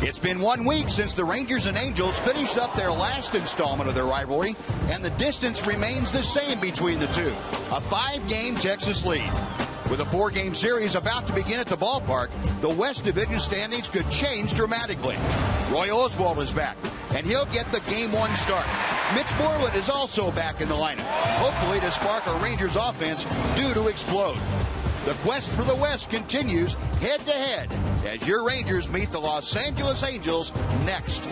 It's been 1 week since the Rangers and Angels finished up their last installment of their rivalry, and the distance remains the same between the two. A 5-game Texas lead. With a 4-game series about to begin at the ballpark, the West Division standings could change dramatically. Roy Oswalt is back, and he'll get the Game 1 start. Mitch Moreland is also back in the lineup, hopefully to spark a Rangers offense due to explode. The quest for the West continues head-to-head as your Rangers meet the Los Angeles Angels next.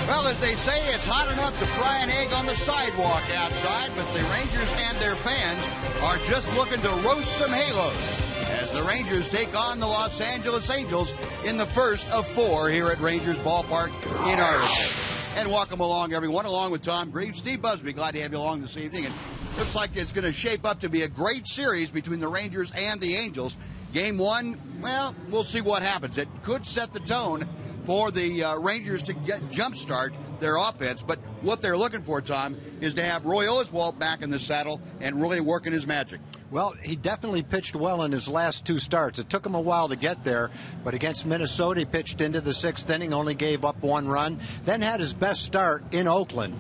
Well, as they say, it's hot enough to fry an egg on the sidewalk outside, but the Rangers and their fans are just looking to roast some halos as the Rangers take on the Los Angeles Angels in the first of 4 here at Rangers Ballpark in Arlington. And welcome along, everyone, along with Tom Greaves, Steve Busby. Glad to have you along this evening. And looks like it's going to shape up to be a great series between the Rangers and the Angels. Game 1, well, we'll see what happens. It could set the tone for the Rangers to jumpstart their offense. But what they're looking for, Tom, is to have Roy Oswalt back in the saddle and really working his magic. Well, he definitely pitched well in his last 2 starts. It took him a while to get there, but against Minnesota, he pitched into the 6th inning, only gave up 1 run, then had his best start in Oakland.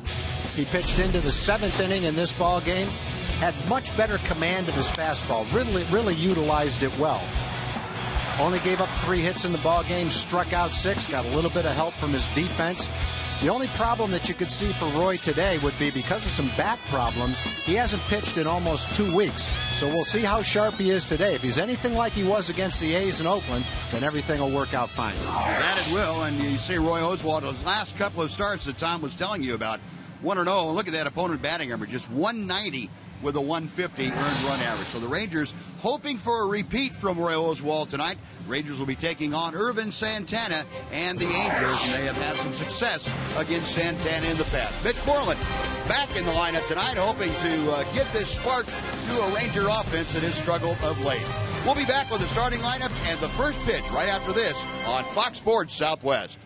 He pitched into the 7th inning in this ball game, had much better command of his fastball, really utilized it well. Only gave up 3 hits in the ball game, struck out 6, got a little bit of help from his defense. The only problem that you could see for Roy today would be because of some back problems, he hasn't pitched in almost 2 weeks. So we'll see how sharp he is today. If he's anything like he was against the A's in Oakland, then everything will work out fine. That it will, and you see Roy Oswalt, his last couple of starts that Tom was telling you about, 1-0, and look at that opponent batting average, just 190 with a 150 earned run average. So the Rangers hoping for a repeat from Roy Oswalt tonight. Rangers will be taking on Irvin Santana and the Angels, and they have had some success against Santana in the past. Mitch Moreland back in the lineup tonight, hoping to give this spark to a Ranger offense that has struggled of late. We'll be back with the starting lineups and the first pitch right after this on Fox Sports Southwest.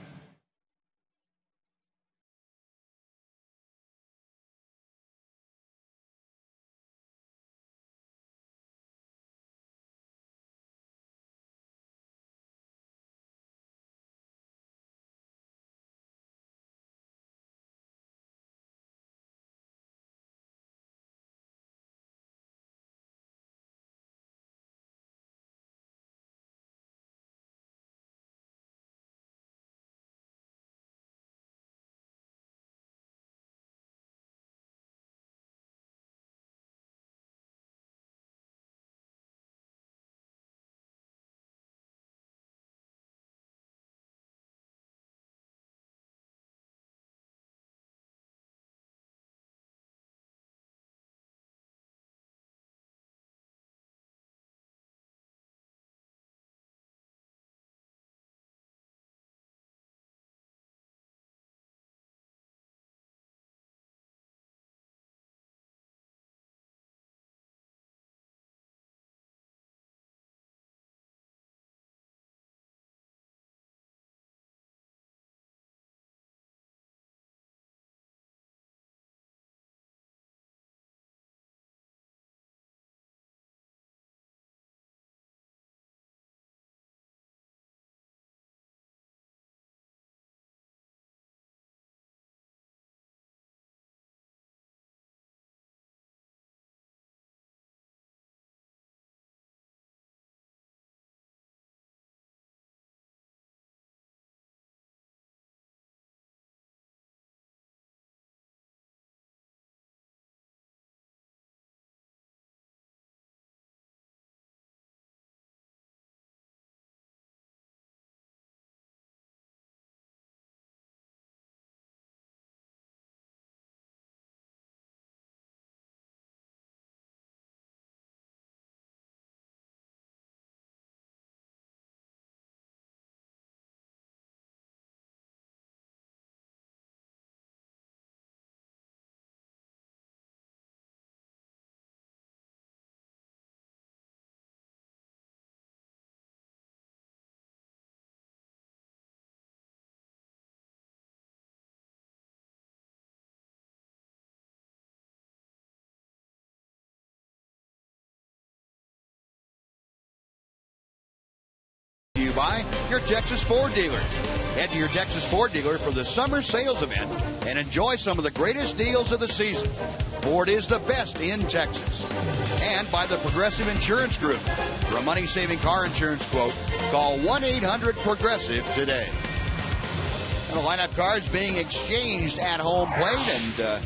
by your Texas Ford dealers. Head to your Texas Ford dealer for the summer sales event and enjoy some of the greatest deals of the season. Ford is the best in Texas. And by the Progressive Insurance Group. For a money-saving car insurance quote, call 1-800-PROGRESSIVE today. And the lineup cards being exchanged at home plate, and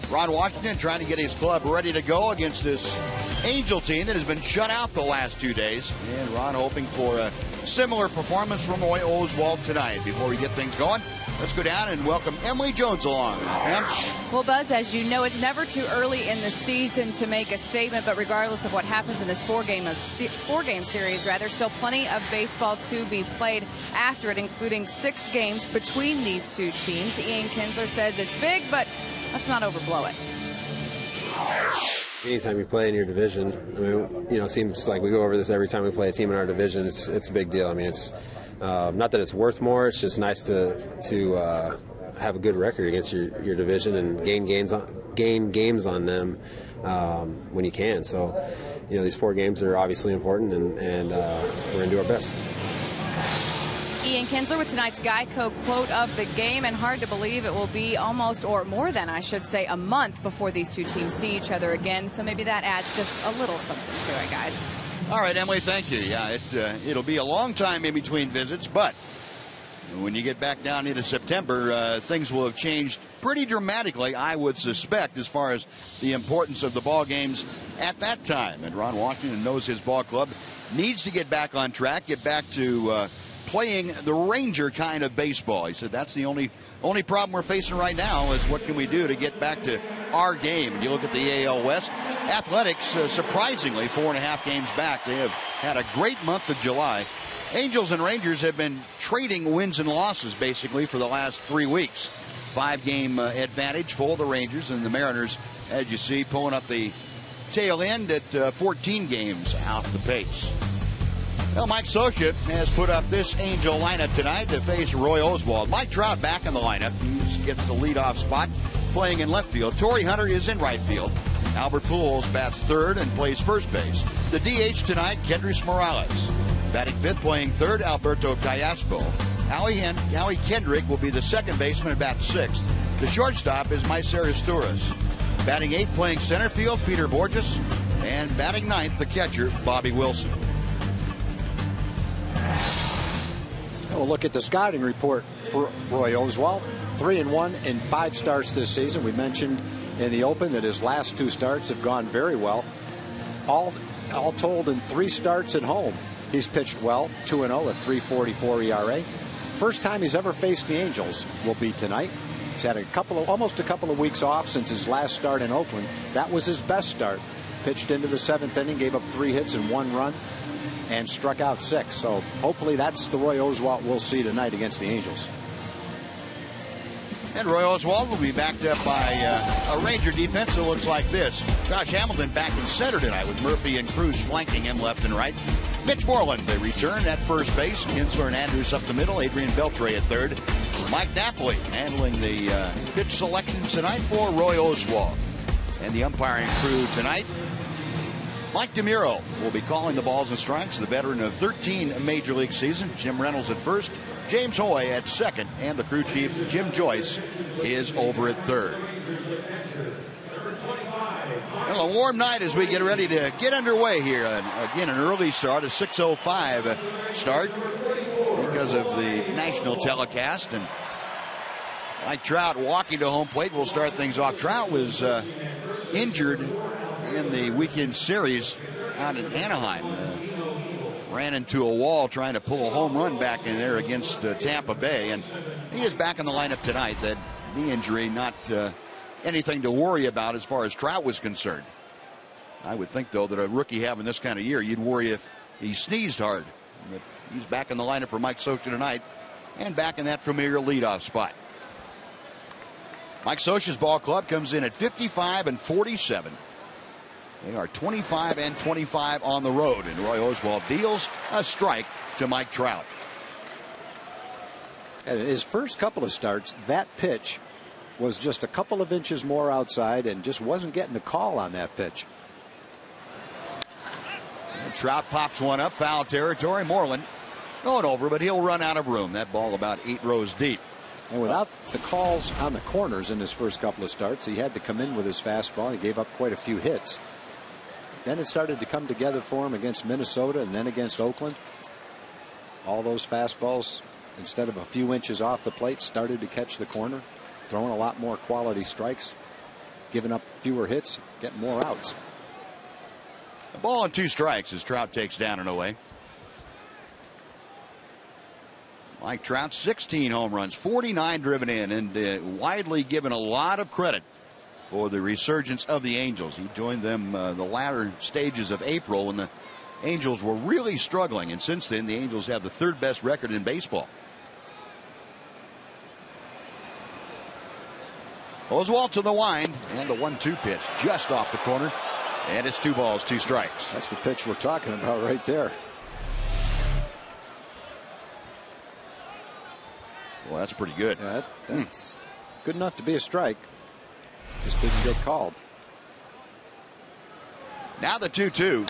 Ron Washington trying to get his club ready to go against this Angel team that has been shut out the last 2 days. And Ron hoping for a similar performance from Roy Oswalt tonight. Before we get things going, let's go down and welcome Emily Jones along. Em? Well, Buzz, as you know, it's never too early in the season to make a statement, but regardless of what happens in this four-game series, there's still plenty of baseball to be played after it, including 6 games between these two teams. Ian Kinsler says it's big, but let's not overblow it. Anytime you play in your division, I mean, it seems like we go over this every time we play a team in our division. It's a big deal. I mean, it's not that it's worth more. It's just nice to have a good record against your division and gain games on them when you can. So, these 4 games are obviously important, and we're going to do our best. Ian Kinsler with tonight's Geico quote of the game, and hard to believe it will be almost, or more than I should say, a month before these two teams see each other again. So maybe that adds just a little something to it, guys. All right, Emily, thank you. Yeah, it'll be a long time in between visits, but when you get back down into September, things will have changed pretty dramatically, I would suspect, as far as the importance of the ball games at that time. And Ron Washington knows his ball club needs to get back on track, get back to playing the Ranger kind of baseball. He said that's the only problem we're facing right now is what can we do to get back to our game. You look at the AL West, Athletics surprisingly 4.5 games back. They have had a great month of July. Angels and Rangers have been trading wins and losses basically for the last 3 weeks. 5-game advantage for the Rangers, and the Mariners, as you see, pulling up the tail end at 14 games off the pace. Well, Mike Scioscia has put up this Angel lineup tonight to face Roy Oswalt. Mike Trout back in the lineup. He gets the leadoff spot playing in left field. Torrey Hunter is in right field. Albert Pujols bats third and plays first base. The DH tonight, Kendrys Morales. Batting fifth, playing third, Alberto Callaspo. Howie Kendrick will be the second baseman and bats sixth. The shortstop is Maicer Historis. Batting eighth, playing center field, Peter Borges. And batting ninth, the catcher, Bobby Wilson. We'll look at the scouting report for Roy Oswalt. 3-1 in 5 starts this season. We mentioned in the open that his last 2 starts have gone very well. All told, in 3 starts at home, he's pitched well. 2-0 at 3.44 ERA. First time he's ever faced the Angels will be tonight. He's had almost a couple of weeks off since his last start in Oakland. That was his best start. Pitched into the 7th inning, gave up 3 hits and 1 run, and struck out 6. So hopefully that's the Roy Oswalt we'll see tonight against the Angels. And Roy Oswalt will be backed up by a Ranger defense that looks like this. Josh Hamilton back in center tonight with Murphy and Cruz flanking him left and right. Mitch Moreland, they return at first base. Kinsler and Andrews up the middle. Adrian Beltre at third. Mike Napoli handling the pitch selections tonight for Roy Oswalt. And the umpiring crew tonight, Mike DeMuro will be calling the balls and strikes. The veteran of 13 Major League seasons. Jim Reynolds at first. James Hoy at second. And the crew chief, Jim Joyce, is over at third. Well, a warm night as we get ready to get underway here. Again, an early start, a 6:05 start because of the national telecast. And Mike Trout walking to home plate will start things off. Trout was injured in the weekend series out in Anaheim. Ran into a wall trying to pull a home run back in there against Tampa Bay. And he is back in the lineup tonight. That knee injury, not anything to worry about as far as Trout was concerned. I would think, though, that a rookie having this kind of year, you'd worry if he sneezed hard. But he's back in the lineup for Mike Scioscia tonight and back in that familiar leadoff spot. Mike Scioscia's ball club comes in at 55-47. They are 25-25 on the road, and Roy Oswalt deals a strike to Mike Trout. And his first couple of starts, that pitch was just a couple of inches more outside and just wasn't getting the call on that pitch. And Trout pops one up, foul territory. Moreland going over, but he'll run out of room. That ball about 8 rows deep. And without the calls on the corners in his first couple of starts, he had to come in with his fastball. He gave up quite a few hits. Then it started to come together for him against Minnesota and then against Oakland. All those fastballs, instead of a few inches off the plate, started to catch the corner, throwing a lot more quality strikes, giving up fewer hits, getting more outs. A ball and 2 strikes as Trout takes down and away. Mike Trout, 16 home runs, 49 driven in, and widely given a lot of credit for the resurgence of the Angels. He joined them the latter stages of April when the Angels were really struggling, and since then the Angels have the 3rd best record in baseball. Oswalt to the wind, and the 1-2 pitch just off the corner, and it's 2 balls, 2 strikes. That's the pitch we're talking about right there. Well, that's pretty good. Yeah, that's good enough to be a strike. Just didn't get called. Now the 2-2.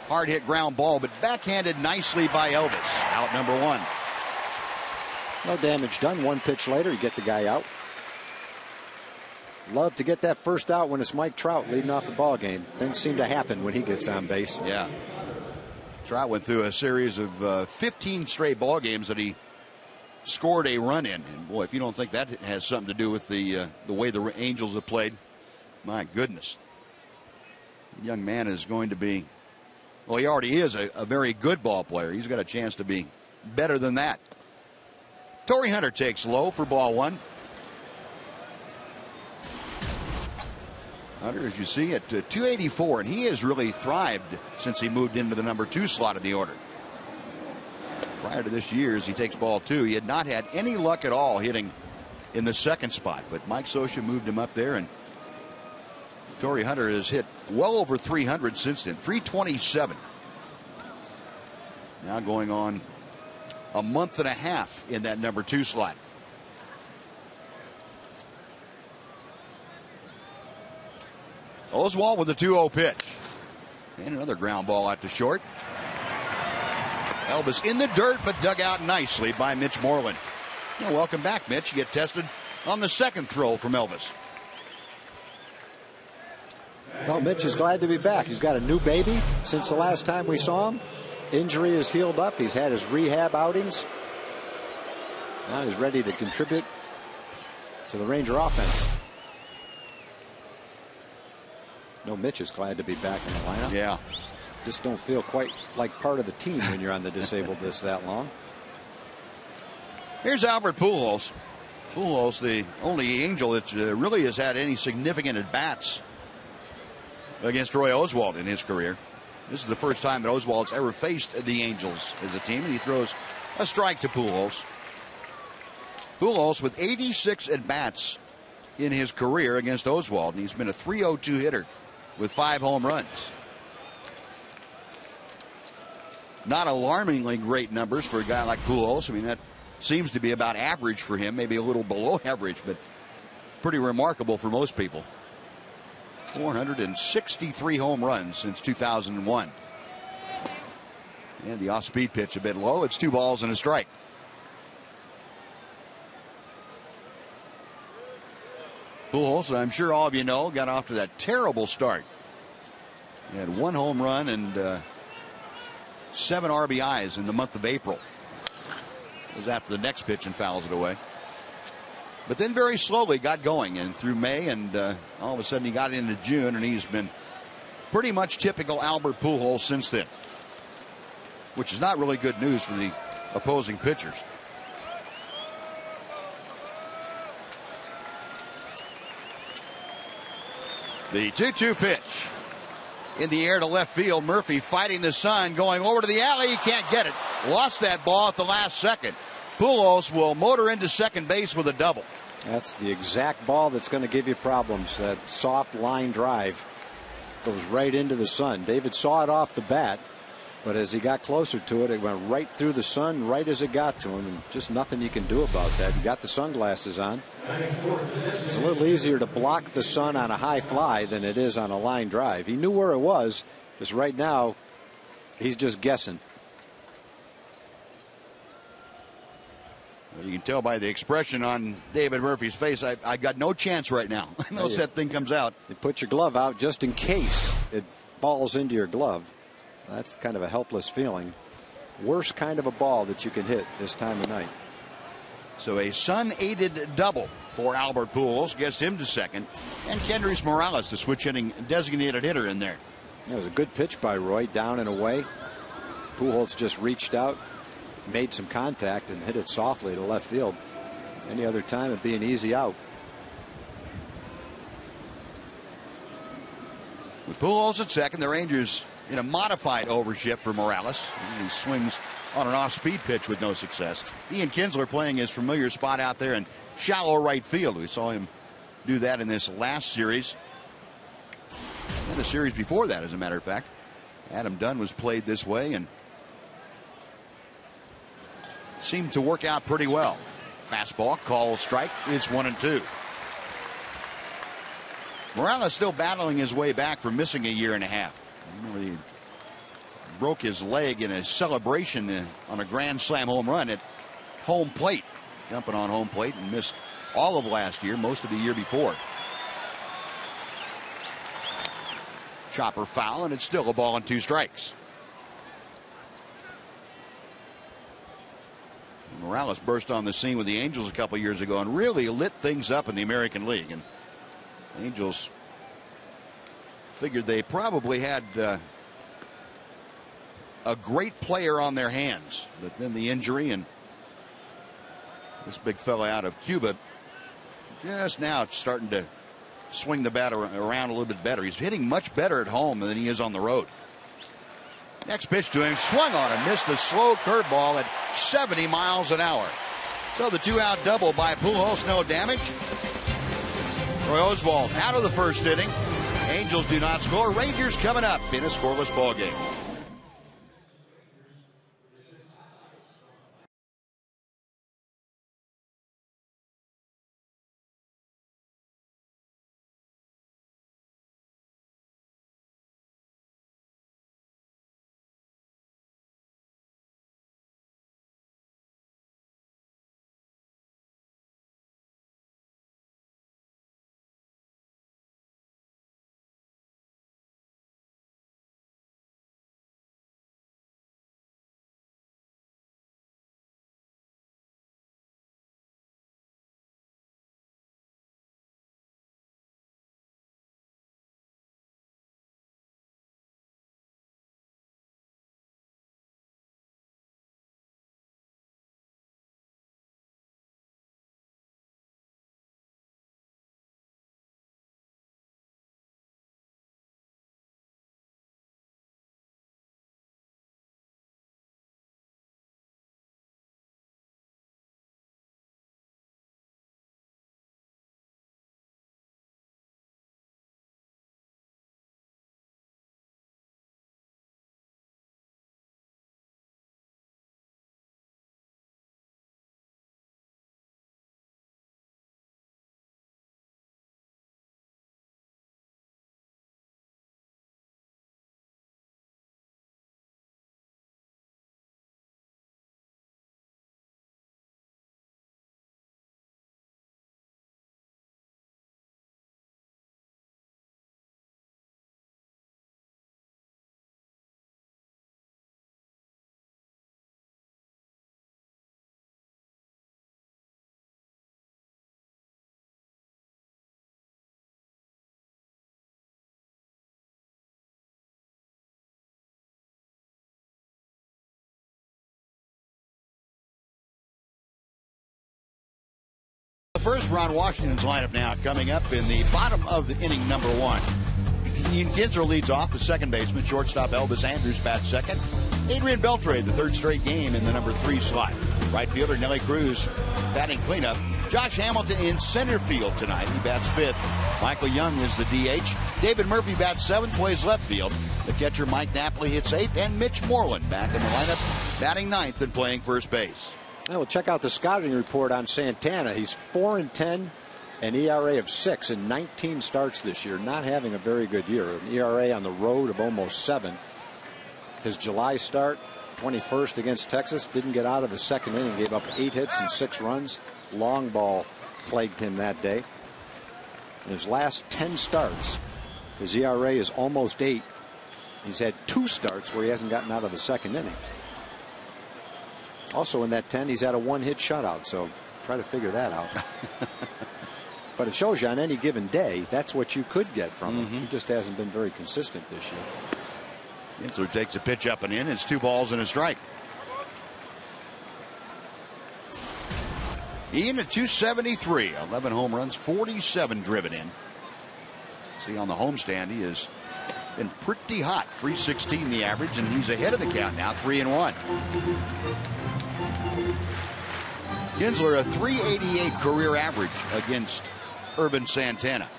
Hard hit ground ball, but backhanded nicely by Elvis. Out number 1. No damage done. 1 pitch later, you get the guy out. Love to get that first out when it's Mike Trout leading off the ball game. Things seem to happen when he gets on base. Yeah. Trout went through a series of 15 straight ball games that he scored a run in. And boy, if you don't think that has something to do with the way the Angels have played, my goodness. The young man is going to be, well, he already is a very good ball player. He's got a chance to be better than that. Torrey Hunter takes low for ball 1. Hunter, as you see, at 284, and he has really thrived since he moved into the number 2 slot of the order. Prior to this year, as he takes ball 2, he had not had any luck at all hitting in the 2nd spot, but Mike Scioscia moved him up there, and Torrey Hunter has hit well over 300 since then, 327. Now going on a month and a half in that number 2 slot. Oswalt with a 2-0 pitch. And another ground ball out to short. Elvis in the dirt, but dug out nicely by Mitch Moreland. Well, welcome back, Mitch. You get tested on the 2nd throw from Elvis. Well, Mitch is glad to be back. He's got a new baby since the last time we saw him. Injury is healed up. He's had his rehab outings. Now he's ready to contribute to the Ranger offense. No, Mitch is glad to be back in the lineup. Yeah. Just don't feel quite like part of the team when you're on the disabled list that long. Here's Albert Pujols. Pujols, the only Angel that really has had any significant at-bats against Roy Oswalt in his career. This is the first time that Oswalt's ever faced the Angels as a team, and he throws a strike to Pujols. Pujols with 86 at-bats in his career against Oswalt, and he's been a .302 hitter with 5 home runs. Not alarmingly great numbers for a guy like Pujols. I mean, that seems to be about average for him, maybe a little below average, but pretty remarkable for most people. 463 home runs since 2001. And the off-speed pitch a bit low. It's 2 balls and a strike. Pujols, I'm sure all of you know, got off to that terrible start. He had 1 home run and 7 RBIs in the month of April. It was after the next pitch and fouls it away. But then very slowly got going, and through May, and all of a sudden he got into June, and he's been pretty much typical Albert Pujols since then, which is not really good news for the opposing pitchers. The 2-2 pitch in the air to left field. Murphy fighting the sun, going over to the alley. He can't get it. Lost that ball at the last second. Pujols will motor into second base with a double. That's the exact ball that's going to give you problems. That soft line drive goes right into the sun. David saw it off the bat, but as he got closer to it, it went right through the sun right as it got to him, and just nothing you can do about that. You got the sunglasses on. It's a little easier to block the sun on a high fly than it is on a line drive. He knew where it was, because right now he's just guessing. You can tell by the expression on David Murphy's face, I got no chance right now unless that thing comes out. You put your glove out just in case it falls into your glove. That's kind of a helpless feeling. Worst kind of a ball that you can hit this time of night. So a Sun-aided double for Albert Pujols gets him to second, and Kendrys Morales, the switch hitting designated hitter, in there. It was a good pitch by Roy, down and away. Pujols just reached out, made some contact, and hit it softly to left field. Any other time it'd be an easy out. With Pujols at second, the Rangers in a modified overshift for Morales. He swings on an off-speed pitch with no success. Ian Kinsler playing his familiar spot out there in shallow right field. We saw him do that in this last series. And the series before that, as a matter of fact. Adam Dunn was played this way and seemed to work out pretty well. Fastball, call strike. It's 1-2. Morales still battling his way back from missing a year and a half. He broke his leg in a celebration on a grand slam home run at home plate, jumping on home plate, and missed all of last year, most of the year before. Chopper foul, and it's still a ball and 2 strikes. Morales burst on the scene with the Angels a couple years ago and really lit things up in the American League. And the Angels figured they probably had a great player on their hands, but then the injury and this big fella out of Cuba just now starting to swing the bat around a little bit better. He's hitting much better at home than he is on the road. Next pitch to him, swung on and missed a slow curveball at 70 miles an hour. So the 2-out double by Pujols, no damage. Roy Oswalt out of the first inning. Angels do not score. Rangers coming up in a scoreless ball game. First, Ron Washington's lineup now coming up in the bottom of the inning, number 1. Ian Kinsler leads off, the second baseman. Shortstop Elvis Andrews bats second. Adrian Beltre, the third straight game, in the number 3 slot. Right fielder Nelly Cruz batting cleanup. Josh Hamilton in center field tonight. He bats 5th. Michael Young is the DH. David Murphy bats 7th, plays left field. The catcher Mike Napoli hits 8th, and Mitch Moreland back in the lineup, batting 9th and playing first base. Now we'll check out the scouting report on Santana. He's 4-10, an ERA of 6 in 19 starts this year. Not having a very good year. An ERA on the road of almost 7. His July start, 21st against Texas. Didn't get out of the second inning. Gave up 8 hits and 6 runs. Long ball plagued him that day. In his last 10 starts, his ERA is almost 8. He's had 2 starts where he hasn't gotten out of the second inning. Also in that 10, he's had a 1-hit shutout. So try to figure that out. But it shows you on any given day, that's what you could get from him. He just hasn't been very consistent this year. Kinsler takes a pitch up and in. It's 2 balls and a strike. Ian at 273, 11 home runs, 47 driven in. See, on the homestand, he has been pretty hot. 316 the average, and he's ahead of the count now, 3-1. Kinsler a 388 career average against Urban Santana.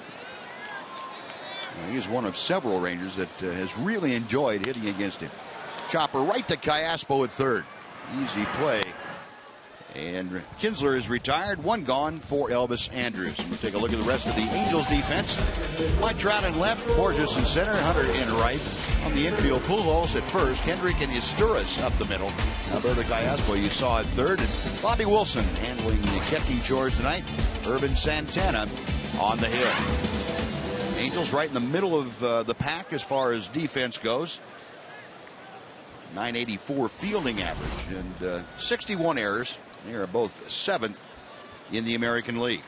He is one of several Rangers that has really enjoyed hitting against him. Chopper right to Cayaspo at third. Easy play. And Kinsler is retired. 1 gone for Elvis Andrus. We'll take a look at the rest of the Angels defense. Mike Trout in left, Borges in center, Hunter in right. On the infield, Pujols at first, Hendrick and Isturis up the middle. Alberto Cayaspo you saw at third, and Bobby Wilson handling the catching chores tonight. Urban Santana on the hill. Angels right in the middle of the pack as far as defense goes. 984 fielding average and 61 errors. They are both 7th in the American League.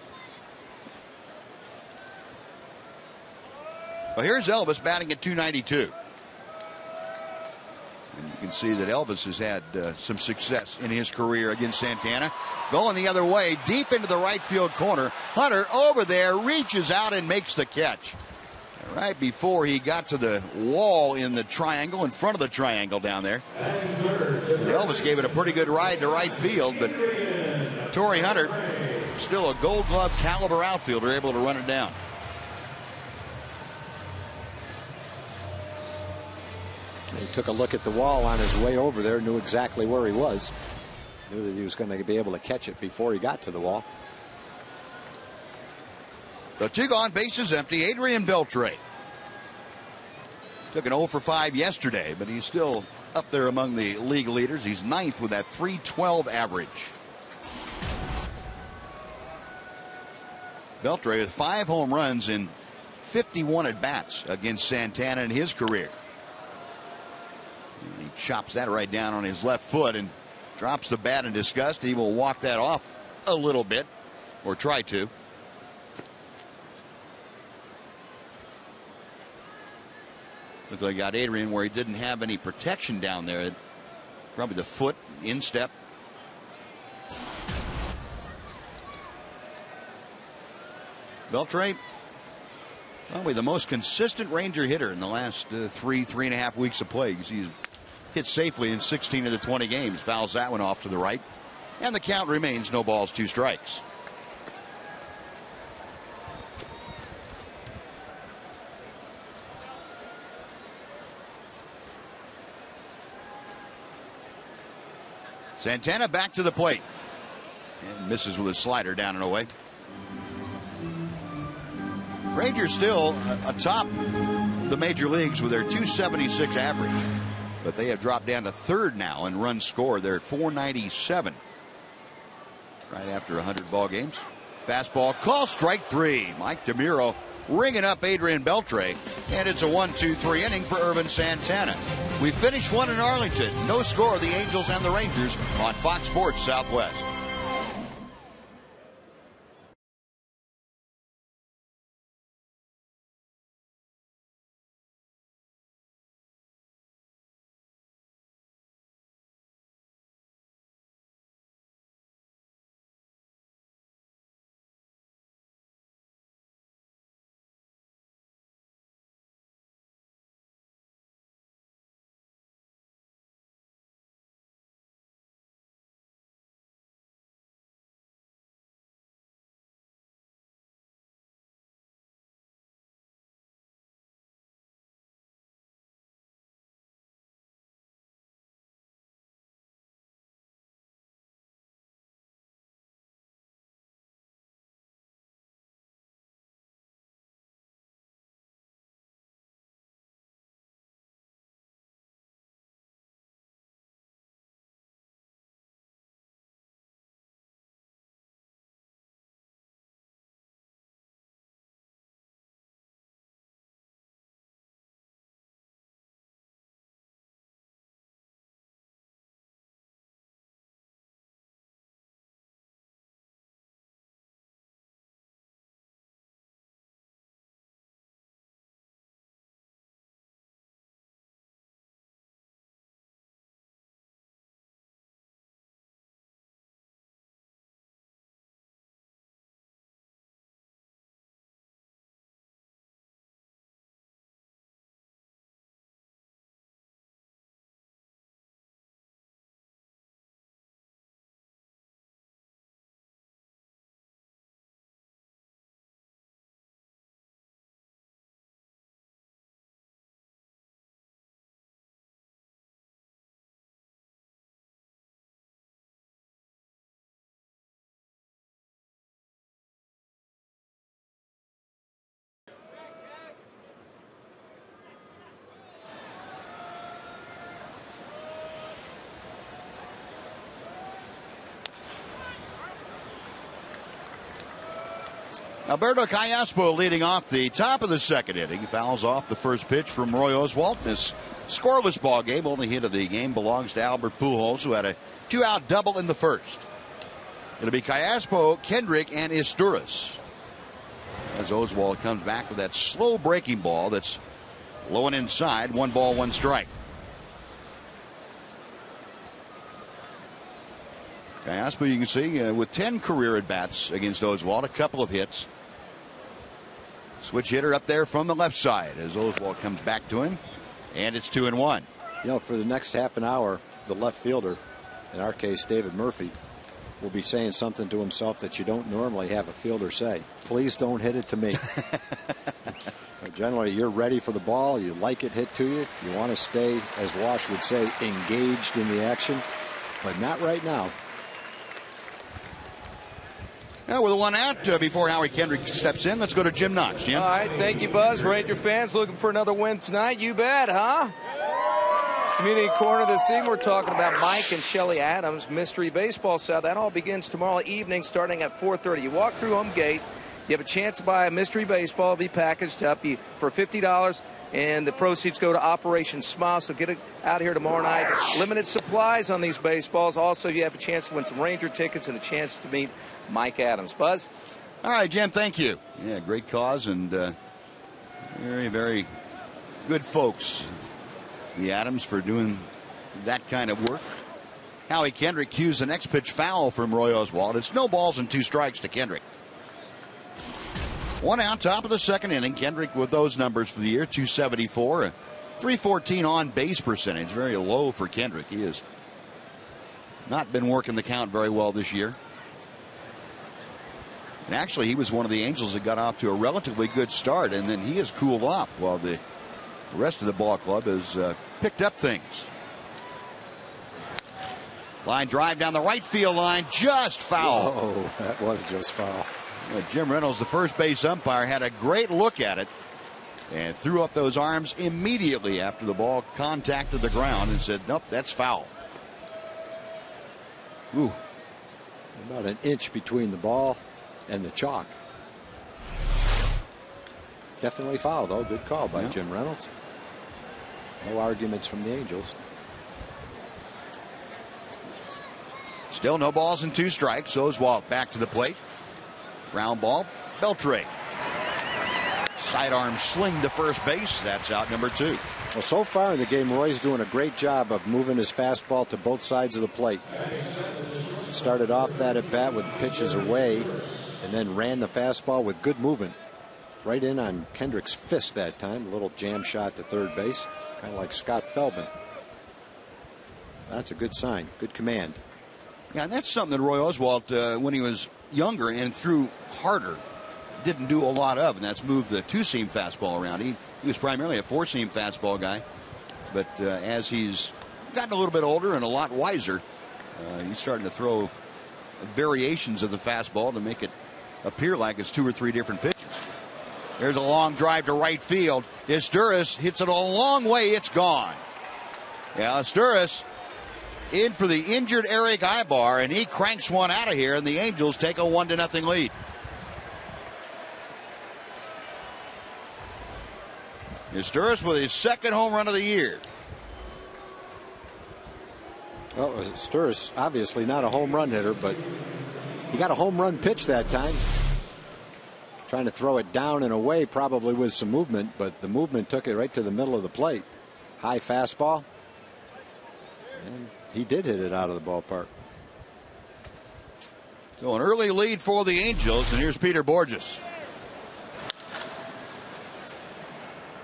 Well, here's Elvis batting at 292. And you can see that Elvis has had some success in his career against Santana. Going the other way, deep into the right field corner. Hunter over there reaches out and makes the catch. Right before he got to the wall in the triangle, in front of the triangle down there. Elvis gave it a pretty good ride to right field, but Torrey Hunter, still a Gold Glove caliber outfielder, able to run it down. He took a look at the wall on his way over there, knew exactly where he was. Knew that he was going to be able to catch it before he got to the wall. The 2 gone, bases empty. Adrian Beltre took an 0 for 5 yesterday, but he's still up there among the league leaders. He's 9th with that 312 average. Beltre with 5 home runs in 51 at bats against Santana in his career. And he chops that right down on his left foot and drops the bat in disgust. He will walk that off a little bit, or try to. Looked like he got Adrian where he didn't have any protection down there. Probably the foot, instep. Beltre, probably the most consistent Ranger hitter in the last 3.5 weeks of play. He's hit safely in 16 of the 20 games. Fouls that one off to the right. And the count remains 0 balls, 2 strikes. Santana back to the plate and misses with a slider down and away. Rangers still atop the major leagues with their 276 average, but they have dropped down to 3rd now in runs scored. They're at 497 right after 100 ball games. Fastball call, strike 3. Mike DeMuro ringing up Adrian Beltre, and it's a 1-2-3 inning for Urban Santana. We finished one in Arlington. No score, the Angels and the Rangers on Fox Sports Southwest. Alberto Callaspo leading off the top of the second inning. He fouls off the first pitch from Roy Oswalt. This scoreless ball game. Only hit of the game belongs to Albert Pujols, who had a 2-out double in the first. It'll be Callaspo, Kendrick, and Isturis. As Oswalt comes back with that slow breaking ball that's low and inside. 1 ball, 1 strike. Callaspo, you can see, with 10 career at-bats against Oswalt, a couple of hits. Switch hitter up there from the left side as Oswalt comes back to him, and it's 2-1. You know, for the next half an hour, the left fielder, in our case David Murphy, will be saying something to himself that you don't normally have a fielder say. Please don't hit it to me. Generally, you're ready for the ball. You like it hit to you. You want to stay, as Wash would say, engaged in the action, but not right now. Now with a 1 out before Howie Kendrick steps in, let's go to Jim Knox. Jim? All right, thank you, Buzz. Ranger fans looking for another win tonight. You bet, huh? Community Corner this evening, we're talking about Mike and Shelly Adams, Mystery Baseball South. That all begins tomorrow evening starting at 4:30. You walk through home gate, you have a chance to buy a Mystery Baseball, be packaged up for $50, and the proceeds go to Operation Smile. So get it out here tomorrow night. Limited supplies on these baseballs. Also, you have a chance to win some Ranger tickets and a chance to meet Mike Adams. Buzz? All right, Jim, thank you. Yeah, great cause and very, very good folks. The Adams for doing that kind of work. Howie Kendrick cues the next pitch foul from Roy Oswalt. It's no balls and 2 strikes to Kendrick. 1 out, top of the second inning. Kendrick with those numbers for the year, 274, a 314 on base percentage. Very low for Kendrick. He has not been working the count very well this year. And actually, he was one of the Angels that got off to a relatively good start, and then he has cooled off while the rest of the ball club has picked up things. Line drive down the right field line, just foul. Oh, that was just foul. Jim Reynolds, the first base umpire, had a great look at it and threw up those arms immediately after the ball contacted the ground and said, nope, that's foul. Ooh. About an inch between the ball and the chalk. Definitely foul, though. Good call by Jim Reynolds. No arguments from the Angels. Still no balls and 2 strikes. Oswalt back to the plate. Ground ball. Beltre. Sidearm sling to first base. That's out number 2. Well, so far in the game, Roy's doing a great job of moving his fastball to both sides of the plate. Started off that at bat with pitches away and then ran the fastball with good movement. Right in on Kendrick's fist that time. A little jam shot to third base. Kind of like Scott Feldman. That's a good sign. Good command. Yeah, and that's something that Roy Oswalt, when he was younger and threw harder, didn't do a lot of, and that's moved the 2-seam fastball around. He was primarily a 4-seam fastball guy, but as he's gotten a little bit older and a lot wiser, he's starting to throw variations of the fastball to make it appear like it's 2 or 3 different pitches. There's a long drive to right field. Isturis hits it a long way. It's gone. Yeah, Isturis in for the injured Eric Ibar, and he cranks one out of here, and the Angels take a 1-0 lead. Isturis with his 2nd home run of the year. Well, Isturis obviously not a home run hitter, but he got a home run pitch that time. Trying to throw it down and away, probably with some movement, but the movement took it right to the middle of the plate. High fastball. And he did hit it out of the ballpark. So an early lead for the Angels, and here's Peter Borges.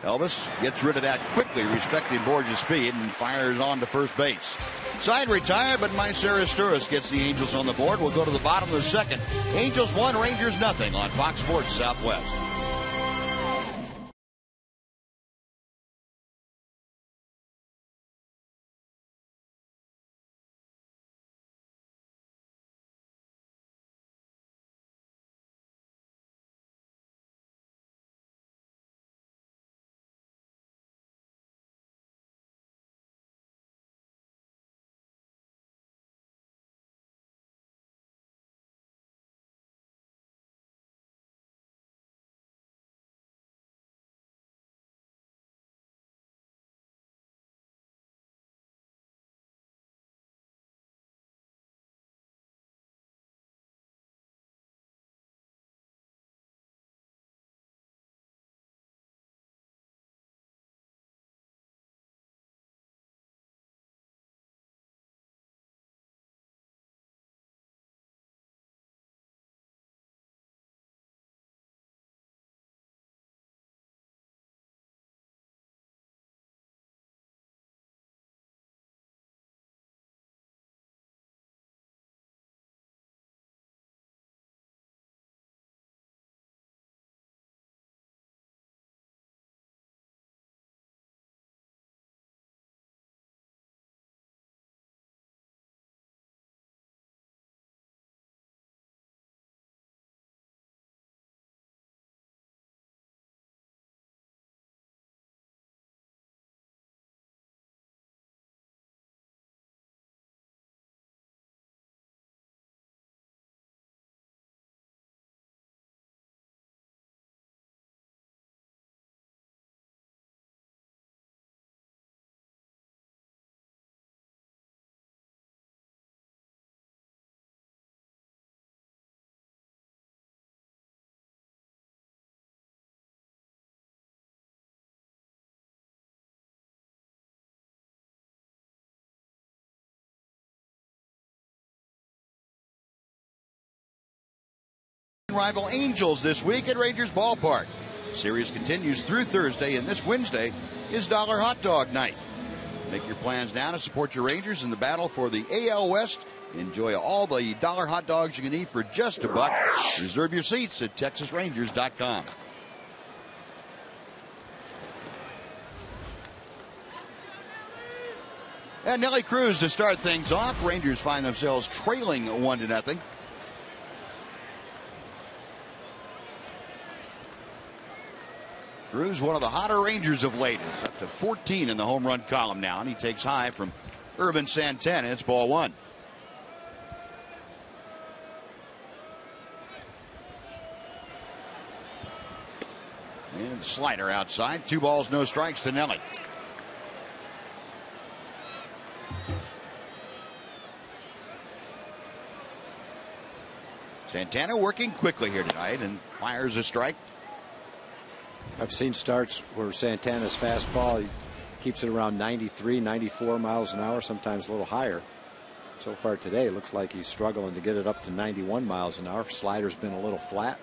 Elvis gets rid of that quickly, respecting Borges' speed, and fires on to first base. Side retired, but Mycer Isturis gets the Angels on the board. We'll go to the bottom of the second. Angels 1, Rangers nothing on Fox Sports Southwest. rival Angels this week at Rangers Ballpark. Series continues through Thursday, and this Wednesday is Dollar Hot Dog Night. Make your plans now to support your Rangers in the battle for the AL West. Enjoy all the dollar hot dogs you can eat for just $1. Reserve your seats at TexasRangers.com. And Nelly Cruz to start things off. Rangers find themselves trailing 1-0. Cruz, one of the hotter Rangers of late, is up to 14 in the home run column now, and he takes high from Irvin Santana. It's ball one. And slider outside. 2 balls, no strikes to Nelly. Santana working quickly here tonight and fires a strike. I've seen starts where Santana's fastball, he keeps it around 93, 94 miles an hour, sometimes a little higher. So far today, it looks like he's struggling to get it up to 91 miles an hour. Slider's been a little flat.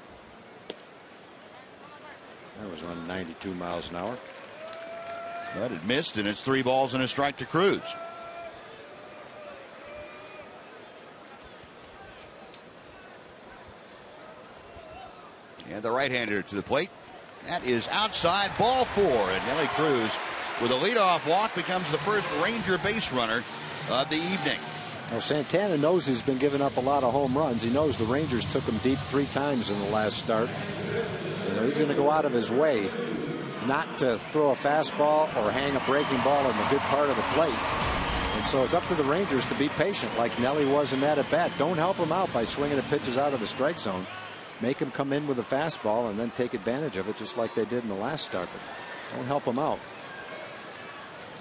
That was running 92 miles an hour. But it missed, and it's 3 balls and a strike to Cruz. And the right-hander to the plate. That is outside, ball 4. And Nelly Cruz, with a leadoff walk, becomes the first Ranger base runner of the evening. Well, Santana knows he's been giving up a lot of home runs. He knows the Rangers took him deep 3 times in the last start. You know, he's going to go out of his way not to throw a fastball or hang a breaking ball in the good part of the plate. And so it's up to the Rangers to be patient like Nelly was in that at bat. Don't help him out by swinging the pitches out of the strike zone. Make him come in with a fastball and then take advantage of it just like they did in the last start. But don't help him out.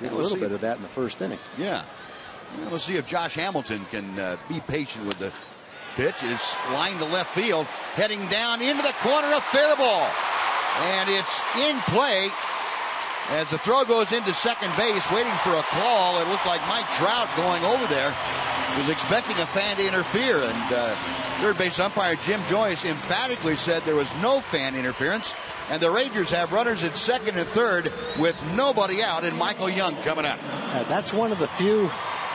Did a little bit of that in the first inning. Yeah. Well, we'll see if Josh Hamilton can be patient with the pitch. It's lined to left field, heading down into the corner, a fair ball. And it's in play as the throw goes into second base, waiting for a call. It looked like Mike Trout going over there was expecting a fan to interfere, and third base umpire Jim Joyce emphatically said there was no fan interference, and the Rangers have runners at second and third with nobody out, and Michael Young coming up. That's one of the few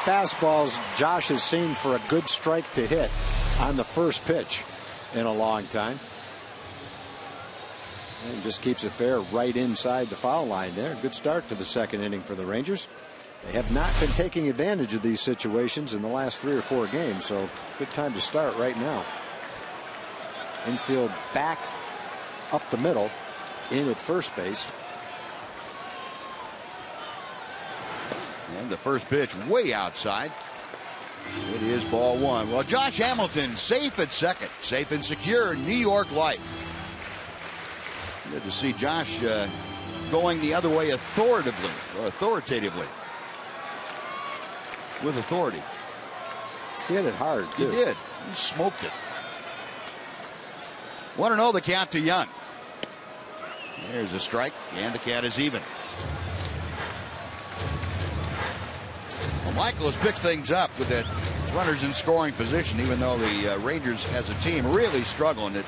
fastballs Josh has seen for a good strike to hit on the first pitch in a long time. And just keeps it fair right inside the foul line there. Good start to the second inning for the Rangers. They have not been taking advantage of these situations in the last 3 or 4 games, so good time to start right now. Infield back up the middle, in at first base. And the first pitch way outside. It is ball 1. Well, Josh Hamilton safe at second, safe and secure, New York life. Good to see Josh going the other way authoritatively. With authority. He hit it hard, too. He did. He smoked it. 1-0 the count to Young. There's a strike, and the count is even. Well, Michael has picked things up with that runners in scoring position, even though the Rangers as a team really struggling.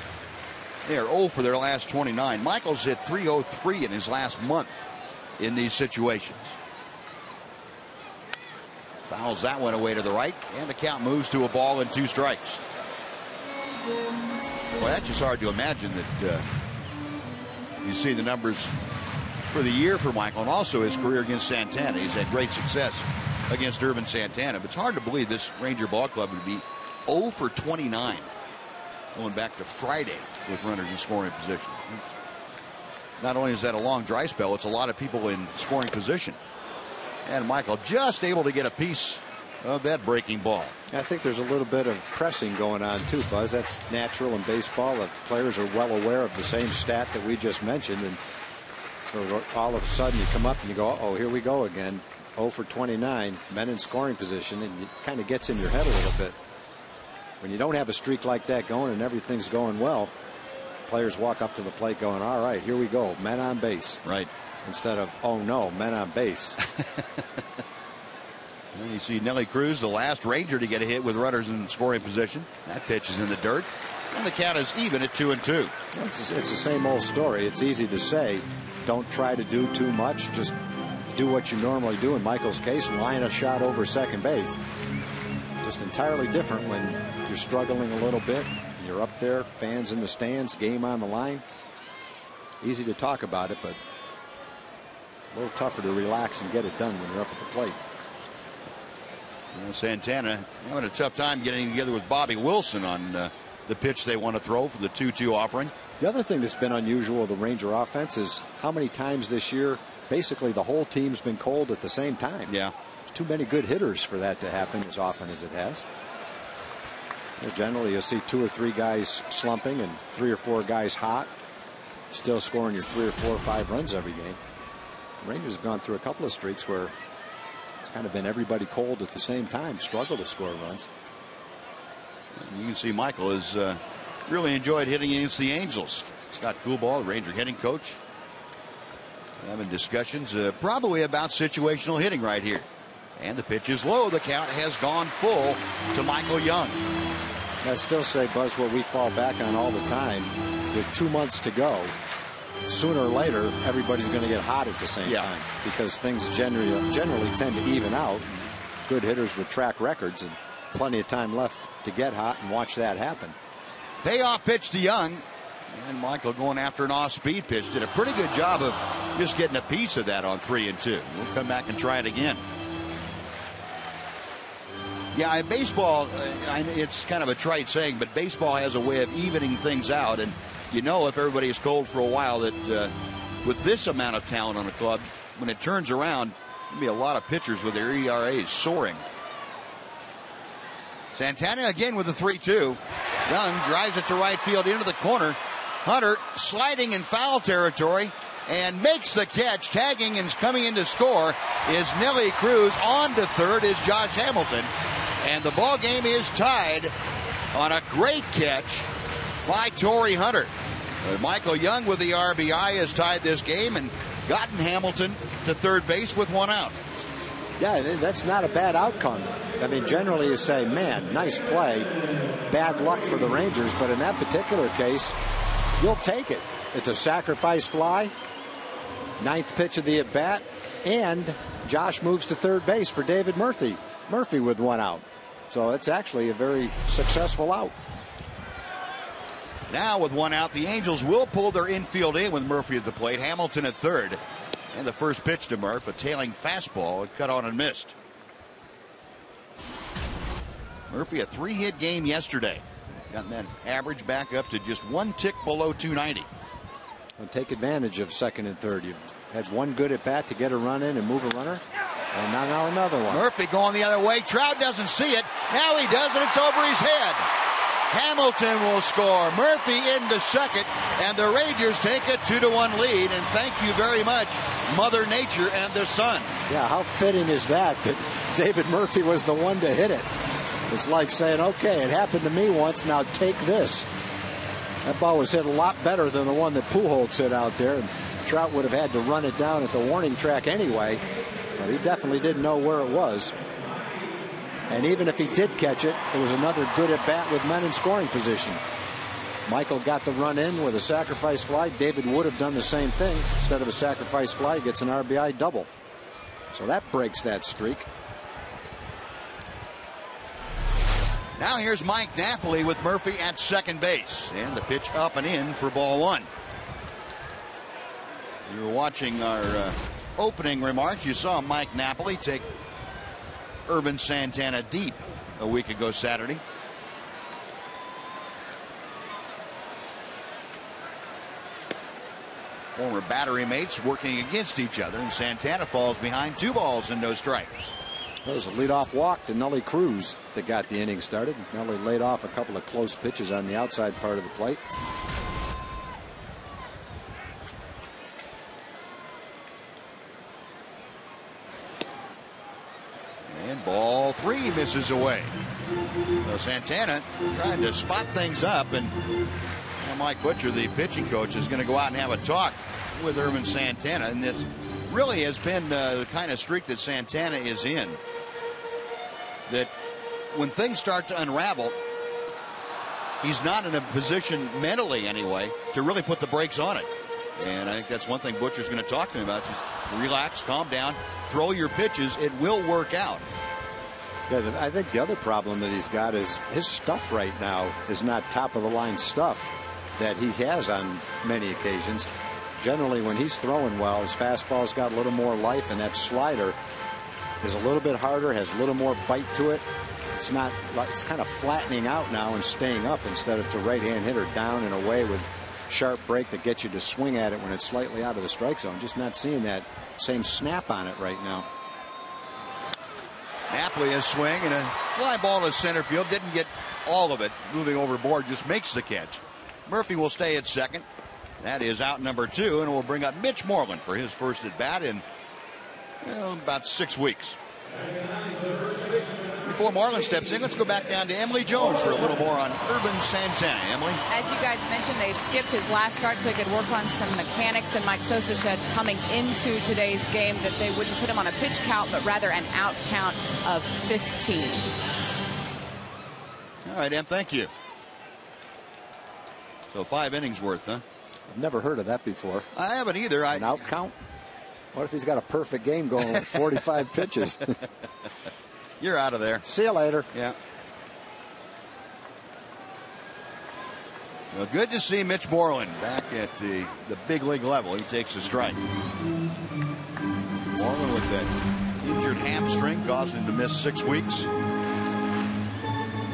They are 0 for their last 29. Michael's hit .303 in his last month in these situations. Fouls that one away to the right, and the count moves to a ball and 2 strikes. Well, that's just hard to imagine that you see the numbers for the year for Michael and also his career against Santana. He's had great success against Irvin Santana, but it's hard to believe this Ranger ball club would be 0 for 29 going back to Friday with runners in scoring position. Not only is that a long dry spell, it's a lot of people in scoring position. And Michael just able to get a piece of that breaking ball. I think there's a little bit of pressing going on too, Buzz. That's natural in baseball. The players are well aware of the same stat that we just mentioned, and so all of a sudden you come up and you go, oh, here we go again. 0 for 29, men in scoring position, and it kind of gets in your head a little bit. When you don't have a streak like that going and everything's going well, players walk up to the plate going, all right, here we go, men on base. Right. Instead of, oh no, men on base. You see Nelly Cruz, the last Ranger to get a hit with runners in scoring position. That pitch is in the dirt. And the count is even at 2-2. It's the same old story. It's easy to say, don't try to do too much. Just do what you normally do. In Michael's case, line a shot over second base. Just entirely different when you're struggling a little bit. You're up there, fans in the stands, game on the line. Easy to talk about it, but a little tougher to relax and get it done when you're up at the plate. Santana having a tough time getting together with Bobby Wilson on the pitch they want to throw for the 2-2 offering. The other thing that's been unusual with the Ranger offense is how many times this year basically the whole team's been cold at the same time. Yeah. Too many good hitters for that to happen as often as it has. Generally, you'll see 2 or 3 guys slumping and 3 or 4 guys hot, still scoring your 3 or 4 or 5 runs every game. The Rangers have gone through a couple of streaks where it's kind of been everybody cold at the same time, struggle to score runs. You can see Michael has really enjoyed hitting against the Angels. Scott Coolball, the Ranger hitting coach, having discussions probably about situational hitting right here. And the pitch is low. The count has gone full to Michael Young. I still say, Buzz, what we fall back on all the time, with 2 months to go, sooner or later, everybody's going to get hot at the same time because things generally tend to even out. Good hitters with track records and plenty of time left to get hot and watch that happen. Payoff pitch to Young. And Michael going after an off-speed pitch. Did a pretty good job of just getting a piece of that on 3-2. We'll come back and try it again. Yeah, baseball, it's kind of a trite saying, but baseball has a way of evening things out. And you know, if everybody is cold for a while, that with this amount of talent on a club, when it turns around, there'll be a lot of pitchers with their ERAs soaring. Santana again with the 3-2. Young drives it to right field into the corner. Hunter sliding in foul territory and makes the catch. Tagging and coming in to score is Nelly Cruz. On to third is Josh Hamilton. And the ball game is tied on a great catch by Torrey Hunter. Michael Young with the RBI has tied this game and gotten Hamilton to third base with 1 out. Yeah, that's not a bad outcome. I mean, generally you say, man, nice play, bad luck for the Rangers, but in that particular case, you'll take it. It's a sacrifice fly, 9th pitch of the at-bat, and Josh moves to third base for David Murphy. Murphy with 1 out. So it's actually a very successful out. Now with 1 out, the Angels will pull their infield in with Murphy at the plate. Hamilton at third. And the first pitch to Murph, a tailing fastball, cut on and missed. Murphy, a 3-hit game yesterday. Got that average back up to just 1 tick below 290. Well, take advantage of second and third. You've had 1 good at bat to get a run in and move a runner. And now another one. Murphy going the other way. Trout doesn't see it. Now he does, and it's over his head. Hamilton will score. Murphy into second, and the Rangers take a 2-1 lead. And thank you very much, Mother Nature and the sun. Yeah, how fitting is that David Murphy was the one to hit it? It's like saying, okay, it happened to me once, now take this. That ball was hit a lot better than the one that Pujols hit out there. And Trout would have had to run it down at the warning track anyway. But he definitely didn't know where it was. And even if he did catch it, it was another good at bat with men in scoring position. Michael got the run in with a sacrifice fly. David would have done the same thing. Instead of a sacrifice fly, he gets an RBI double. So that breaks that streak. Now here's Mike Napoli with Murphy at second base. And the pitch up and in for ball 1. You were watching our opening remarks. You saw Mike Napoli take Urban Santana deep a week ago Saturday. Former battery mates working against each other, and Santana falls behind 2 balls and no strikes. That was a leadoff walk to Nelly Cruz that got the inning started. Nelly laid off a couple of close pitches on the outside part of the plate. And ball 3 misses away. So Santana trying to spot things up, and Mike Butcher, the pitching coach, is going to go out and have a talk with Urban Santana. And this really has been the kind of streak that Santana is in. That when things start to unravel, he's not in a position mentally anyway to really put the brakes on it. And I think that's one thing Butcher's going to talk to him about. Just relax, calm down, throw your pitches. It will work out. Yeah, I think the other problem that he's got is his stuff right now is not top of the line stuff that he has on many occasions. Generally, when he's throwing well, his fastball's got a little more life, and that slider is a little bit harder, has a little more bite to it. It's not, it's kind of flattening out now and staying up instead of to right-hand hitter down and away with sharp break that gets you to swing at it when it's slightly out of the strike zone. Just not seeing that same snap on it right now. Napoli a swing and a fly ball to center field. Didn't get all of it. Moving overboard, just makes the catch. Murphy will stay at second. That is out number 2, and we'll bring up Mitch Moreland for his first at bat in about 6 weeks. Before Moreland steps in, let's go back down to Emily Jones for a little more on Urban Santana. Emily? As you guys mentioned, they skipped his last start so he could work on some mechanics, and Mike Sosa said coming into today's game that they wouldn't put him on a pitch count, but rather an out count of 15. All right, Em, thank you. So 5 innings worth, huh? I've never heard of that before. I haven't either. An out count? What if he's got a perfect game going with 45 pitches? You're out of there. See you later. Yeah. Well, good to see Mitch Moreland back at the big league level. He takes a strike. Moreland with that injured hamstring causing him to miss 6 weeks.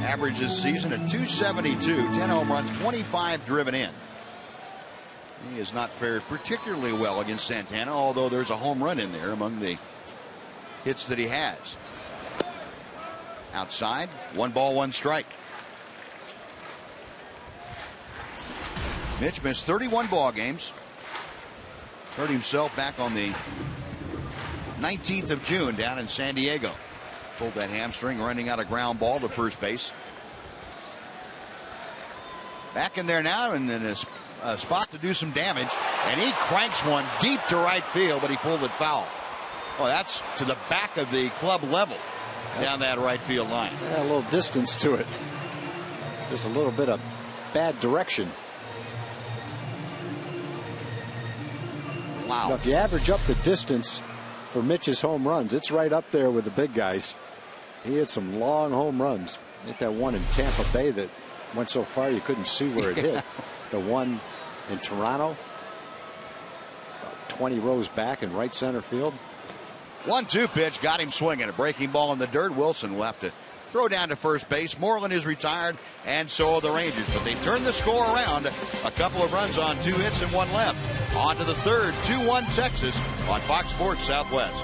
Average this season at 272, 10 home runs, 25 driven in. He has not fared particularly well against Santana, although there's a home run in there among the hits that he has. Outside, 1 ball, 1 strike. Mitch missed 31 ball games. Hurt himself back on the 19th of June down in San Diego. Pulled that hamstring, running out a ground ball to first base. Back in there now, and then a spot to do some damage, and he cranks one deep to right field, but he pulled it foul. Oh, that's to the back of the club level down that right field line. Yeah, a little distance to it. Just a little bit of bad direction. Wow. Now, if you average up the distance for Mitch's home runs, it's right up there with the big guys. He had some long home runs. Hit that one in Tampa Bay that went so far you couldn't see where it hit. The one in Toronto, about 20 rows back in right center field. 1-2 pitch got him swinging. A breaking ball in the dirt. Wilson will have to throw down to first base. Moreland is retired, and so are the Rangers. But they turn the score around. A couple of runs on 2 hits and 1 left. On to the third, 2-1 Texas on Fox Sports Southwest.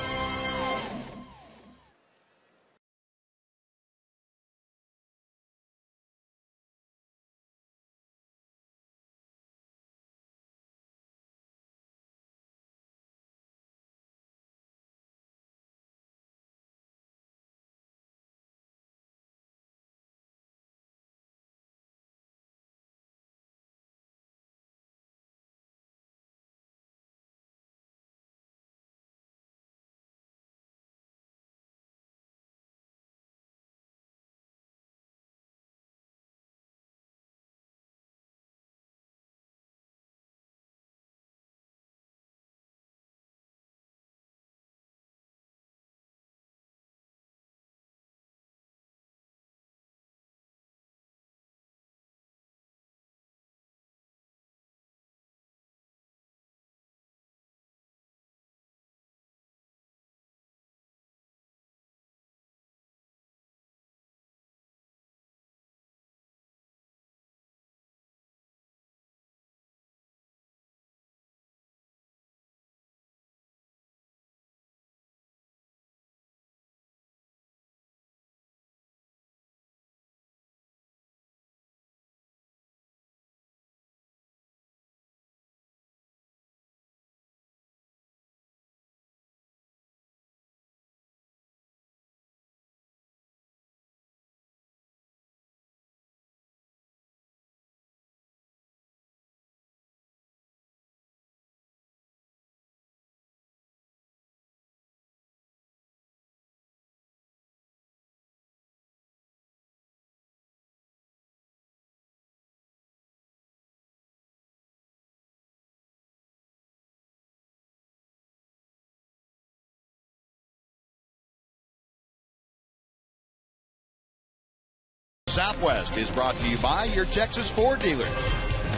Southwest is brought to you by your Texas Ford dealers.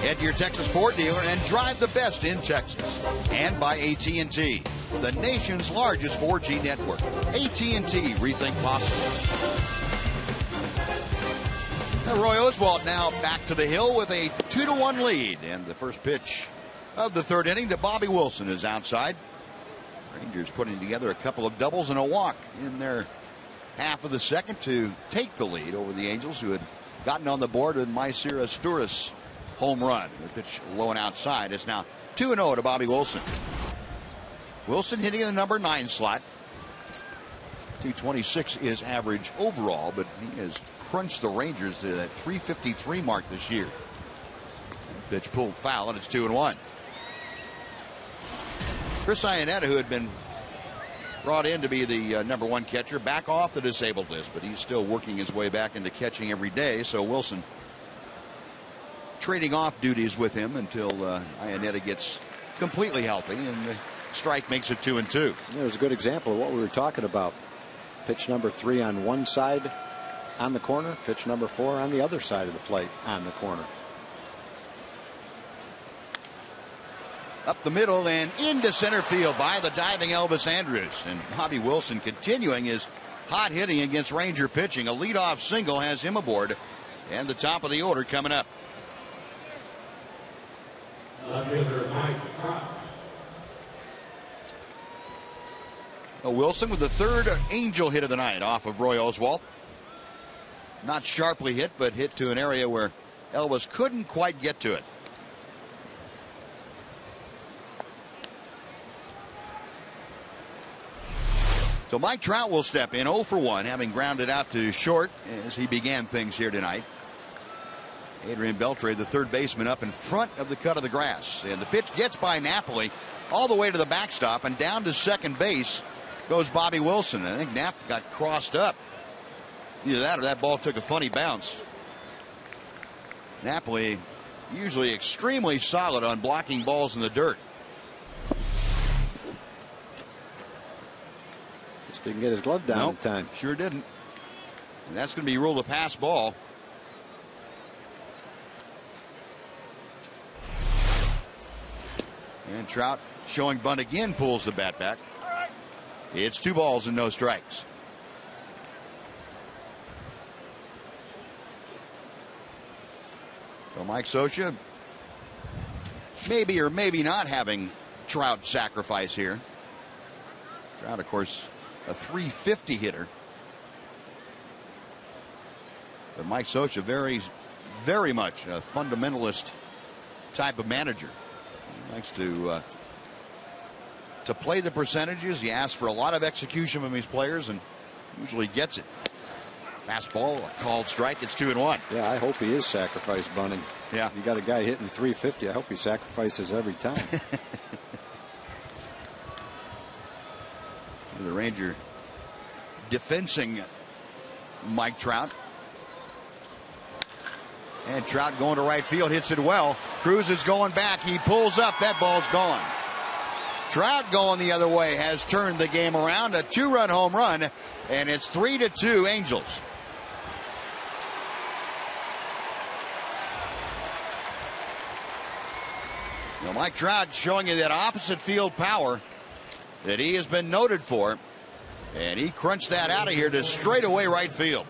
Head to your Texas Ford dealer and drive the best in Texas. And by AT&T, the nation's largest 4G network. AT&T, rethink possible. Now Roy Oswalt now back to the hill with a 2-1 lead. And the first pitch of the third inning to Bobby Wilson is outside. Rangers putting together a couple of doubles and a walk in their half of the second to take the lead over the Angels, who had gotten on the board with Mycir Asturias' home run. The pitch low and outside. It's now 2-0 to Bobby Wilson. Wilson hitting in the number 9 slot. 226 is average overall, but he has crunched the Rangers to that 353 mark this year. Pitch pulled foul, and it's 2-1. Chris Iannetta, who had been brought in to be the number 1 catcher, back off the disabled list, but he's still working his way back into catching every day. So Wilson trading off duties with him until Iannetta gets completely healthy, and the strike makes it 2-2. It was a good example of what we were talking about. Pitch number 3 on one side on the corner, pitch number 4 on the other side of the plate on the corner. Up the middle and into center field by the diving Elvis Andrus. And Bobby Wilson continuing his hot hitting against Ranger pitching. A leadoff single has him aboard, and the top of the order coming up. Wilson with the third Angel hit of the night off of Roy Oswalt. Not sharply hit, but hit to an area where Elvis couldn't quite get to it. So Mike Trout will step in 0 for 1, having grounded out to short as he began things here tonight. Adrian Beltre, the third baseman, up in front of the cut of the grass. And the pitch gets by Napoli all the way to the backstop, and down to second base goes Bobby Wilson. I think Knapp got crossed up. Either that or that ball took a funny bounce. Napoli usually extremely solid on blocking balls in the dirt. Just didn't get his glove down in time. Sure didn't. And that's going to be ruled a pass ball. And Trout, showing bunt again, pulls the bat back. It's 2 balls and no strikes. So Mike Scioscia maybe or maybe not having Trout sacrifice here. Trout, of course, a 350 hitter. But Mike Scioscia very much a fundamentalist type of manager. He likes to play the percentages. He asks for a lot of execution from his players and usually gets it. Fastball, a called strike. It's 2-1. Yeah, I hope he is sacrifice bunting. Yeah. You got a guy hitting 350. I hope he sacrifices every time. The Ranger defensing Mike Trout. And Trout going to right field, hits it well. Cruz is going back. He pulls up. That ball's gone. Trout going the other way has turned the game around. A 2-run home run, and it's 3-2 Angels. Now Mike Trout showing you that opposite field power that he has been noted for, and he crunched that out of here to straightaway right field.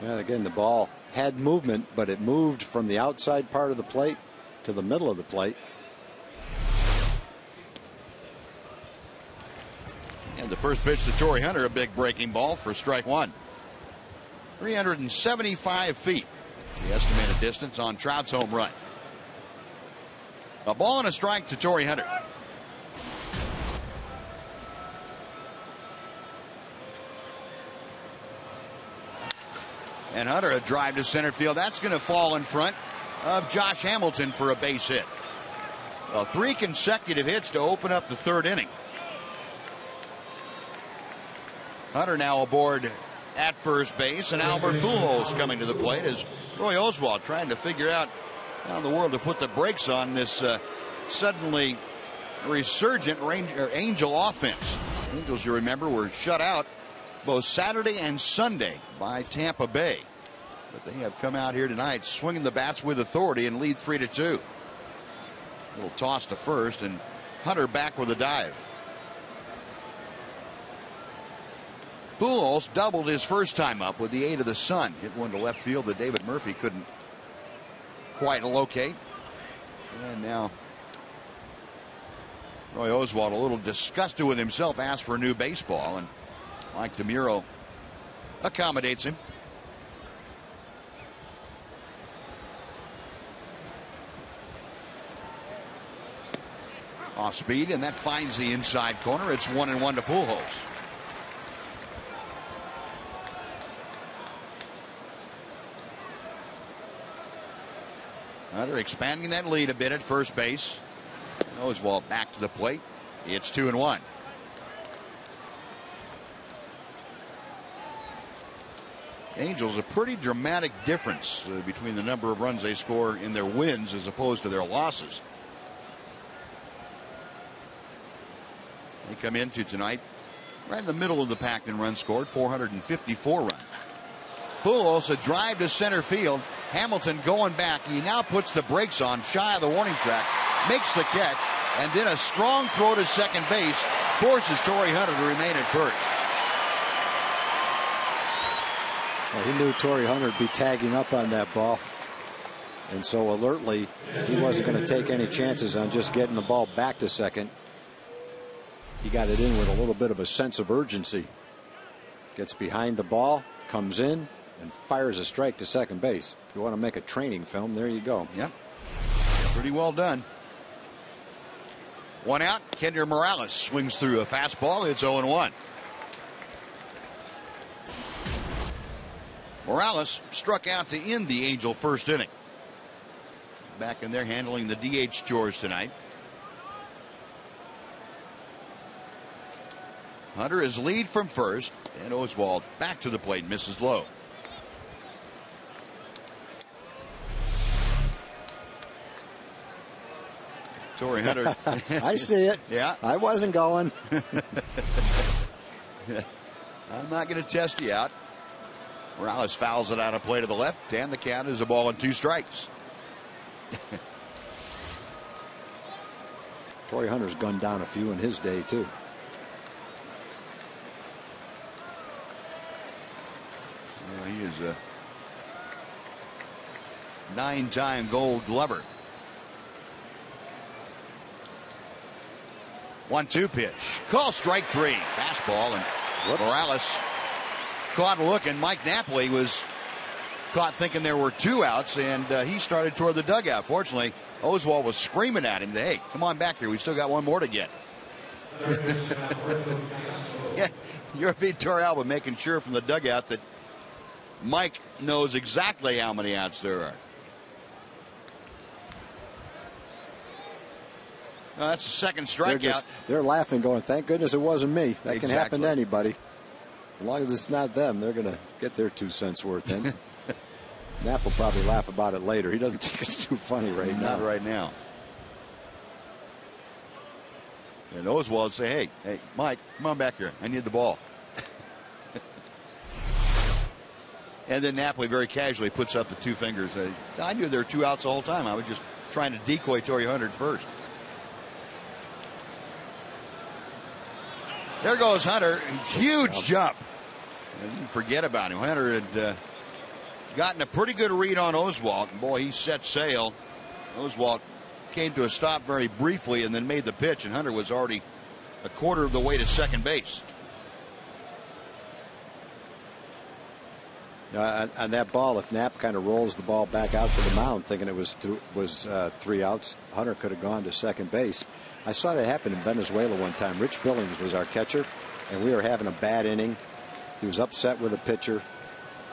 And again, the ball had movement, but it moved from the outside part of the plate to the middle of the plate. And the first pitch to Torrey Hunter, a big breaking ball for strike 1. 375 feet, the estimated distance on Trout's home run. A ball and a strike to Torrey Hunter. And Hunter, a drive to center field. That's going to fall in front of Josh Hamilton for a base hit. Well, 3 consecutive hits to open up the third inning. Hunter now aboard at first base, and Albert Pujols coming to the plate as Roy Oswalt trying to figure out how in the world to put the brakes on this suddenly resurgent Angel offense. Angels, you remember, were shut out both Saturday and Sunday by Tampa Bay. But they have come out here tonight swinging the bats with authority and lead 3-2. Little toss to first, and Hunter back with a dive. Pujols doubled his first time up with the aid of the sun. Hit one to left field that David Murphy couldn't quite locate. And now Roy Oswalt, a little disgusted with himself, asked for a new baseball, and Mike DeMuro accommodates him. Off speed, and that finds the inside corner. It's 1-1 to Pujols. Hunter expanding that lead a bit at first base. And Oswalt back to the plate. It's 2-1. Angels, a pretty dramatic difference between the number of runs they score in their wins as opposed to their losses. They come into tonight right in the middle of the pack in runs scored, 454 runs. Pujols a drive to center field. Hamilton going back. He now puts the brakes on, shy of the warning track, makes the catch, and then a strong throw to second base forces Torrey Hunter to remain at first. Well, he knew Torrey Hunter would be tagging up on that ball, and so alertly he wasn't going to take any chances on just getting the ball back to second. He got it in with a little bit of a sense of urgency. Gets behind the ball, comes in, and fires a strike to second base. If you want to make a training film, there you go. Yep. Pretty well done. One out. Kender Morales swings through a fastball. It's 0-1. Morales struck out to end the Angel first inning. Back in there handling the DH chores tonight. Hunter is lead from first, and Oswalt back to the plate, misses low. Torrey Hunter. I see it. Yeah. I wasn't going. I'm not going to test you out. Morales fouls it out of play to the left, and the count is a ball and 2 strikes. Torrey Hunter's gunned down a few in his day, too. Well, he is a 9-time Gold Glover. 1-2 pitch. Call strike 3. Fastball, and Morales caught looking. Mike Napoli was caught thinking there were 2 outs, and he started toward the dugout. Fortunately, Oswalt was screaming at him, hey, come on back here. We still got one more to get. Yeah, you're Torrealba making sure from the dugout that Mike knows exactly how many outs there are. No, that's the second strikeout. They're laughing, going, thank goodness it wasn't me. That can happen to anybody. As long as it's not them, they're going to get their 2 cents worth in. Knapp will probably laugh about it later. He doesn't think it's too funny right now. Not right now. And Oswalt say, hey, Mike, come on back here. I need the ball. And then Napoli very casually puts up the 2 fingers. I knew there were 2 outs the whole time. I was just trying to decoy Torrey Hunter first. There goes Hunter. Huge jump. And forget about him. Hunter had gotten a pretty good read on Oswalt. And boy, he set sail. Oswalt came to a stop very briefly and then made the pitch. And Hunter was already a quarter of the way to second base. On that ball, if Knapp kind of rolls the ball back out to the mound thinking it was 3 outs, Hunter could have gone to second base. I saw that happen in Venezuela one time. Rich Billings was our catcher, and we were having a bad inning. He was upset with a pitcher.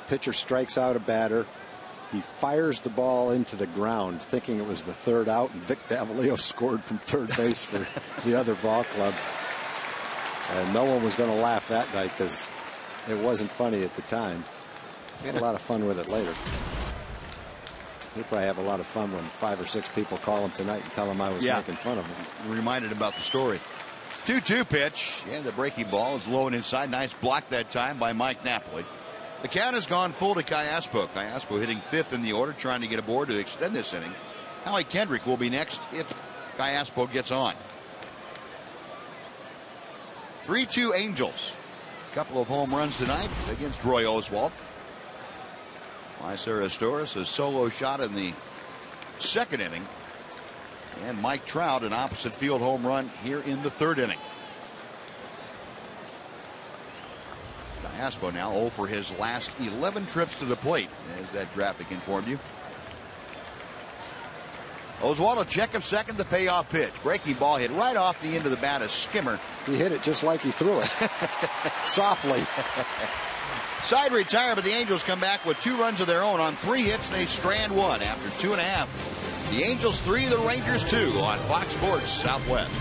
Pitcher strikes out a batter. He fires the ball into the ground thinking it was the 3rd out, and Vic Davalillo scored from third base for the other ball club. And no one was going to laugh that night because it wasn't funny at the time. We had a lot of fun with it later. He'll probably have a lot of fun when 5 or 6 people call him tonight and tell him I was making fun of him. Reminded about the story. 2-2 pitch, and the breaking ball is low and inside. Nice block that time by Mike Napoli. The count has gone full to Cayaspo. Cayaspo hitting 5th in the order, trying to get aboard to extend this inning. Howie Kendrick will be next if Cayaspo gets on. 3-2 Angels. A couple of home runs tonight against Roy Oswalt. Lyser Astores, a solo shot in the 2nd inning. And Mike Trout, an opposite field home run here in the 3rd inning. Cayaspo now 0 for his last 11 trips to the plate, as that graphic informed you. Oswalt a check of second, the payoff pitch. Breaking ball hit right off the end of the bat, a skimmer. He hit it just like he threw it. Softly. Side retire, but the Angels come back with 2 runs of their own on 3 hits. They strand 1 after 2.5. The Angels 3, the Rangers 2 on Fox Sports Southwest.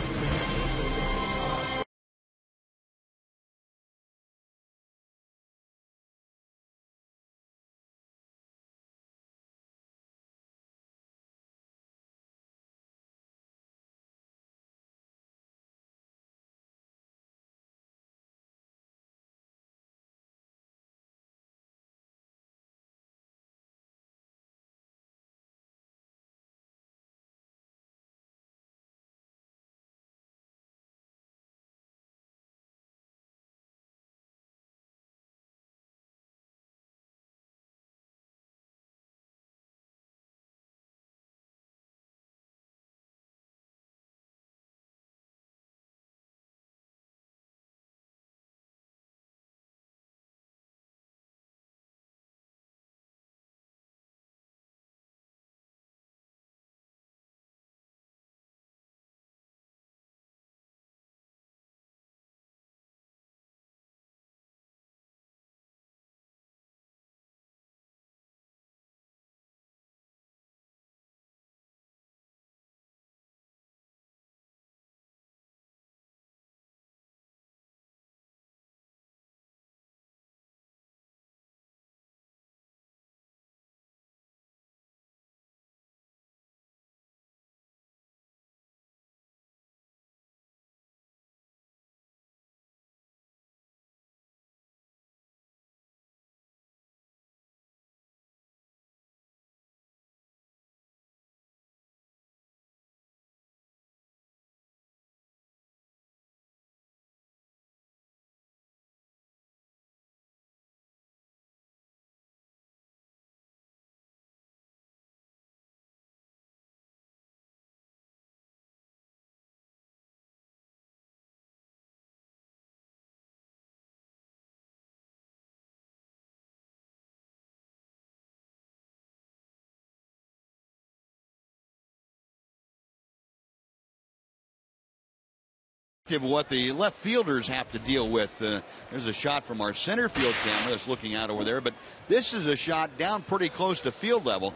What the left fielders have to deal with. There's a shot from our center field camera that's looking out over there, but this is a shot down pretty close to field level.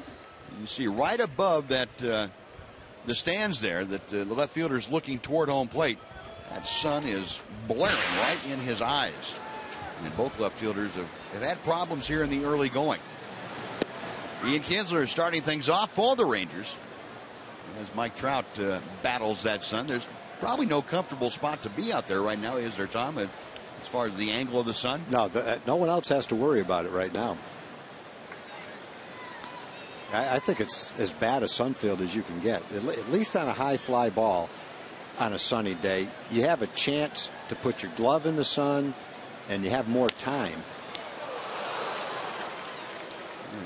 You see right above that the stands there that the left fielder's looking toward home plate. That sun is blaring right in his eyes. And both left fielders have had problems here in the early going. Ian Kinsler is starting things off for the Rangers as Mike Trout battles that sun. There's probably no comfortable spot to be out there right now, is there, Tom, as far as the angle of the sun? No, no one else has to worry about it right now. I think it's as bad a sun field as you can get. At least on a high fly ball on a sunny day, you have a chance to put your glove in the sun and you have more time.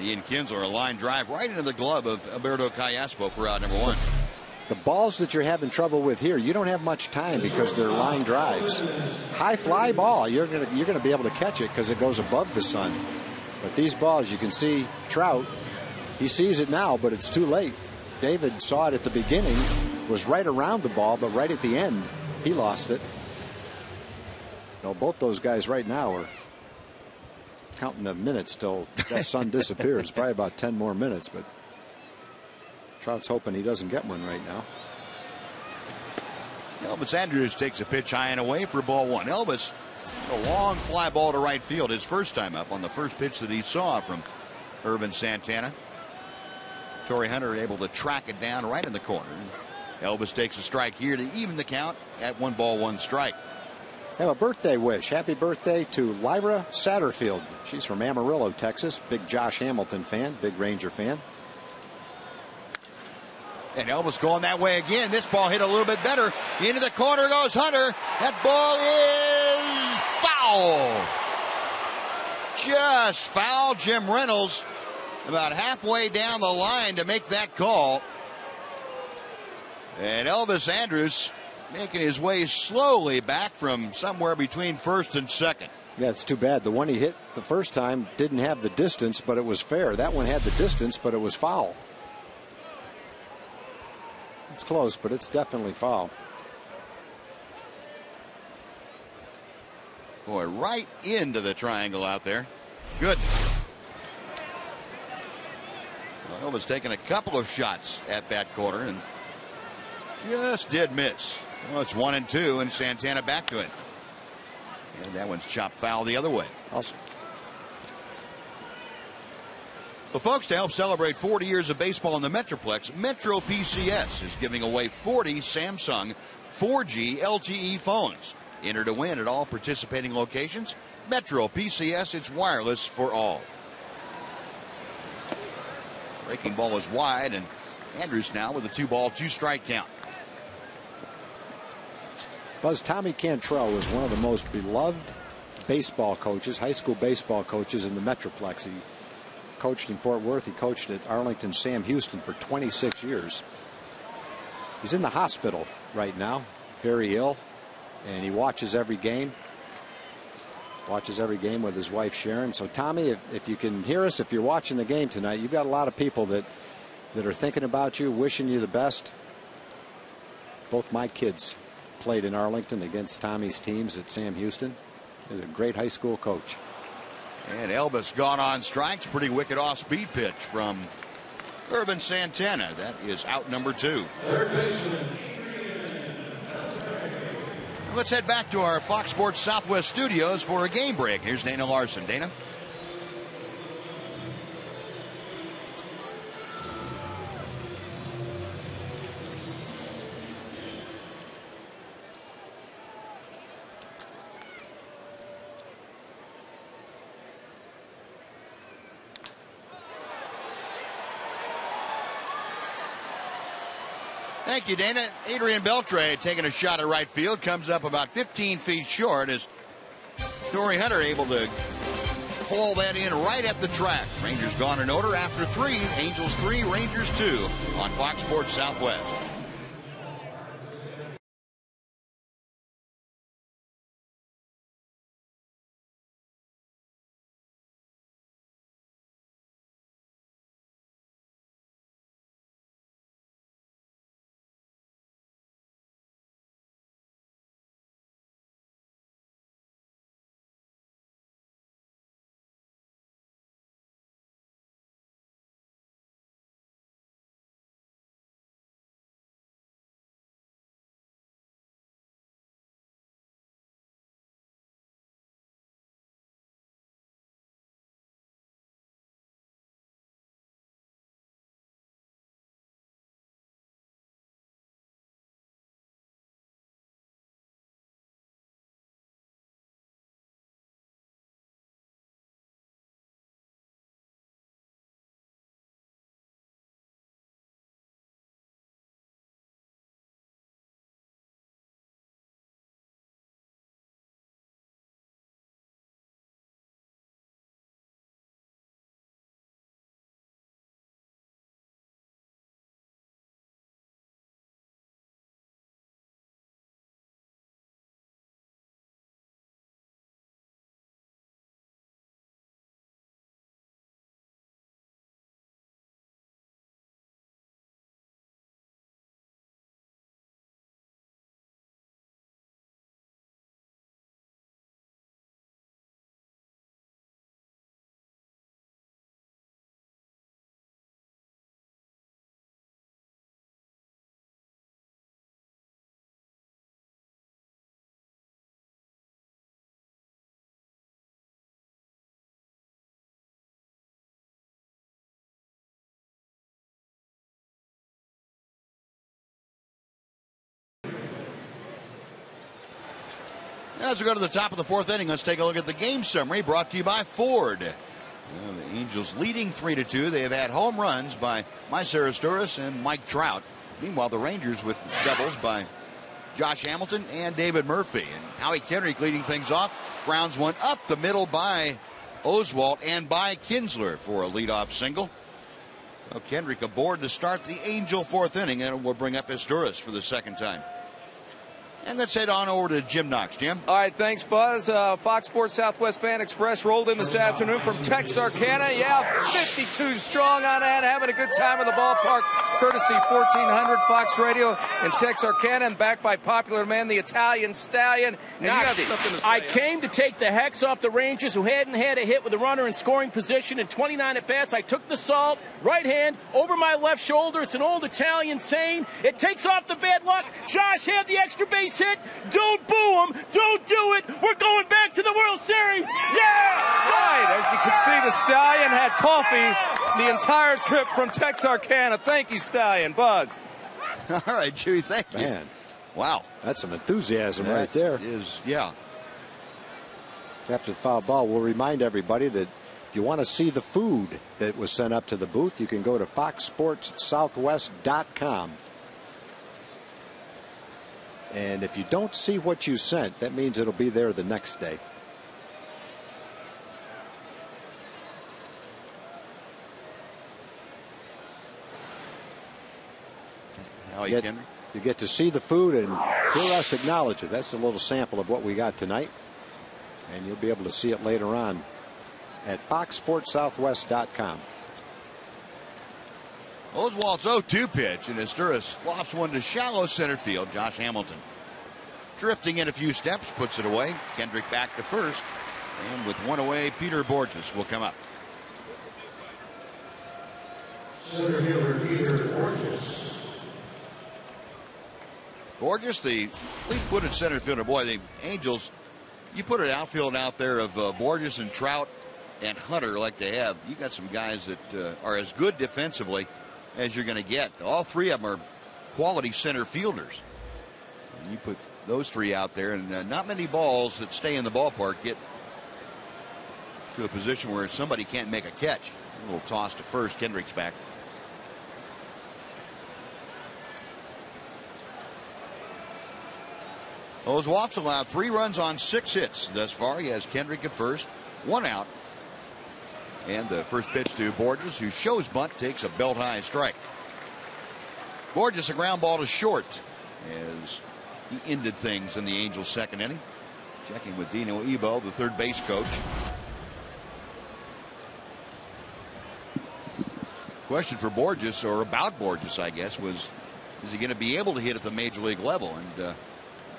Ian Kinsler, a line drive right into the glove of Alberto Cayaspo for out number 1. The balls that you're having trouble with here, you don't have much time because they're line drives. High fly ball, you're gonna be able to catch it because it goes above the sun. But these balls, you can see Trout, he sees it now, but it's too late. David saw it at the beginning, was right around the ball, but right at the end, he lost it. So both those guys right now are counting the minutes till that sun disappears. Probably about 10 more minutes, but Trout's hoping he doesn't get one right now. Elvis Andrews takes a pitch high and away for ball 1. Elvis, a long fly ball to right field his first time up on the first pitch that he saw from Irvin Santana. Torrey Hunter able to track it down right in the corner. Elvis takes a strike here to even the count at 1 ball, 1 strike. Have a birthday wish. Happy birthday to Lyra Satterfield. She's from Amarillo, Texas. Big Josh Hamilton fan, big Ranger fan. And Elvis going that way again. This ball hit a little bit better. Into the corner goes Hunter. That ball is foul. Just foul. Jim Reynolds about halfway down the line to make that call. And Elvis Andrus making his way slowly back from somewhere between first and second. Yeah, it's too bad. The one he hit the first time didn't have the distance, but it was fair. That one had the distance, but it was foul. It's close, but it's definitely foul. Boy, right into the triangle out there. Good. Well, Elvis taking a couple of shots at that corner and just did miss. Well, it's 1 and 2, and Santana back to it. And that one's chopped foul the other way. Awesome. Well, folks, to help celebrate 40 years of baseball in the Metroplex, Metro PCS is giving away 40 Samsung 4G LTE phones. Enter to win at all participating locations. Metro PCS, it's wireless for all. Breaking ball is wide, and Andrus now with a 2 ball, 2 strike count. Buzz, Tommy Cantrell was one of the most beloved baseball coaches, high school baseball coaches in the Metroplex. He coached in Fort Worth. He coached at Arlington Sam Houston for 26 years. He's in the hospital right now, very ill, and he watches every game. Watches every game with his wife Sharon. So Tommy, if you can hear us, if you're watching the game tonight, you've got a lot of people that are thinking about you, wishing you the best. Both my kids played in Arlington against Tommy's teams at Sam Houston. He's a great high school coach. And Elvis gone on strikes. Pretty wicked off-speed pitch from Urban Santana. That is out number 2. Let's head back to our Fox Sports Southwest studios for a game break. Here's Dana Larson. Dana? Thank you, Dana. Adrian Beltre taking a shot at right field. Comes up about 15 feet short as Torrey Hunter able to haul that in right at the track. Rangers gone in order after 3. Angels 3, Rangers 2 on Fox Sports Southwest. As we go to the top of the fourth inning, let's take a look at the game summary brought to you by Ford. The Angels leading 3-2. They have had home runs by Maicer Asturias and Mike Trout. Meanwhile, the Rangers with doubles by Josh Hamilton and David Murphy. And Howie Kendrick leading things off. Grounds one up the middle by Oswalt and by Kinsler for a leadoff single. So Kendrick aboard to start the Angel fourth inning, and we'll bring up Asturias for the second time. And let's head on over to Jim Knox. Jim? All right, thanks, Buzz. Fox Sports Southwest Fan Express rolled in this afternoon from Texarkana. Yeah, 52 strong on that, having a good time in the ballpark. Courtesy 1400 Fox Radio in Texarkana, and backed by popular man, the Italian Stallion. And Knox, you have something to say. I came to take the hex off the Rangers, who hadn't had a hit with a runner in scoring position in 29 at-bats. I took the salt, right hand, over my left shoulder. It's an old Italian saying. It takes off the bad luck. Josh had the extra base hit. Don't boo him. Don't do it. We're going back to the World Series. Yeah! Right, as you can see, the Stallion had coffee the entire trip from Texarkana. Thank you, Stallion. Buzz. All right, Chewy, thank you. Man, wow. that's some enthusiasm That right there. is, yeah. After the foul ball, we'll remind everybody that if you want to see the food that was sent up to the booth, you can go to foxsportssouthwest.com. And if you don't see what you sent, that means it'll be there the next day. You get to see the food and hear us acknowledge it. That's a little sample of what we got tonight. And you'll be able to see it later on at foxsportssouthwest.com. Oswalt's 0-2 pitch, and Asturias lofts one to shallow center field. Josh Hamilton drifting in a few steps, puts it away. Kendrick back to first, and with one away, Peter Borges will come up. Center fielder Peter Borges. Borges, the fleet-footed center fielder. Boy, the Angels, you put an outfield out there of Borges and Trout and Hunter like they have. You got some guys that are as good defensively as you're going to get. All three of them are quality center fielders. And you put those three out there, and not many balls that stay in the ballpark get to a position where somebody can't make a catch. A little toss to first. Kendrick's back. Oswalt's allowed 3 runs on 6 hits thus far. He has Kendrick at first, 1 out. And the first pitch to Borges, who shows bunt, takes a belt high strike. Borges, a ground ball to short as he ended things in the Angels' second inning. Checking with Dino Ebo, the third base coach. Question for Borges, or about Borges, I guess, was is he going to be able to hit at the major league level? And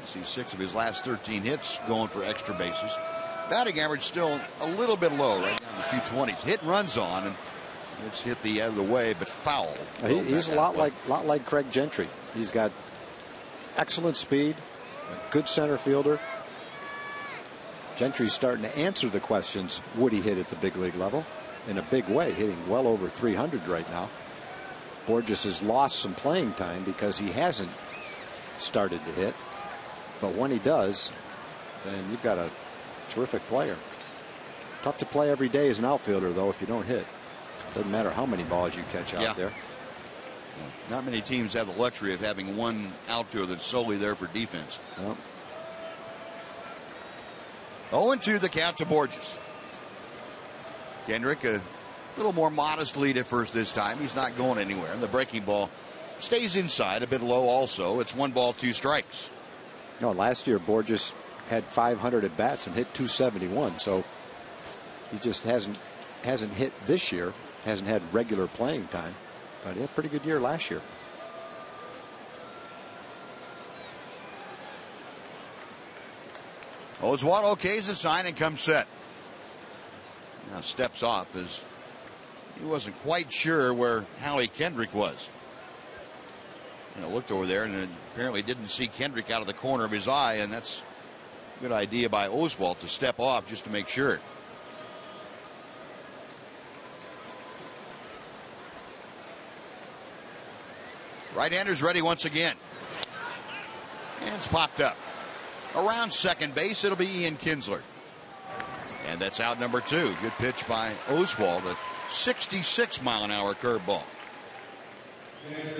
I see 6 of his last 13 hits going for extra bases. Batting average still a little bit low, right down the 220s. Hit and runs on, and it's hit the other way, but foul. He's a lot like Craig Gentry. He's got excellent speed, a good center fielder. Gentry's starting to answer the questions, would he hit at the big league level? In a big way, hitting well over 300 right now. Borges has lost some playing time because he hasn't started to hit. But when he does, then you've got a terrific player. Tough to play every day as an outfielder, though, if you don't hit. Doesn't matter how many balls you catch out there. Not many teams have the luxury of having one outfielder that's solely there for defense. Well, 0-2 the count to Borges. Kendrick, a little more modest lead at first this time. He's not going anywhere. And the breaking ball stays inside, a bit low also. It's 1 ball, 2 strikes. No, last year Borges had 500 at bats and hit 271. So he just hasn't hit this year. Hasn't had regular playing time. But he had a pretty good year last year. Oswalt okays the sign and comes set. Now steps off as he wasn't quite sure where Howie Kendrick was. Looked over there and apparently didn't see Kendrick out of the corner of his eye, and that's a good idea by Oswalt to step off just to make sure. Right-hander's ready once again. And it's popped up. Around second base, it'll be Ian Kinsler. And that's out number 2. Good pitch by Oswald, a 66-mile-an-hour curveball.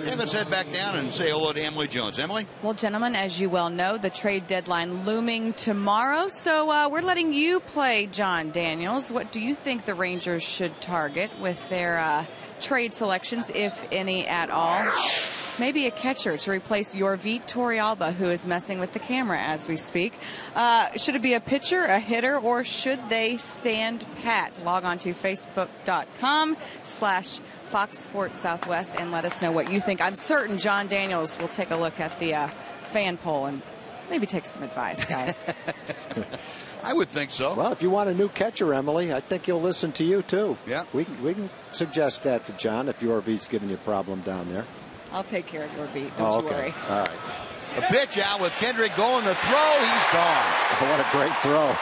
And let's head back down and say hello to Emily Jones. Emily? Well, gentlemen, as you well know, the trade deadline looming tomorrow. So we're letting you play John Daniels. What do you think the Rangers should target with their trade selections, if any at all? Maybe a catcher to replace Yorvit Torrealba, who is messing with the camera as we speak. Should it be a pitcher, a hitter, or should they stand pat? Log on to facebook.com/Fox Sports Southwest and let us know what you think. I'm certain John Daniels will take a look at the fan poll and maybe take some advice, guys. I would think so. Well, if you want a new catcher, Emily, I think he'll listen to you, too. Yeah. We can suggest that to John if Yorvit's giving you a problem down there. I'll take care of your beat. Don't you worry. All right. The pitch out with Kendrick going. The throw, he's gone. Oh, what a great throw.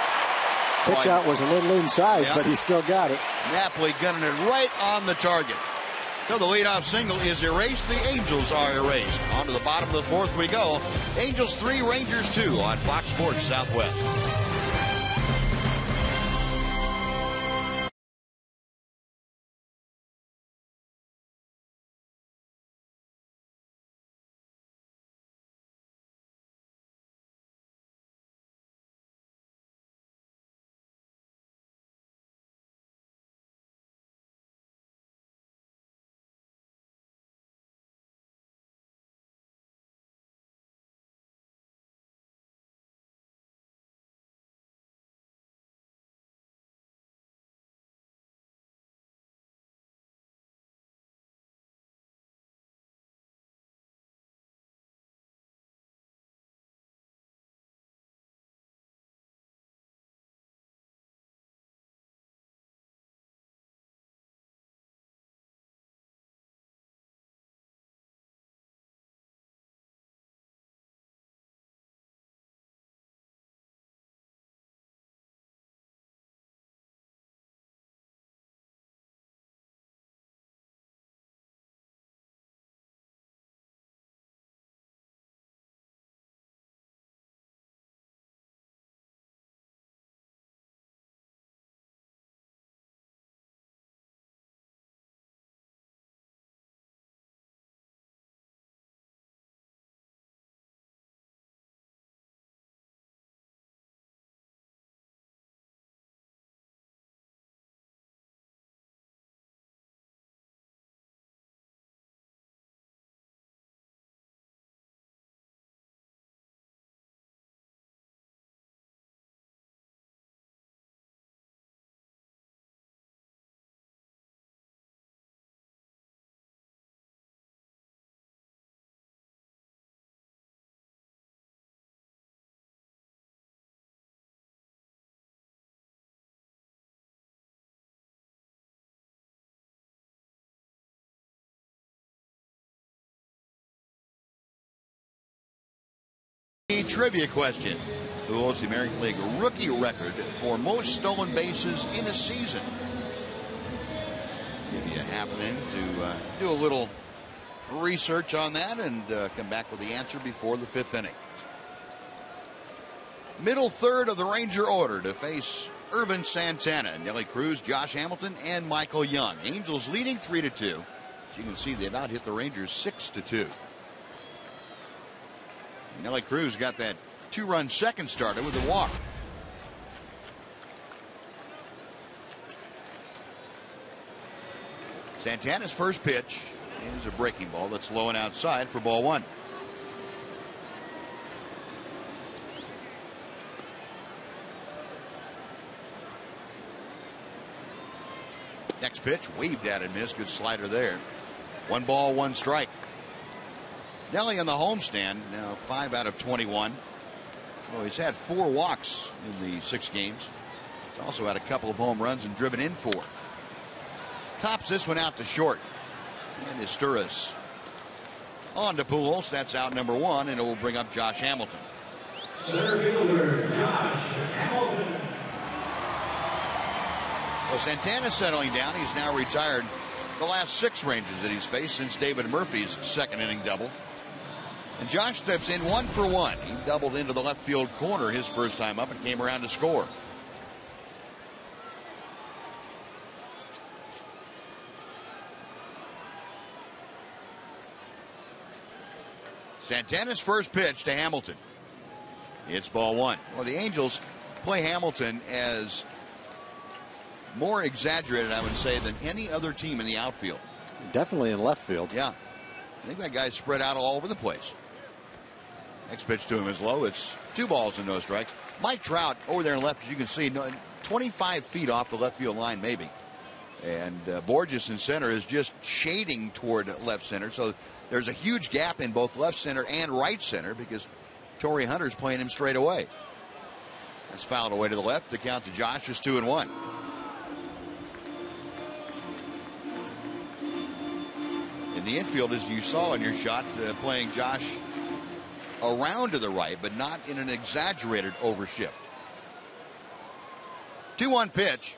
Pitch out was a little inside, but he still got it. Napoli gunning it right on the target. So the leadoff single is erased. The Angels are erased. On to the bottom of the 4th we go. Angels 3, Rangers 2 on Fox Sports Southwest. Trivia question. Who holds the American League rookie record for most stolen bases in a season? Give you a happening to do a little research on that and come back with the answer before the 5th inning. Middle third of the Ranger order to face Irvin Santana, Nelly Cruz, Josh Hamilton, and Michael Young. Angels leading 3-2. As you can see, they've out hit the Rangers 6-2. Nelly Cruz got that 2-run second started with a walk. Santana's first pitch is a breaking ball that's low and outside for ball 1. Next pitch, waved at and missed. Good slider there. 1 ball, 1 strike. Nelly on the homestand, now 5 out of 21. Well, he's had 4 walks in the 6 games. He's also had a couple of home runs and driven in 4. Tops this one out to short. And Isturis on to Pujols. That's out number 1, and it will bring up Josh Hamilton. Center fielder, Josh Hamilton. Well, Santana settling down. He's now retired the last 6 Rangers that he's faced since David Murphy's second inning double. And Josh steps in 1 for 1. He doubled into the left field corner his first time up and came around to score. Santana's first pitch to Hamilton. It's ball 1. Well, the Angels play Hamilton as more exaggerated, I would say, than any other team in the outfield. Definitely in left field. Yeah. They've got guys spread out all over the place. Next pitch to him is low. It's 2 balls and no strikes. Mike Trout over there in left, as you can see, 25 feet off the left field line, maybe. And Borges in center is just shading toward left center. So there's a huge gap in both left center and right center because Torrey Hunter's playing him straight away. That's fouled away to the left. The count to Josh is 2-1. In the infield, as you saw in your shot, playing Josh around to the right, but not in an exaggerated overshift. 2-1 pitch.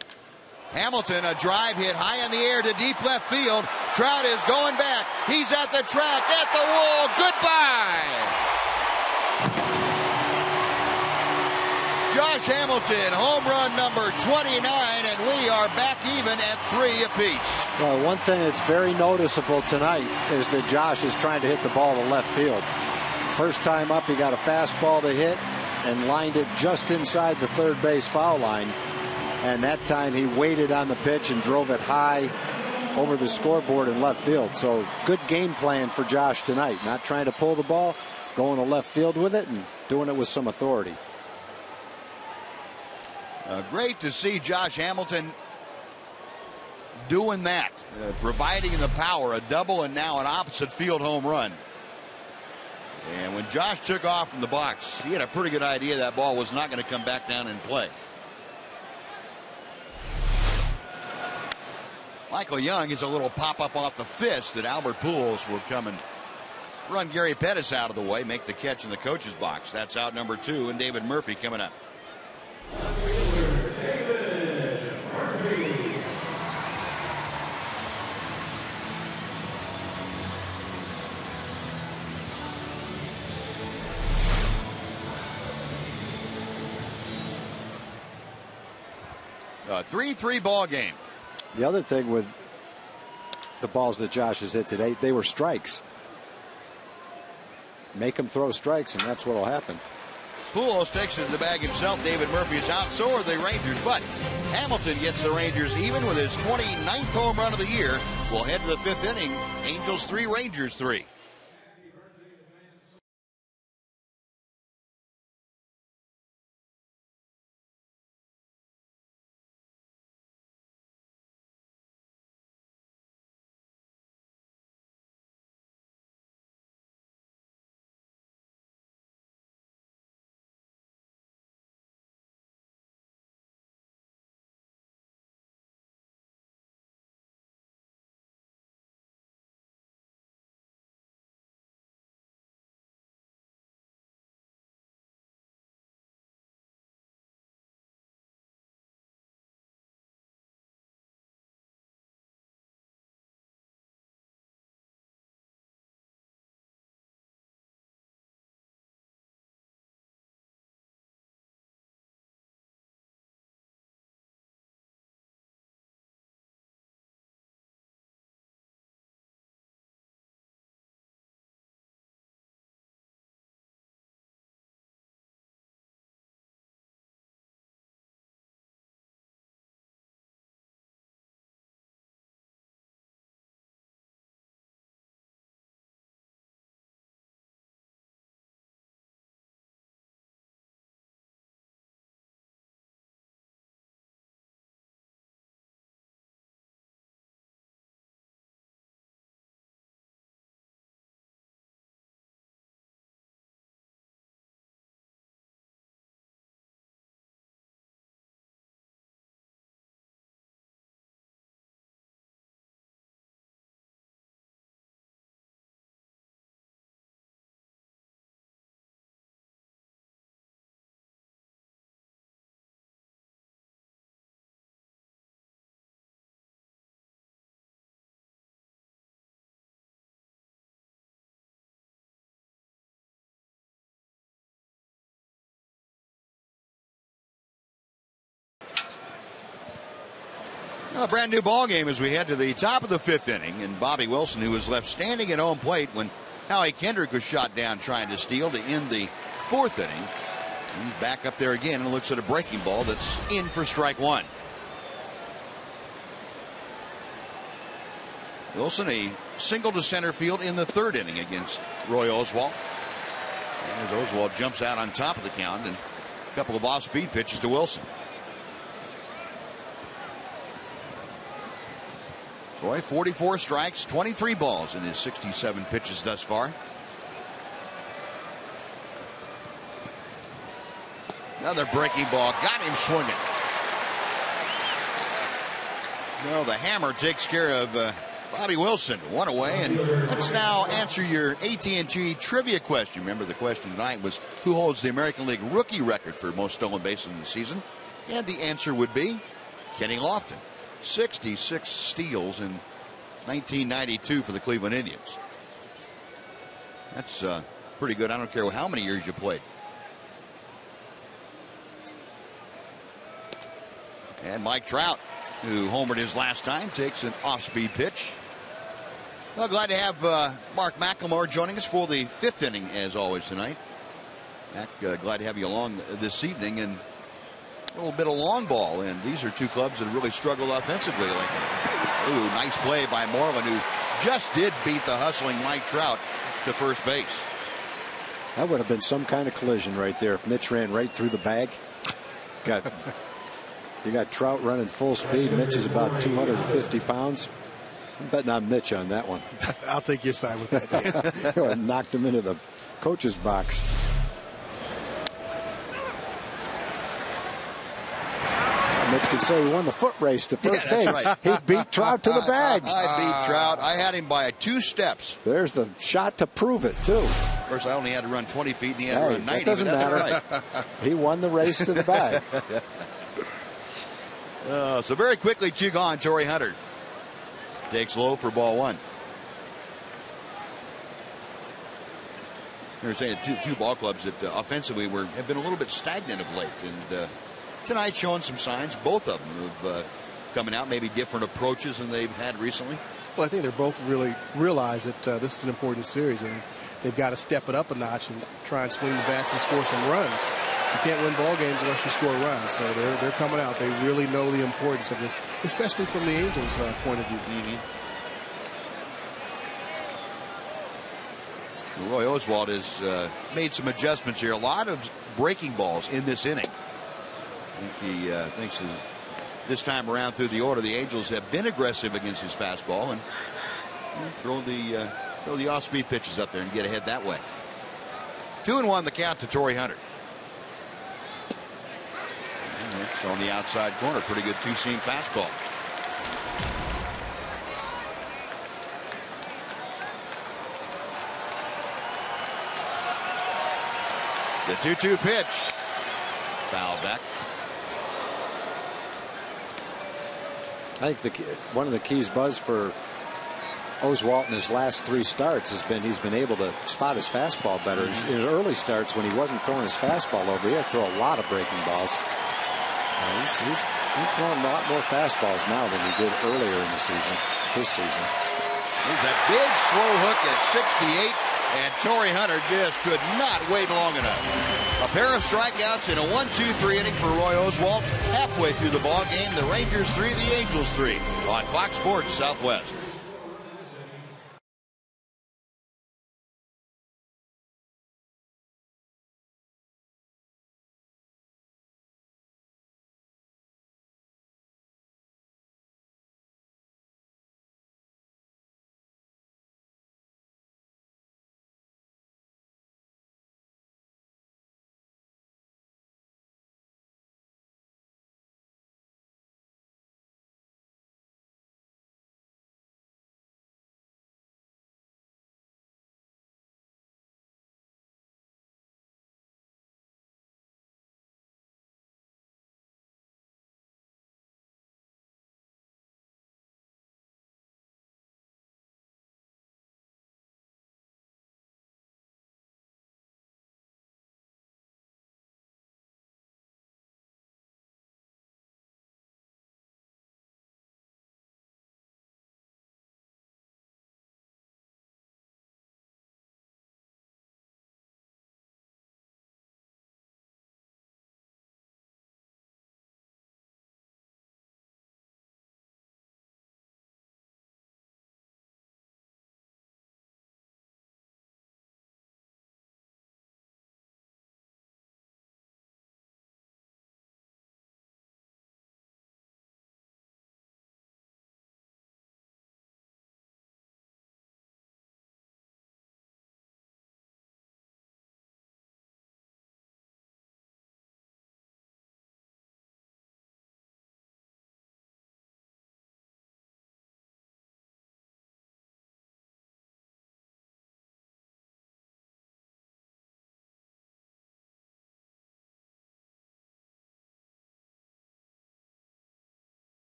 Hamilton, a drive hit high in the air to deep left field. Trout is going back. He's at the track, at the wall. Goodbye. Josh Hamilton, home run number 29, and we are back even at 3 apiece. Well, one thing that's very noticeable tonight is that Josh is trying to hit the ball to left field. First time up, he got a fastball to hit and lined it just inside the third base foul line. And that time he waited on the pitch and drove it high over the scoreboard in left field. So good game plan for Josh tonight. Not trying to pull the ball, going to left field with it and doing it with some authority. Great to see Josh Hamilton doing that, providing the power, a double and now an opposite field home run. And when Josh took off from the box, he had a pretty good idea that ball was not going to come back down and play. Michael Young gets a little pop-up off the fist that Albert Pujols will come and run Gary Pettis out of the way, make the catch in the coach's box. That's out number 2, and David Murphy coming up. A 3-3 ball game. The other thing with the balls that Josh has hit today, they were strikes. Make him throw strikes, and that's what will happen. Pujols takes it to the bag himself. David Murphy is out. So are the Rangers. But Hamilton gets the Rangers even with his 29th home run of the year. We'll head to the 5th inning. Angels 3, Rangers 3. A brand new ball game as we head to the top of the 5th inning, and Bobby Wilson, who was left standing at home plate when Howie Kendrick was shot down trying to steal to end the 4th inning. He's back up there again and looks at a breaking ball that's in for strike 1. Wilson, a single to center field in the 3rd inning against Roy Oswalt. And as Oswalt jumps out on top of the count, and a couple of off-speed pitches to Wilson. Roy, 44 strikes, 23 balls in his 67 pitches thus far. Another breaking ball, got him swinging. Well, the hammer takes care of Bobby Wilson. 1 away, and let's now answer your AT&T trivia question. Remember, the question tonight was who holds the American League rookie record for most stolen bases in the season? And the answer would be Kenny Lofton. 66 steals in 1992 for the Cleveland Indians. That's pretty good. I don't care how many years you played. And Mike Trout, who homered his last time, takes an off-speed pitch. Well, glad to have Mark McLemore joining us for the 5th inning, as always, tonight. Mac, glad to have you along this evening. And a little bit of long ball, and these are two clubs that have really struggled offensively lately. Ooh, nice play by Moreland, who just did beat the hustling Mike Trout to first base. That would have been some kind of collision right there if Mitch ran right through the bag. You got Trout running full speed. Mitch is about 250 pounds. I'm betting on Mitch on that one. I'll take your side with that. Knocked him into the coach's box. Mitch could say he won the foot race to first base. Right. He beat Trout to the bag. I beat Trout. I had him by 2 steps. There's the shot to prove it, too. Of course, I only had to run 20 feet, and he had to run 90. That doesn't matter. Right. He won the race to the bag. So very quickly, 2 gone. Torrey Hunter takes low for ball 1. You're saying two ball clubs that offensively have been a little bit stagnant of late, and tonight showing some signs, both of them, of coming out, maybe different approaches than they've had recently. Well, I think they're both really realize that this is an important series, and they've got to step it up a notch and try and swing the bats and score some runs. You can't win ball games unless you score runs. So they're coming out. They really know the importance of this, especially from the Angels' point of view. Roy Oswalt has made some adjustments here. A lot of breaking balls in this inning. I think he thinks this time around through the order, the Angels have been aggressive against his fastball and throw the off-speed pitches up there and get ahead that way. 2-1 the count to Torrey Hunter. And it's on the outside corner. Pretty good two-seam fastball. The 2-2 pitch. Foul back. I think one of the keys, Buzz, for Oswalt in his last 3 starts has been he's been able to spot his fastball better. In early starts, when he wasn't throwing his fastball over, he had to throw a lot of breaking balls. He's throwing a lot more fastballs now than he did earlier in the season, his season. There's that big slow hook at 68, and Torrey Hunter just could not wait long enough. A pair of strikeouts in a 1-2-3 inning for Roy Oswalt. Halfway through the ball game, the Rangers 3, the Angels 3 on Fox Sports Southwest.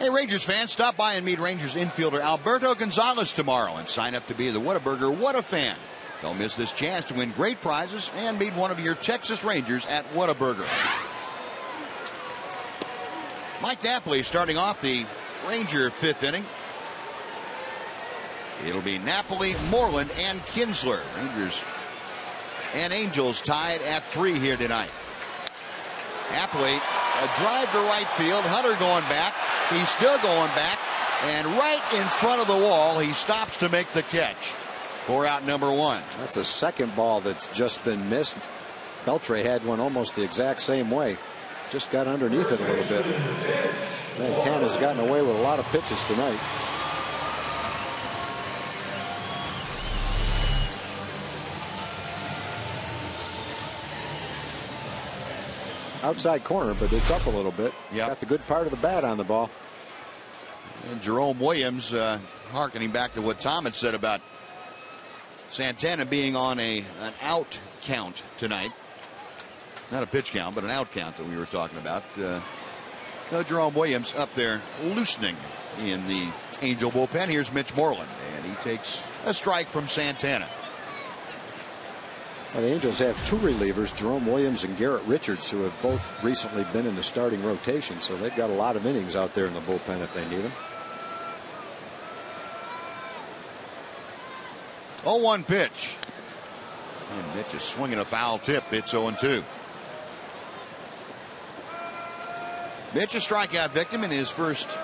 Hey, Rangers fans, stop by and meet Rangers infielder Alberto Gonzalez tomorrow and sign up to be the Whataburger What a Fan. Don't miss this chance to win great prizes and meet one of your Texas Rangers at Whataburger. Mike Napoli starting off the Ranger 5th inning. It'll be Napoli, Moreland, and Kinsler. Rangers and Angels tied at 3 here tonight. Napoli, a drive to right field. Hunter going back. He's still going back. And right in front of the wall, he stops to make the catch. For out number 1. That's a second ball that's just been missed. Beltre had one almost the exact same way. Just got underneath it a little bit. Santana's gotten away with a lot of pitches tonight. Outside corner, but it's up a little bit. Yep. Got the good part of the bat on the ball. And Jerome Williams, hearkening back to what Tom had said about Santana being on an out count tonight. Not a pitch count, but an out count that we were talking about. Jerome Williams up there loosening in the Angel bullpen. Here's Mitch Moreland, and he takes a strike from Santana. Well, the Angels have 2 relievers, Jerome Williams and Garrett Richards, who have both recently been in the starting rotation, so they've got a lot of innings out there in the bullpen if they need them. 0-1 pitch. And Mitch is swinging a foul tip. It's 0-2. Mitch, a strikeout victim in his first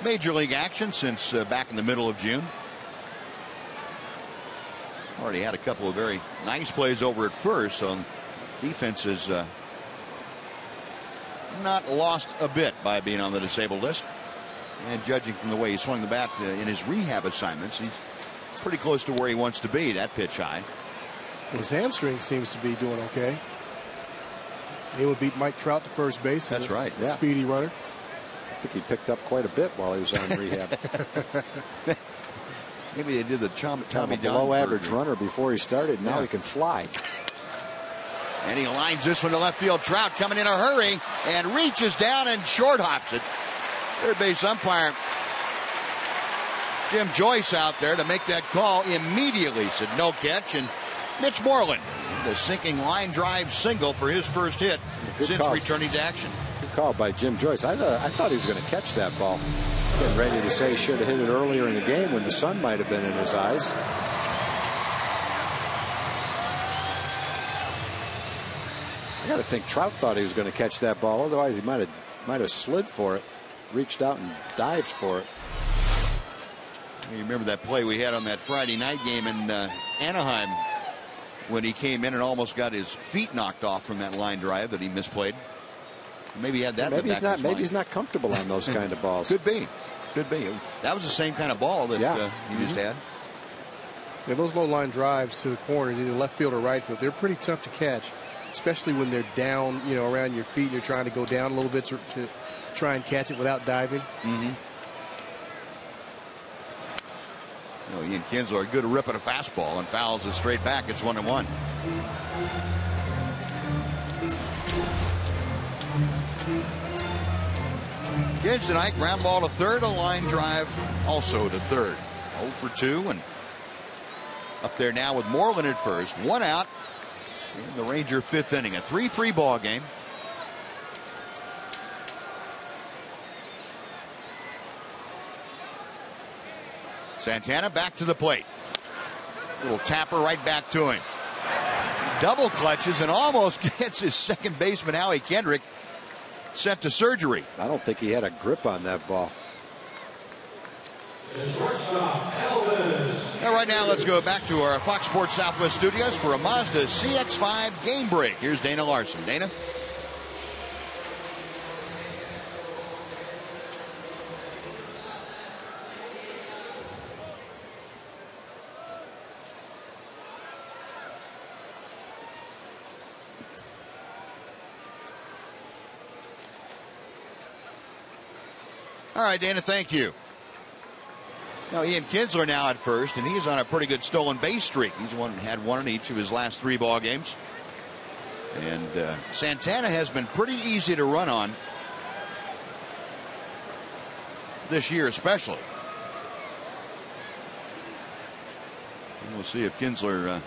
major league action since back in the middle of June. Already had a couple of very nice plays over at first, so defense has not lost a bit by being on the disabled list. And judging from the way he swung the bat in his rehab assignments, he's pretty close to where he wants to be. That pitch high. His hamstring seems to be doing okay. They would beat Mike Trout to first base. That's right. Yeah. Speedy runner. I think he picked up quite a bit while he was on rehab. Maybe they did the Tommy John below average runner before he started. Now he can fly. And he lines this one to left field. Trout coming in a hurry and reaches down and short hops it. Third base umpire Jim Joyce out there to make that call immediately. Said no catch. And Mitch Moreland, the sinking line drive single for his first hit since returning to action. Good call by Jim Joyce. I thought he was going to catch that ball. Getting ready to say he should have hit it earlier in the game when the sun might have been in his eyes. I got to think Trout thought he was going to catch that ball. Otherwise, he might have slid for it, reached out and dived for it. You remember that play we had on that Friday night game in Anaheim when he came in and almost got his feet knocked off from that line drive that he misplayed. Maybe he had that. Maybe he's not comfortable on those kind of balls. Could be. That was the same kind of ball that he just had. Yeah, those low line drives to the corners, either left field or right field, they're pretty tough to catch, especially when they're down, around your feet and you're trying to go down a little bit to try and catch it without diving. Ian Kinsler, a good rip at a fastball and fouls it straight back. It's 1-1. Kids tonight, ground ball to third, a line drive also to third. 0 for 2, and up there now with Moreland at first. 1 out in the Ranger 5th inning. A 3-3 ball game. Santana back to the plate. Little tapper right back to him. Double clutches and almost gets his second baseman, Howie Kendrick, sent to surgery. I don't think he had a grip on that ball. Now, right now, let's go back to our Fox Sports Southwest studios for a Mazda CX-5 game break. Here's Dana Larson. Dana? All right, Dana, thank you. Now, Ian Kinsler now at first, and he's on a pretty good stolen base streak. He's had one in each of his last 3 ball games. And Santana has been pretty easy to run on. this year especially. And we'll see if Kinsler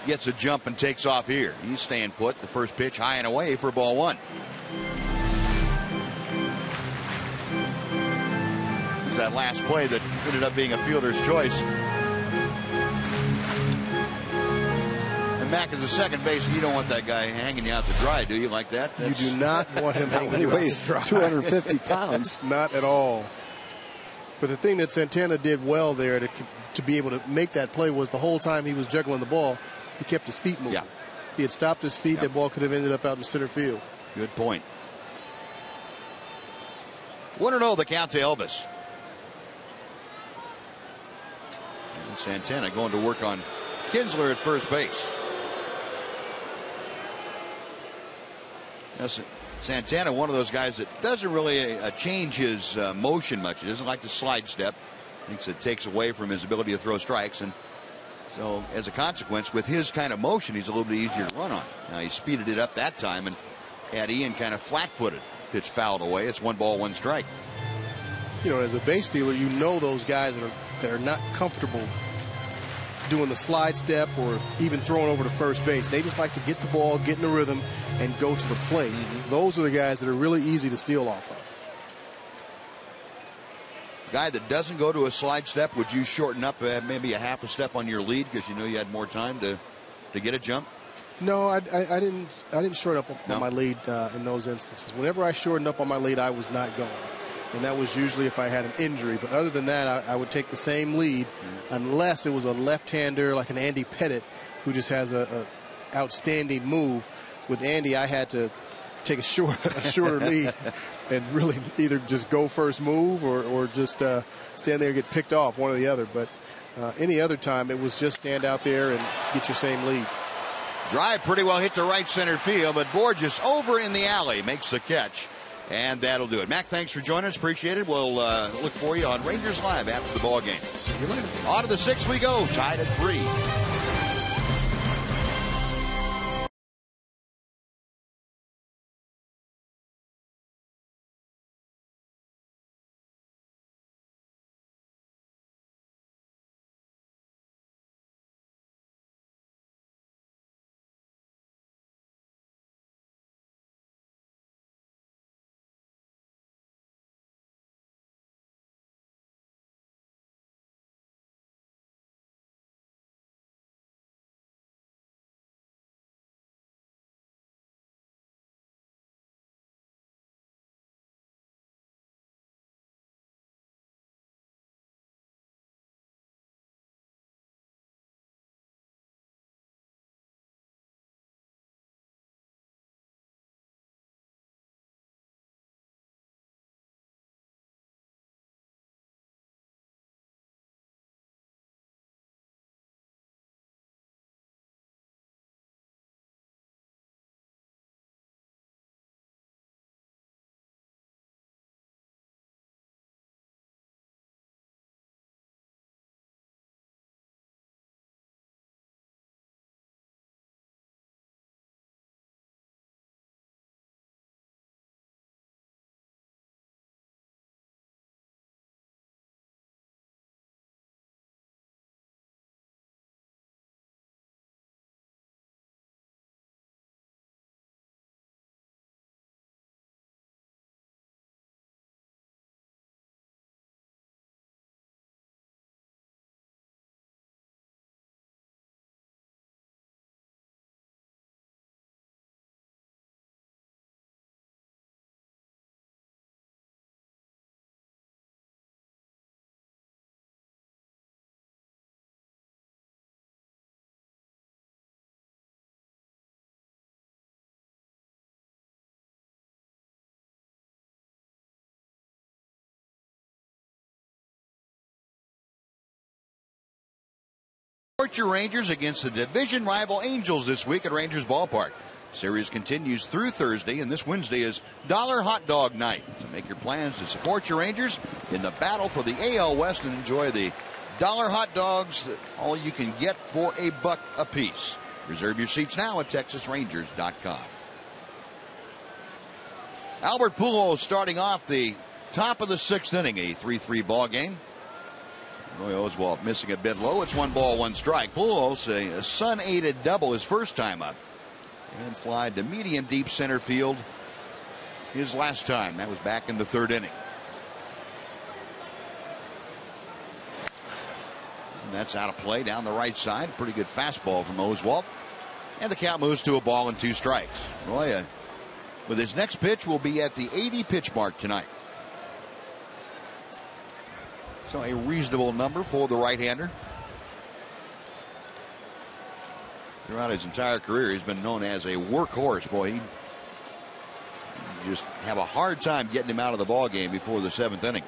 gets a jump and takes off here. He's staying put. The first pitch high and away for ball one. This is that last play that ended up being a fielder's choice. And Mac is a second base. You don't want that guy hanging you out to dry, do you? Like that? You do not want him hanging He you out weighs to dry. 250 pounds. Not at all. But the thing that Santana did well there to be able to make that play was the whole time he was juggling the ball, he kept his feet moving. Yeah. If he had stopped his feet, that ball could have ended up out in center field. Good point. 1-0 the count to Elvis. And Santana going to work on Kinsler at first base. Now, Santana, one of those guys that doesn't really change his motion much. He doesn't like to slide step. Thinks it takes away from his ability to throw strikes. And so as a consequence, with his kind of motion, he's a little bit easier to run on. Now he speeded it up that time and had Ian kind of flat-footed. Pitch fouled away. It's 1 ball, 1 strike. You know, as a base stealer, you know those guys that are not comfortable doing the slide step or even throwing over to first base. They just like to get the ball, get in the rhythm, and go to the plate. Those are the guys that are really easy to steal off of. Guy that doesn't go to a slide step, would you shorten up maybe a half a step on your lead because you know you had more time to get a jump? No, I didn't shorten up on my lead in those instances. Whenever I shortened up on my lead, I was not going. And that was usually if I had an injury. But other than that, I would take the same lead unless it was a left-hander like an Andy Pettit who just has a outstanding move. With Andy, I had to take a shorter lead and really either just go first move or just stand there and get picked off, one or the other. But any other time, it was just stand out there and get your same lead. Drive pretty well hit to right center field, but Borges over in the alley makes the catch, and that'll do it. Mac, thanks for joining us. Appreciate it. We'll look for you on Rangers Live after the ball game. See you later. On to the 6th we go, tied at 3. Support your Rangers against the division rival Angels this week at Rangers Ballpark. Series continues through Thursday, and this Wednesday is Dollar Hot Dog Night. So make your plans to support your Rangers in the battle for the AL West and enjoy the dollar hot dogs that all you can get for $1 a piece. Reserve your seats now at TexasRangers.com. Albert Pujols starting off the Top of the 6th inning, a 3-3 ball game. Roy Oswalt missing a bit low. It's 1 ball, 1 strike. Pujols, a sun-aided double his first time up, and fly to medium deep center field his last time. That was back in the 3rd inning. And that's out of play down the right side. Pretty good fastball from Oswalt. And the count moves to a ball and 2 strikes. Roy, with his next pitch, will be at the 80 pitch mark tonight. So a reasonable number for the right-hander. Throughout his entire career, he's been known as a workhorse. Boy, he just have a hard time getting him out of the ball game before the 7th inning.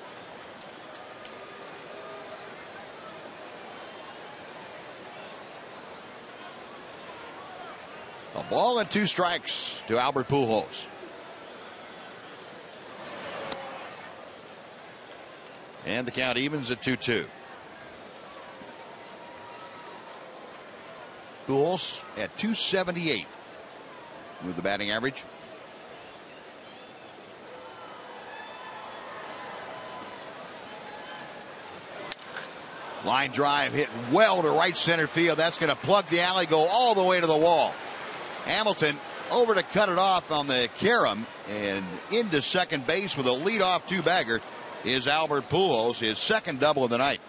A ball and 2 strikes to Albert Pujols. And the count evens at 2-2. Pujols at 278 with the batting average. Line drive hit well to right center field. That's going to plug the alley, go all the way to the wall. Hamilton over to cut it off on the carom, and into second base with a leadoff 2-bagger is Albert Pujols, his 2nd double of the night.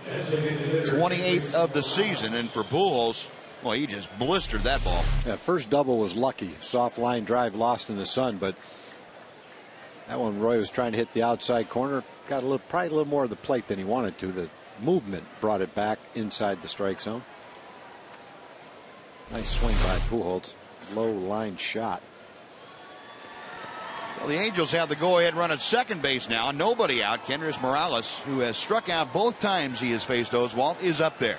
28th of the season, and for Pujols, well, he just blistered that ball. That first double was lucky. Soft line drive lost in the sun, but that one Roy was trying to hit the outside corner. Got probably a little more of the plate than he wanted to. The movement brought it back inside the strike zone. Nice swing by Pujols. Low line shot. Well, the Angels have the go-ahead run at second base now. Nobody out. Kendrys Morales, who has struck out both times he has faced Oswalt, is up there.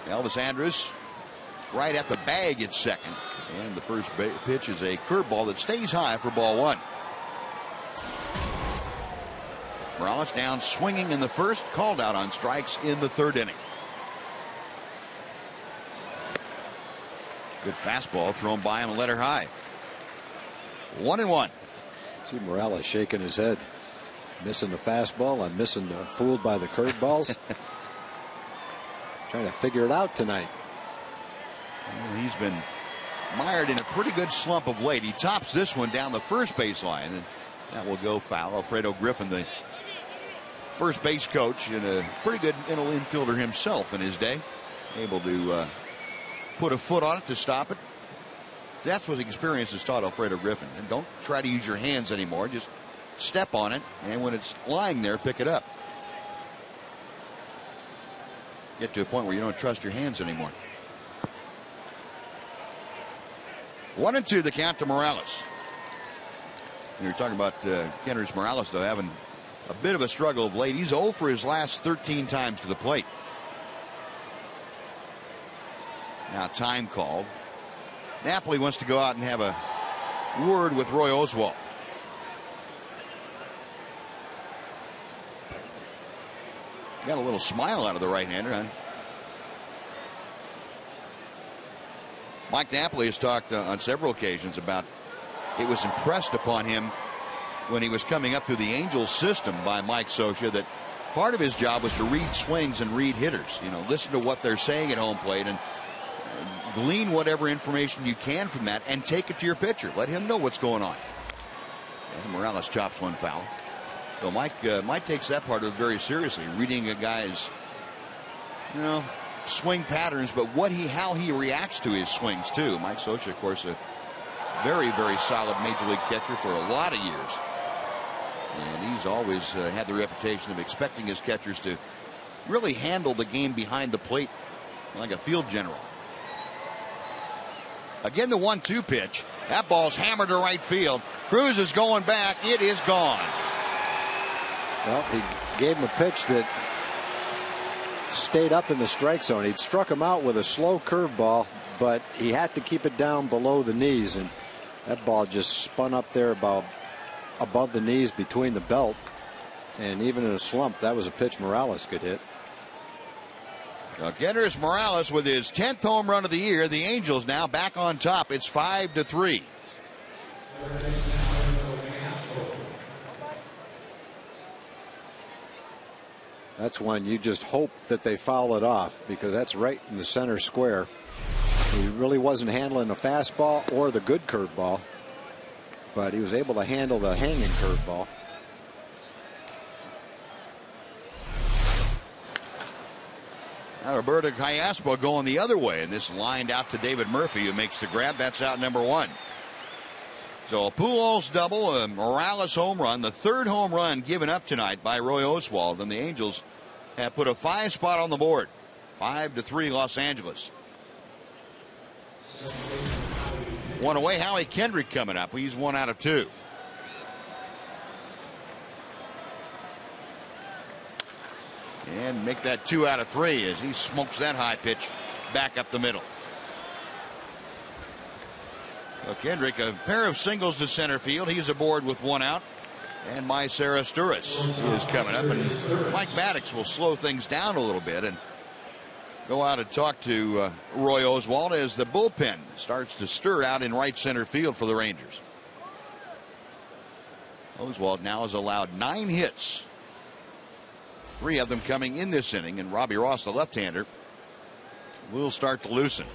Elvis Andrus right at the bag at second. And the first pitch is a curveball that stays high for ball 1. Morales down swinging in the first, called out on strikes in the 3rd inning. Good fastball thrown by him and let her high. 1-1. See Morales shaking his head. Missing the fastball. I'm missing fooled by the curveballs. Trying to figure it out tonight. Well, he's been mired in a pretty good slump of late. He tops this one down the first baseline, and that will go foul. Alfredo Griffin, the first base coach and a pretty good infielder himself in his day, able to put a foot on it to stop it. That's what experience has taught Alfredo Griffin. And don't try to use your hands anymore. Just step on it, and when it's lying there, pick it up. Get to a point where you don't trust your hands anymore. 1-2 the count to Morales. And you're talking about Kendrys Morales, though, having a bit of a struggle of late. He's 0 for his last 13 times to the plate. Now time called. Napoli wants to go out and have a word with Roy Oswalt. Got a little smile out of the right-hander. Huh? Mike Napoli has talked on several occasions about it was impressed upon him when he was coming up through the Angels system by Mike Scioscia that part of his job was to read swings and read hitters. You know, listen to what they're saying at home plate and glean whatever information you can from that and take it to your pitcher. Let him know what's going on. And Morales chops one foul. So Mike takes that part of it very seriously, reading a guy's, you know, swing patterns, but how he reacts to his swings too. Mike Scioscia, of course, a very, very solid major league catcher for a lot of years, and he's always had the reputation of expecting his catchers to really handle the game behind the plate like a field general. Again, the 1-2 pitch. That ball's hammered to right field. Cruz is going back. It is gone. Well, he gave him a pitch that stayed up in the strike zone. He'd struck him out with a slow curveball, but he had to keep it down below the knees, and that ball just spun up there about above the knees between the belt. And even in a slump, that was a pitch Morales could hit. Now, Kendrys Morales with his 10th home run of the year. The Angels now back on top. It's 5-3. That's one you just hope that they foul it off, because that's right in the center square. He really wasn't handling the fastball or the good curveball, but he was able to handle the hanging curveball. Now Roberto Callaspo going the other way, and this lined out to David Murphy, who makes the grab. That's out number 1. So a Pujols double, a Morales home run, the 3rd home run given up tonight by Roy Oswalt, and the Angels have put a 5 spot on the board. 5-3 Los Angeles. One away, Howie Kendrick coming up. He's 1 out of 2. And make that 2 out of 3 as he smokes that high pitch back up the middle. So Kendrick, a pair of singles to center field. He's aboard with 1 out. And Mycera Sturis is coming up. And Mike Maddox will slow things down a little bit and go out and talk to Roy Oswalt as the bullpen starts to stir out in right center field for the Rangers. Oswalt now has allowed 9 hits. 3 of them coming in this inning, and Robbie Ross, the left-hander, will start to loosen.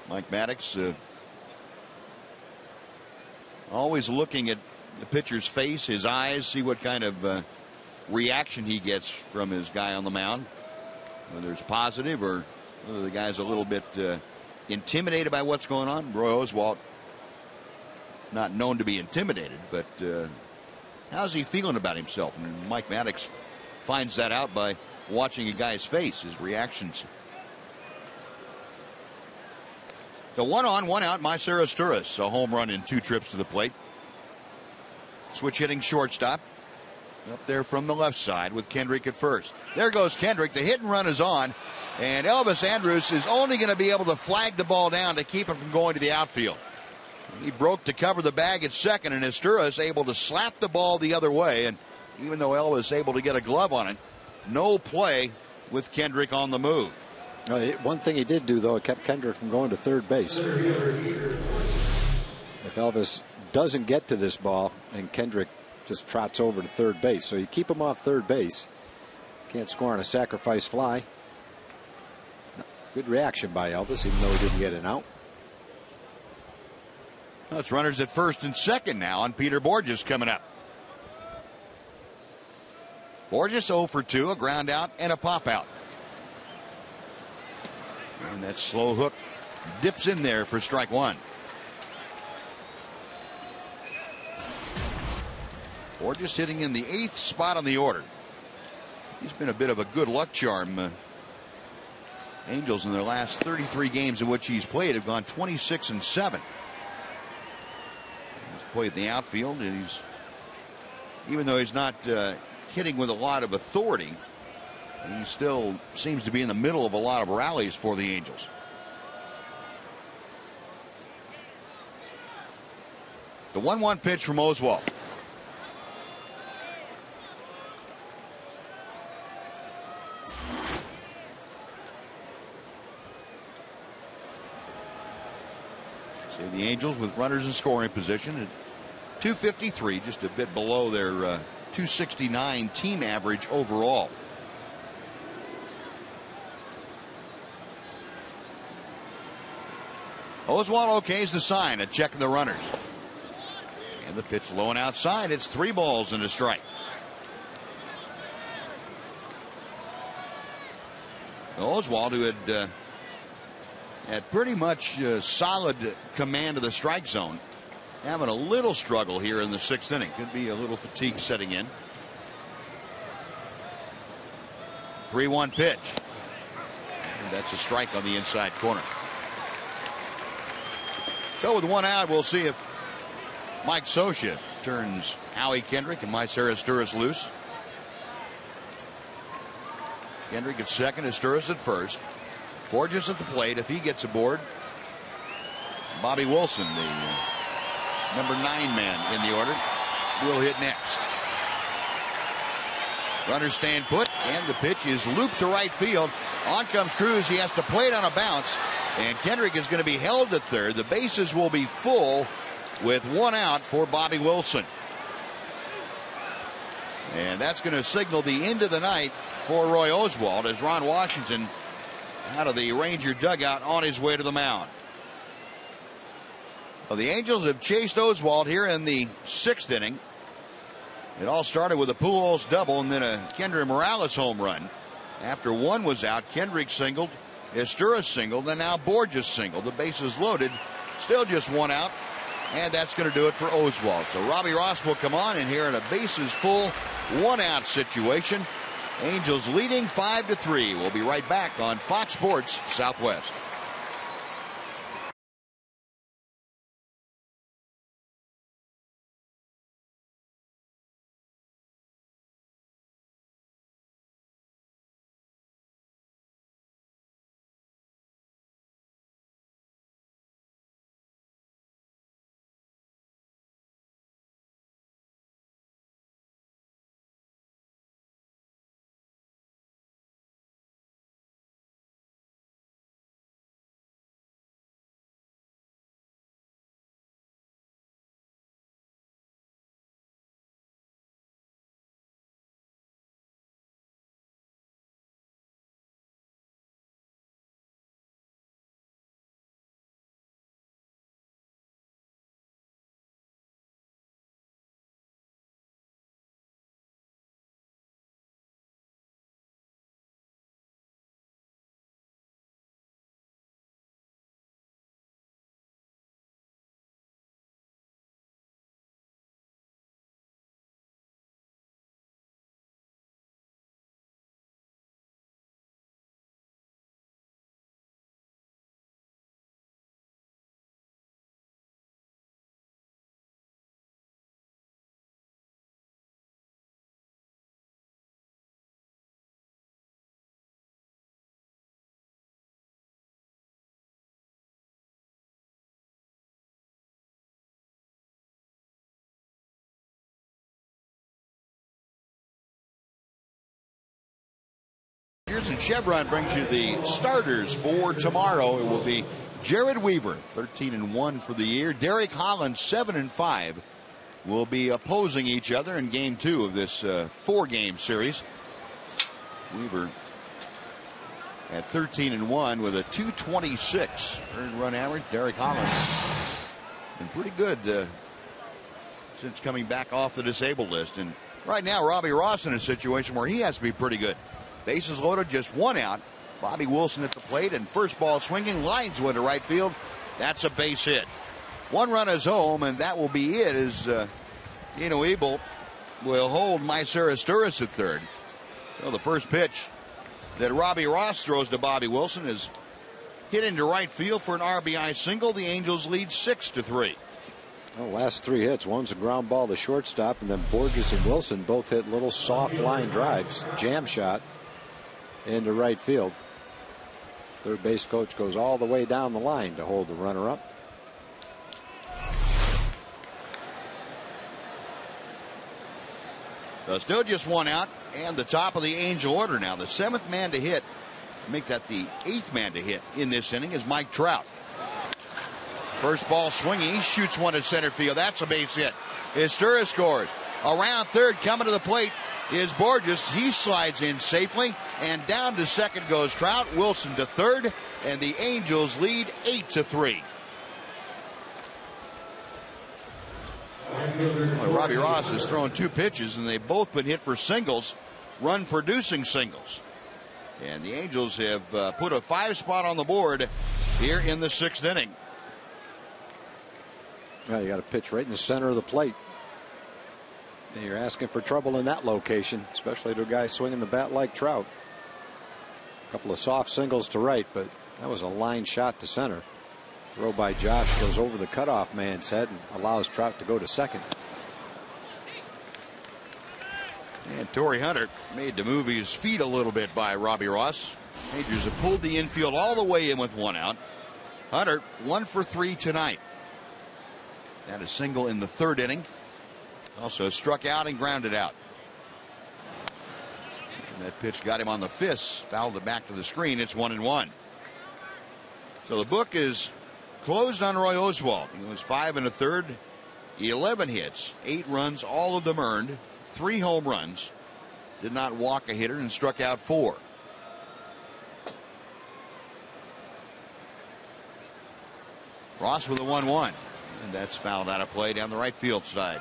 Mike Maddox always looking at the pitcher's face, his eyes, see what kind of reaction he gets from his guy on the mound, whether it's positive or whether the guy's a little bit intimidated by what's going on. Roy Oswalt, not known to be intimidated, but how's he feeling about himself? And Mike Maddox finds that out by watching a guy's face, his reactions. The 1 on, 1 out, Mycera Sturis, a home run in 2 trips to the plate. Switch hitting shortstop up there from the left side with Kendrick at first. There goes Kendrick. The hit and run is on, and Elvis Andrus is only going to be able to flag the ball down to keep it from going to the outfield. He broke to cover the bag at second, and Sturis able to slap the ball the other way, and even though Elvis able to get a glove on it, no play with Kendrick on the move. One thing he did do, though, it kept Kendrick from going to third base. If Elvis doesn't get to this ball, and Kendrick just trots over to third base, so you keep him off third base. Can't score on a sacrifice fly. Good reaction by Elvis, even though he didn't get an out. Well, it's runners at first and second now, and Peter Borges coming up. Borges 0 for 2, a ground out and a pop out. And that slow hook dips in there for strike 1. Borges hitting in the 8th spot on the order. He's been a bit of a good luck charm. Angels in their last 33 games in which he's played have gone 26-7. He's played in the outfield, and even though he's not hitting with a lot of authority, he still seems to be in the middle of a lot of rallies for the Angels. The 1-1 pitch from Oswalt. So the Angels with runners in scoring position at 253, just a bit below their 269 team average overall. Oswalt okays the sign at checking the runners. And the pitch low and outside. It's 3 balls and a strike. Oswalt, who had pretty much solid command of the strike zone, having a little struggle here in the 6th inning. Could be a little fatigue setting in. 3-1 pitch. And that's a strike on the inside corner. So with 1 out, we'll see if Mike Scioscia turns Howie Kendrick and Mycera Sturis loose. Kendrick at second, Sturis at first. Borges at the plate. If he gets aboard, Bobby Wilson, the number 9 man in the order, will hit next. Runners stand put, and the pitch is looped to right field. On comes Cruz. He has to play it on a bounce, and Kendrick is going to be held at third. The bases will be full with 1 out for Bobby Wilson. And that's going to signal the end of the night for Roy Oswalt as Ron Washington out of the Ranger dugout on his way to the mound. Well, the Angels have chased Oswalt here in the 6th inning. It all started with a Pujols double and then a Kendry Morales home run. After one was out, Kendrick singled, Estura singled, and now Borges singled. The bases loaded, still just 1 out, and that's going to do it for Oswalt. So Robbie Ross will come on, and here in a bases full 1 out situation, Angels leading 5-3. We'll be right back on Fox Sports Southwest. And Chevron brings you the starters for tomorrow. It will be Jared Weaver, 13-1 for the year. Derek Holland, 7-5, will be opposing each other in game 2 of this 4-game series. Weaver at 13-1 with a .226 earned run average. Derek Holland been pretty good since coming back off the disabled list. And right now, Robbie Ross in a situation where he has to be pretty good. Bases loaded, just 1 out. Bobby Wilson at the plate, and first ball swinging, lines one to right field. That's a base hit. 1 run is home, and that will be it as Dino Ebel will hold Mycer Estura at third. So the first pitch that Robbie Ross throws to Bobby Wilson is hit into right field for an RBI single. The Angels lead 6-3. Well, last 3 hits, one's a ground ball to shortstop, and then Borges and Wilson both hit little soft line drives, jam shot into right field. Third base coach goes all the way down the line to hold the runner up. So still just 1 out, and the top of the Angel order now. The 7th man to hit, make that the 8th man to hit in this inning, is Mike Trout. First ball swinging, he shoots one to center field. That's a base hit. Estura scores. Around third, coming to the plate is Borges. He slides in safely, and down to second goes Trout. Wilson to third, and the Angels lead 8-3. Well, Robbie Ross has thrown 2 pitches, and they've both been hit for singles, run-producing singles. And the Angels have put a 5 spot on the board here in the 6th inning. Well, you got a pitch right in the center of the plate. And you're asking for trouble in that location, especially to a guy swinging the bat like Trout. A couple of soft singles to right, but that was a line shot to center. Throw by Josh goes over the cutoff man's head and allows Trout to go to second. And Torrey Hunter made to move his feet a little bit by Robbie Ross. Rangers have pulled the infield all the way in with 1 out. Hunter 1 for 3 tonight. Had a single in the 3rd inning. Also struck out and grounded out. And that pitch got him on the fist, fouled it back to the screen. It's 1-1. So the book is closed on Roy Oswalt. He was 5 1/3 11 hits, 8 runs, all of them earned, 3 home runs, did not walk a hitter, and struck out 4. Ross with a 1-1, and that's fouled out of play down the right field side.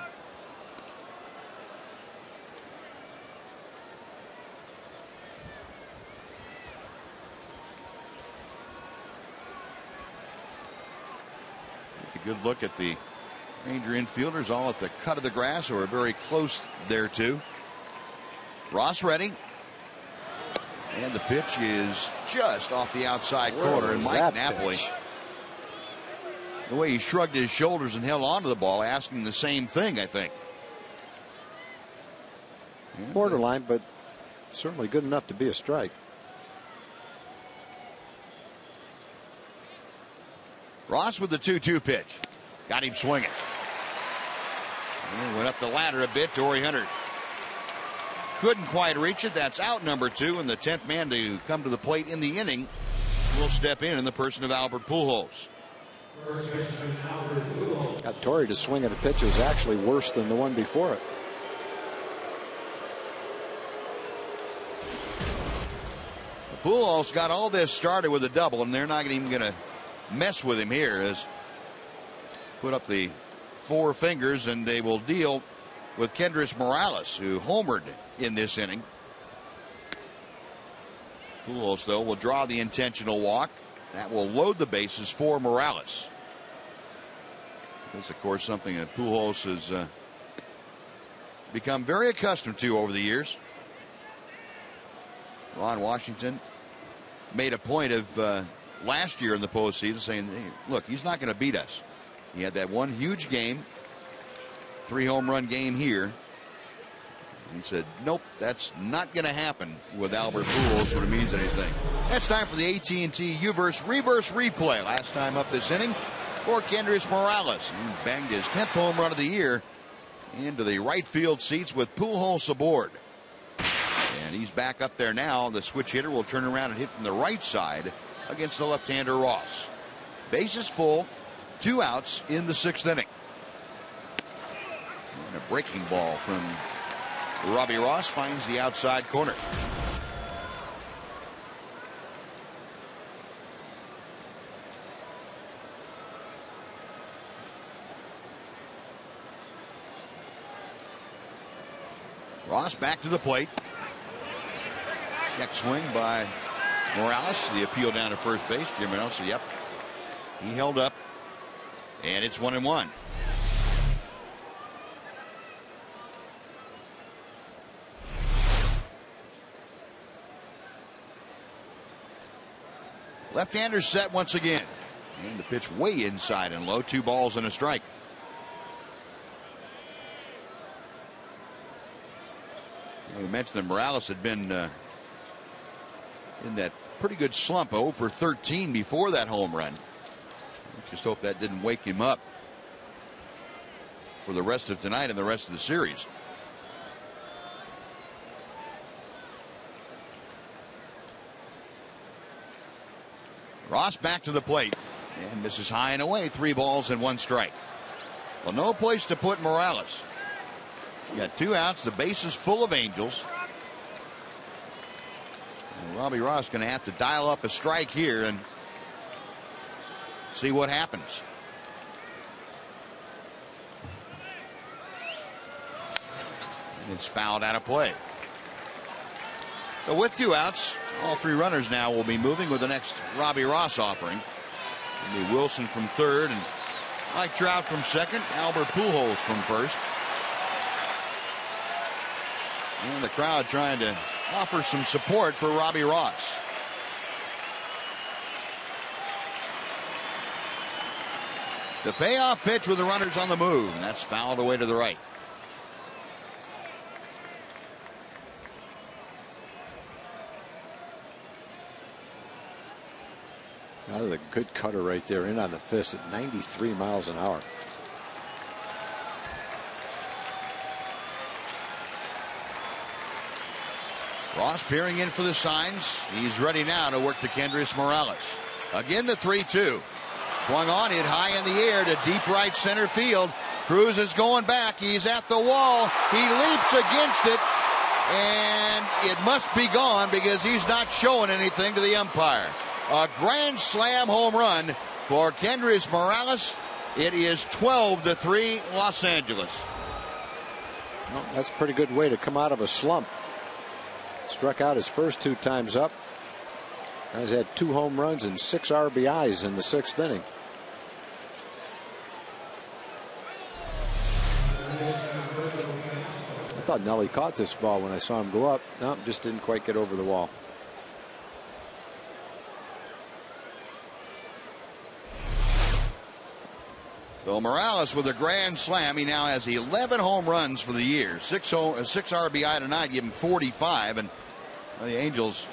A good look at the Ranger infielders, all at the cut of the grass or very close there too. Ross ready. And the pitch is just off the outside corner. And Mike Napoli, the way he shrugged his shoulders and held onto the ball, asking the same thing, I think. Borderline, but certainly good enough to be a strike. Ross with the 2-2 pitch. Got him swinging. And went up the ladder a bit. Torrey Hunter couldn't quite reach it. That's out number 2, and the 10th man to come to the plate in the inning will step in the person of Albert Pujols. Got Torrey to swing at a pitch that was actually worse than the one before it. Pujols got all this started with a double, and they're not even going to mess with him here. As put up the 4 fingers, and they will deal with Kendrys Morales, who homered in this inning. Pujols, though, will draw the intentional walk. That will load the bases for Morales. This, of course, something that Pujols has become very accustomed to over the years. Ron Washington made a point of last year in the postseason saying, hey, look, he's not going to beat us. He had that one huge game, 3 home run game here. He said, nope, that's not going to happen with Albert Pujols when it means anything. That's time for the AT&T U-verse reverse replay. Last time up this inning for Kendrys Morales. He banged his 10th home run of the year into the right field seats with Pujols aboard. And he's back up there now. The switch hitter will turn around and hit from the right side against the left-hander Ross. Bases full, 2 outs in the 6th inning. And a breaking ball from Robbie Ross finds the outside corner. Ross back to the plate. Check swing by Morales. The appeal down to first base. Jim Reynolds, yep. He held up. And it's 1-1. Left-hander set once again. And the pitch way inside and low. 2 balls and a strike. We mentioned that Morales had been in that pretty good slump, 0 for 13 before that home run. Just hope that didn't wake him up for the rest of tonight and the rest of the series. Ross back to the plate and misses high and away. 3 balls and 1 strike. Well, no place to put Morales. You got 2 outs. The base is full of Angels. And Robbie Ross going to have to dial up a strike here and see what happens. And it's fouled out of play. So with 2 outs, all 3 runners now will be moving with the next Robbie Ross offering. It'll be Wilson from third and Mike Trout from second, Albert Pujols from first. And the crowd trying to offer some support for Robbie Ross. The payoff pitch with the runners on the move, and that's fouled away to the right. That was a good cutter right there, in on the fist at 93 miles an hour. Ross peering in for the signs. He's ready now to work to Kendrys Morales. Again, the 3-2. Swung on, hit high in the air to deep right center field. Cruz is going back. He's at the wall. He leaps against it, and it must be gone because he's not showing anything to the umpire. A grand slam home run for Kendrys Morales. It is 12-3 Los Angeles. Well, that's a pretty good way to come out of a slump. Struck out his first 2 times up. Guy's had 2 home runs and 6 RBIs in the 6th inning. I thought Nelly caught this ball when I saw him go up. No, just didn't quite get over the wall. So Morales with a grand slam. He now has 11 home runs for the year. 6 RBI tonight, give him 45. And the Angels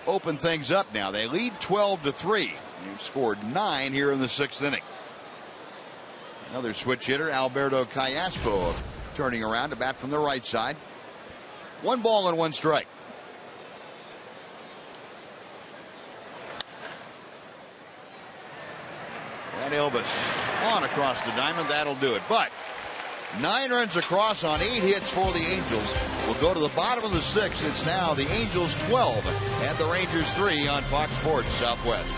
open things up now. They lead 12-3. They've scored 9 here in the 6th inning. Another switch hitter, Alberto Callaspo, turning around to bat from the right side. 1 ball and 1 strike. And Elvis on across the diamond. That'll do it. But 9 runs across on 8 hits for the Angels. We'll go to the bottom of the 6th. It's now the Angels 12 and the Rangers 3 on Fox Sports Southwest.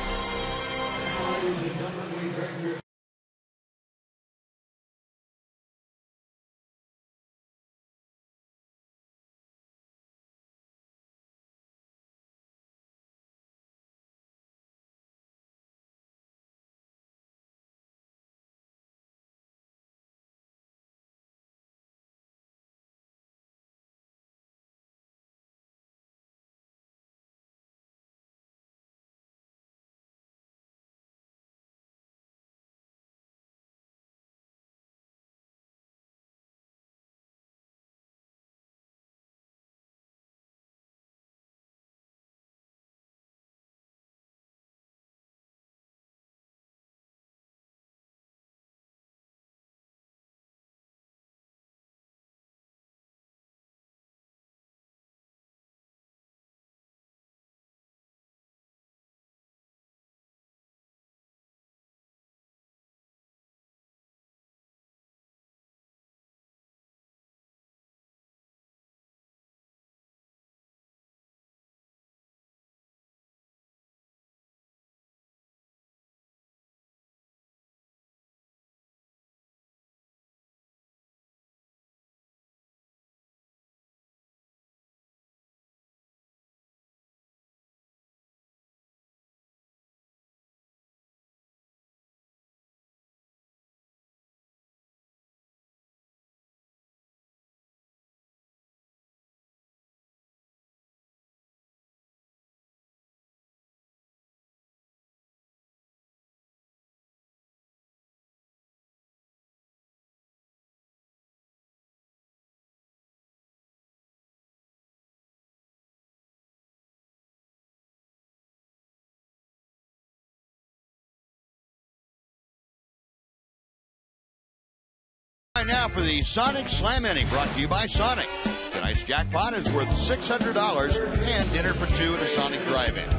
Now for the Sonic Slam Inning, brought to you by Sonic. Tonight's jackpot is worth $600 and dinner for 2 at a Sonic Drive-In.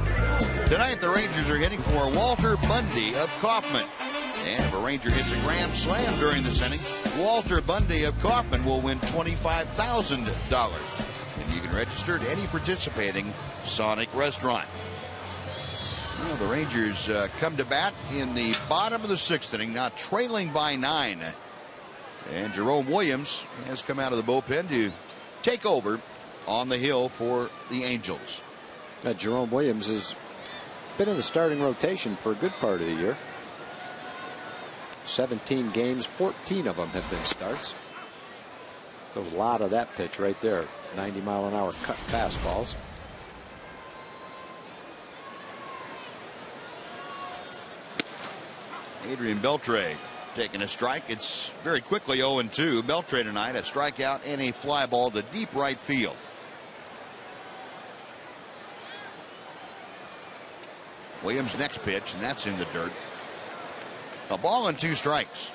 Tonight the Rangers are hitting for Walter Bundy of Kaufman. And if a Ranger hits a grand slam during this inning, Walter Bundy of Kaufman will win $25,000. And you can register at any participating Sonic restaurant. Well, the Rangers come to bat in the bottom of the 6th inning, now trailing by 9. And Jerome Williams has come out of the bullpen to take over on the hill for the Angels. Jerome Williams has been in the starting rotation for a good part of the year. 17 games, 14 of them have been starts. There's a lot of that pitch right there. 90-mile-an-hour cut fastballs. Adrian Beltre taking a strike. It's very quickly 0-2. Beltre tonight, a strikeout and a fly ball to deep right field. Williams' next pitch, and that's in the dirt. A ball and 2 strikes.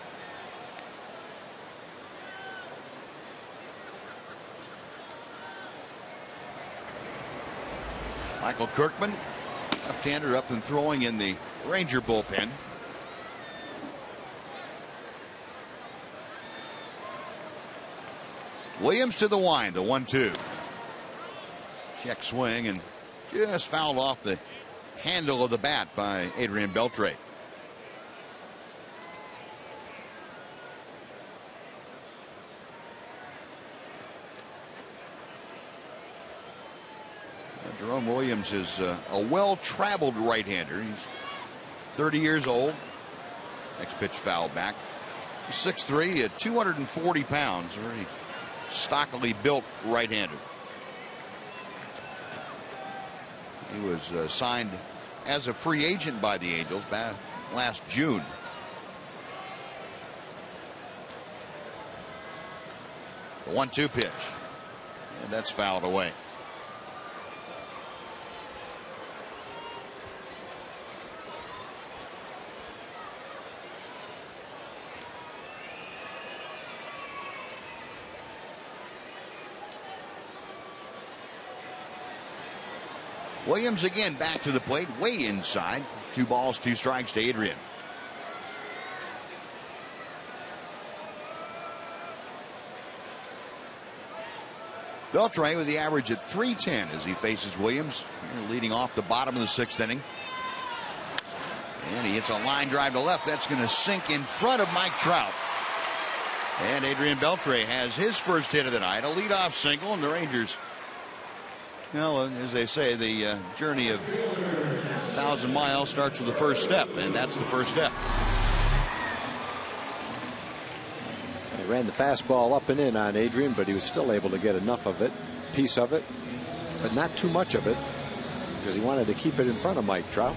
Michael Kirkman, left-hander, up and throwing in the Ranger bullpen. Williams to the wind, the 1-2. Check swing and just fouled off the handle of the bat by Adrian Beltre. Jerome Williams is a well-traveled right-hander. He's 30 years old. Next pitch foul back. He's 6'3", 240 pounds. Very stockily built right-hander. He was signed as a free agent by the Angels back last June. The 1-2 pitch. And that's fouled away. Williams again back to the plate, way inside. 2 balls, 2 strikes to Adrian. Beltre with the average at .310 as he faces Williams, leading off the bottom of the 6th inning. And he hits a line drive to left. That's going to sink in front of Mike Trout. And Adrian Beltre has his first hit of the night, a leadoff single, and the Rangers, well, as they say, the journey of 1,000 miles starts with the first step, and that's the first step. He ran the fastball up and in on Adrian, but he was still able to get enough of it, piece of it, but not too much of it, because he wanted to keep it in front of Mike Trout.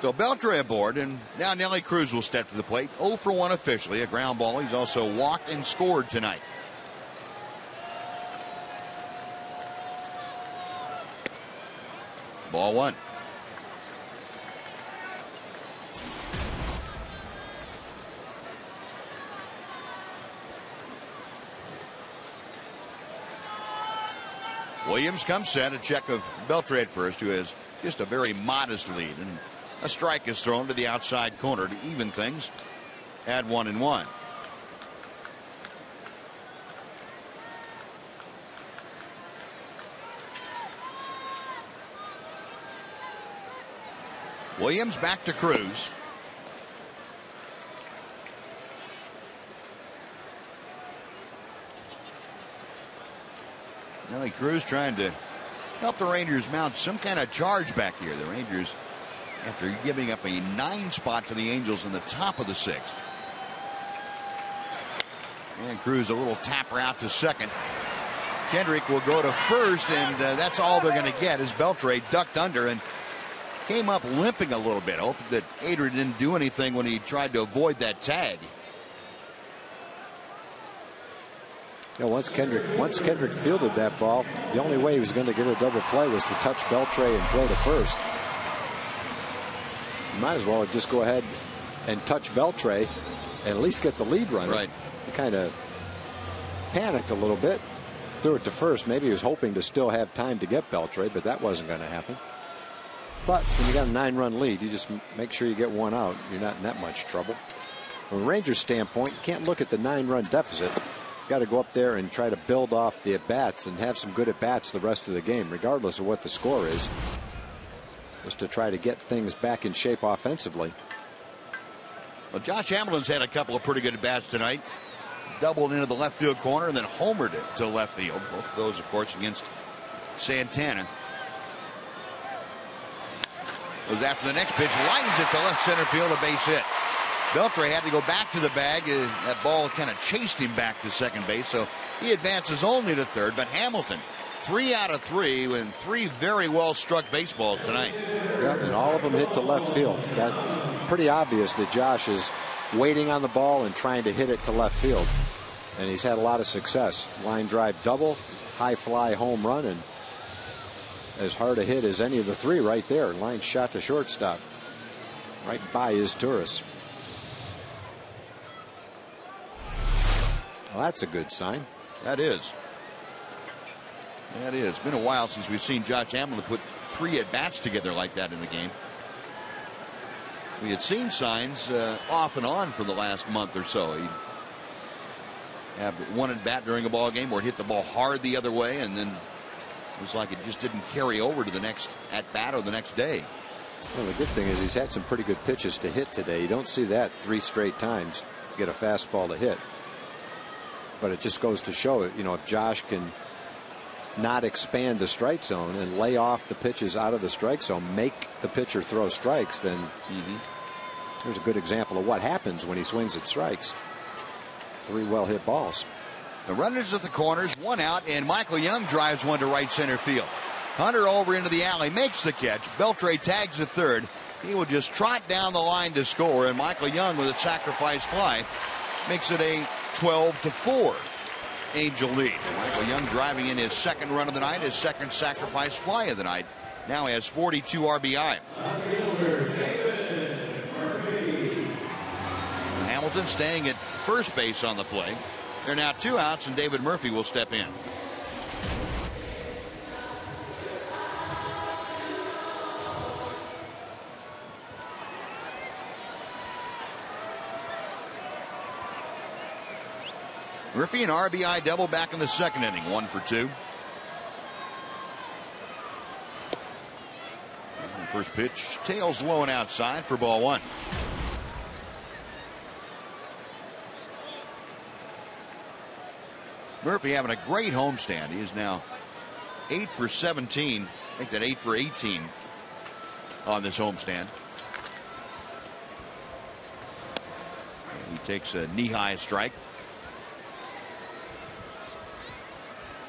So Beltre aboard, and now Nelly Cruz will step to the plate. 0 for 1 officially, a ground ball. He's also walked and scored tonight. Ball 1. Williams comes set. A check of Beltre at first, who has just a very modest lead, and a strike is thrown to the outside corner to even things at 1-1. Williams back to Cruz. Nelly Cruz trying to help the Rangers mount some kind of charge back here. The Rangers, after giving up a 9 spot to the Angels in the top of the 6th. And Cruz a little tapper out to second. Kendrick will go to first, and that's all they're going to get as Beltre ducked under and came up limping a little bit. Hoping that Adrian didn't do anything when he tried to avoid that tag. You know, once Kendrick fielded that ball, the only way he was going to get a double play was to touch Beltre and throw to first. You might as well just go ahead and touch Beltre and at least get the lead runner. Right. He kind of panicked a little bit, threw it to first. Maybe he was hoping to still have time to get Beltre, but that wasn't going to happen. But when you got a 9-run lead, you just make sure you get one out. You're not in that much trouble. From a Rangers standpoint, you can't look at the 9-run deficit. You've got to go up there and try to build off the at-bats and have some good at-bats the rest of the game, regardless of what the score is, just to try to get things back in shape offensively. Well, Josh Hamilton's had a couple of pretty good at-bats tonight. Doubled into the left field corner and then homered it to left field. Both of those, of course, against Santana. Goes after the next pitch, lines it to left center field, a base hit. Beltre had to go back to the bag. That ball kind of chased him back to second base, so he advances only to third. But Hamilton, 3 out of 3 with 3 very well struck baseballs tonight. Yep, and all of them hit to left field. That's pretty obvious that Josh is waiting on the ball and trying to hit it to left field. And he's had a lot of success. Line drive double, high fly home run, and as hard a hit as any of the 3 right there. Line shot to shortstop, right by his Turris. Well, that's a good sign. That is. That is. It's been a while since we've seen Josh Hamilton put 3 at-bats together like that in the game. We had seen signs off and on for the last month or so. He'd have one at bat during a ball game where it hit the ball hard the other way, and then it was like it just didn't carry over to the next at bat or the next day. Well, the good thing is he's had some pretty good pitches to hit today. You don't see that 3 straight times get a fastball to hit. But it just goes to show it, if Josh can not expand the strike zone and lay off the pitches out of the strike zone, make the pitcher throw strikes, then there's a good example of what happens when he swings at strikes. 3 well hit balls. The runners at the corners, 1 out, and Michael Young drives one to right center field. Hunter over into the alley, makes the catch. Beltre tags the third. He will just trot down the line to score, and Michael Young with a sacrifice fly makes it a 12-4 Angel lead. Michael Young driving in his second run of the night, his second sacrifice fly of the night. Now has 42 RBI. Hamilton staying at first base on the play. There are now 2 outs, and David Murphy will step in. Murphy an RBI double back in the second inning, 1 for 2. And first pitch, tails low and outside for ball 1. Murphy having a great homestand. He is now 8 for 17. Make that 8 for 18 on this homestand. And he takes a knee-high strike.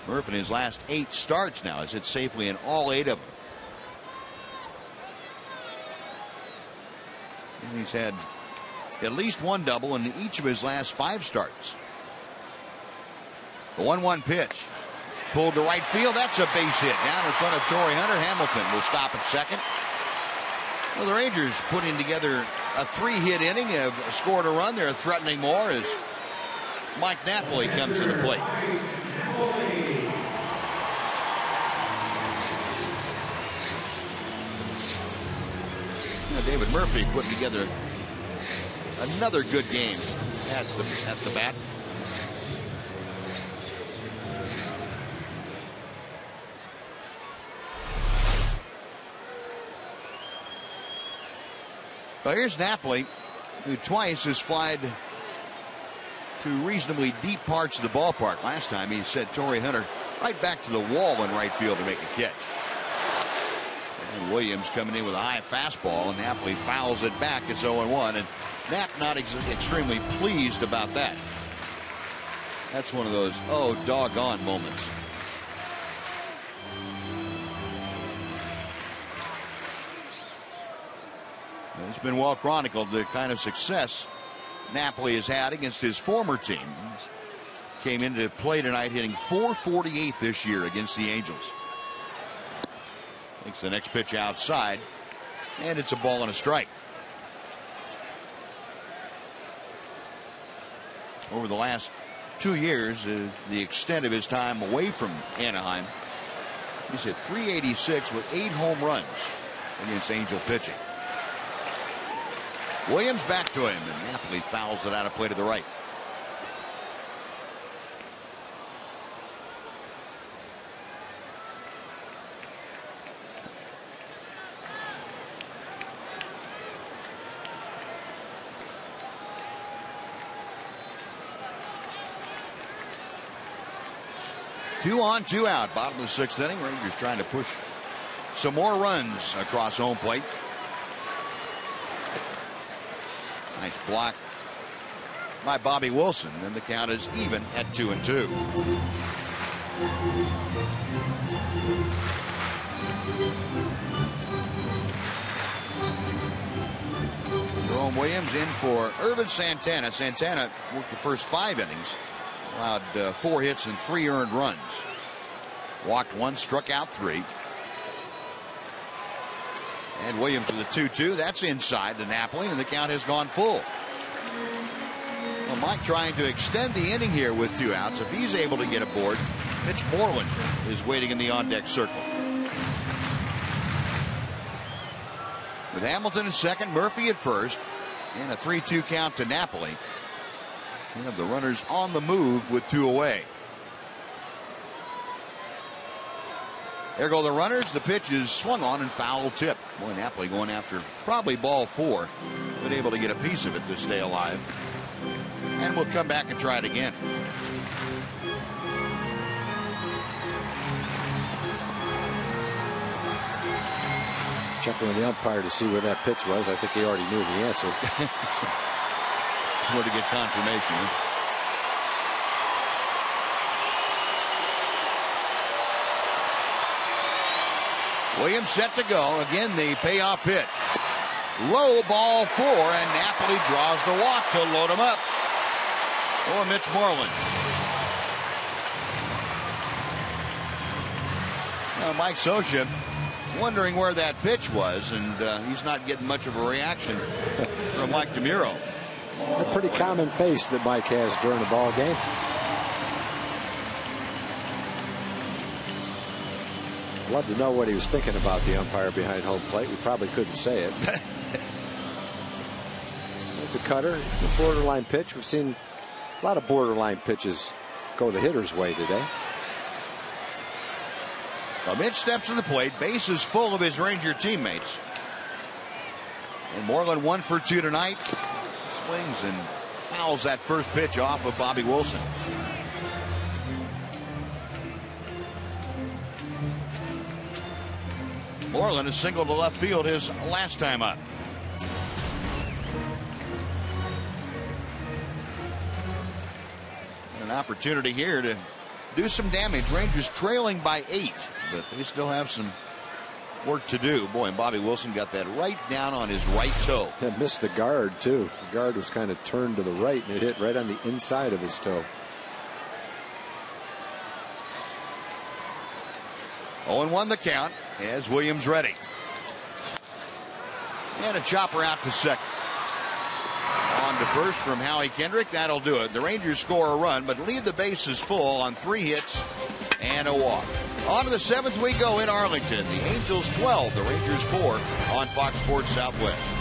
Murphy in his last 8 starts now has hit safely in all 8 of them. And he's had at least 1 double in each of his last 5 starts. The 1-1 pitch. Pulled to right field. That's a base hit. Down in front of Torrey Hunter. Hamilton will stop at second. Well, the Rangers putting together a 3-hit inning, have scored a run. They're threatening more as Mike Napoli comes to the plate. David Murphy putting together another good game at the bat. Well, here's Napoli, who twice has flied to reasonably deep parts of the ballpark. Last time he sent Torrey Hunter right back to the wall in right field to make a catch. And Williams coming in with a high fastball, and Napoli fouls it back. It's 0-1, and Knapp not extremely pleased about that. That's one of those oh doggone moments. It's been well chronicled the kind of success Napoli has had against his former team. Came into play tonight hitting .448 this year against the Angels. Takes the next pitch outside, and it's a ball and a strike. Over the last 2 years, the extent of his time away from Anaheim, he's hit .386 with 8 home runs against Angel pitching. Williams back to him, and Napoli fouls it out of play to the right. Two on, 2 out. Bottom of the 6th inning. Rangers trying to push some more runs across home plate. Nice block by Bobby Wilson. And the count is even at 2-2. Jerome Williams in for Irvin Santana. Santana worked the first 5 innings. Allowed 4 hits and 3 earned runs. Walked 1, struck out 3. And Williams with a 2-2. That's inside to Napoli, and the count has gone full. Well, Mike trying to extend the inning here with 2 outs. If he's able to get aboard, Mitch Moreland is waiting in the on-deck circle. With With Hamilton at second, Murphy at first, and a 3-2 count to Napoli. You have the runners on the move with 2 away. There go the runners. The pitch is swung on and foul tip. Boy, Napoli going after probably ball 4. Been able to get a piece of it to stay alive. And we'll come back and try it again. Checking with the umpire to see where that pitch was. I think he already knew the answer. Just wanted to get confirmation. Williams set to go. Again, the payoff pitch. Low, ball 4, and Napoli draws the walk to load him up. Oh, Mitch Moreland. Now, Mike Scioscia wondering where that pitch was, and he's not getting much of a reaction from Mike DeMuro. A pretty common face that Mike has during a ball game. Love to know what he was thinking about the umpire behind home plate. We probably couldn't say it. It's a cutter, a borderline pitch. We've seen a lot of borderline pitches go the hitter's way today. Well, Mitch steps to the plate. Base is full of his Ranger teammates. And Moreland 1 for 2 tonight. Swings and fouls that first pitch off of Bobby Wilson. Moreland has singled to left field his last time up. An opportunity here to do some damage. Rangers trailing by 8, but they still have some work to do. Boy, and Bobby Wilson got that right down on his right toe. And missed the guard, too. The guard was kind of turned to the right, and it hit right on the inside of his toe. 0-1 the count as Williams ready. And a chopper out to second. On to first from Howie Kendrick. That'll do it. The Rangers score a run, but leave the bases full on 3 hits and a walk. On to the 7th we go in Arlington. The Angels 12, the Rangers 4 on Fox Sports Southwest.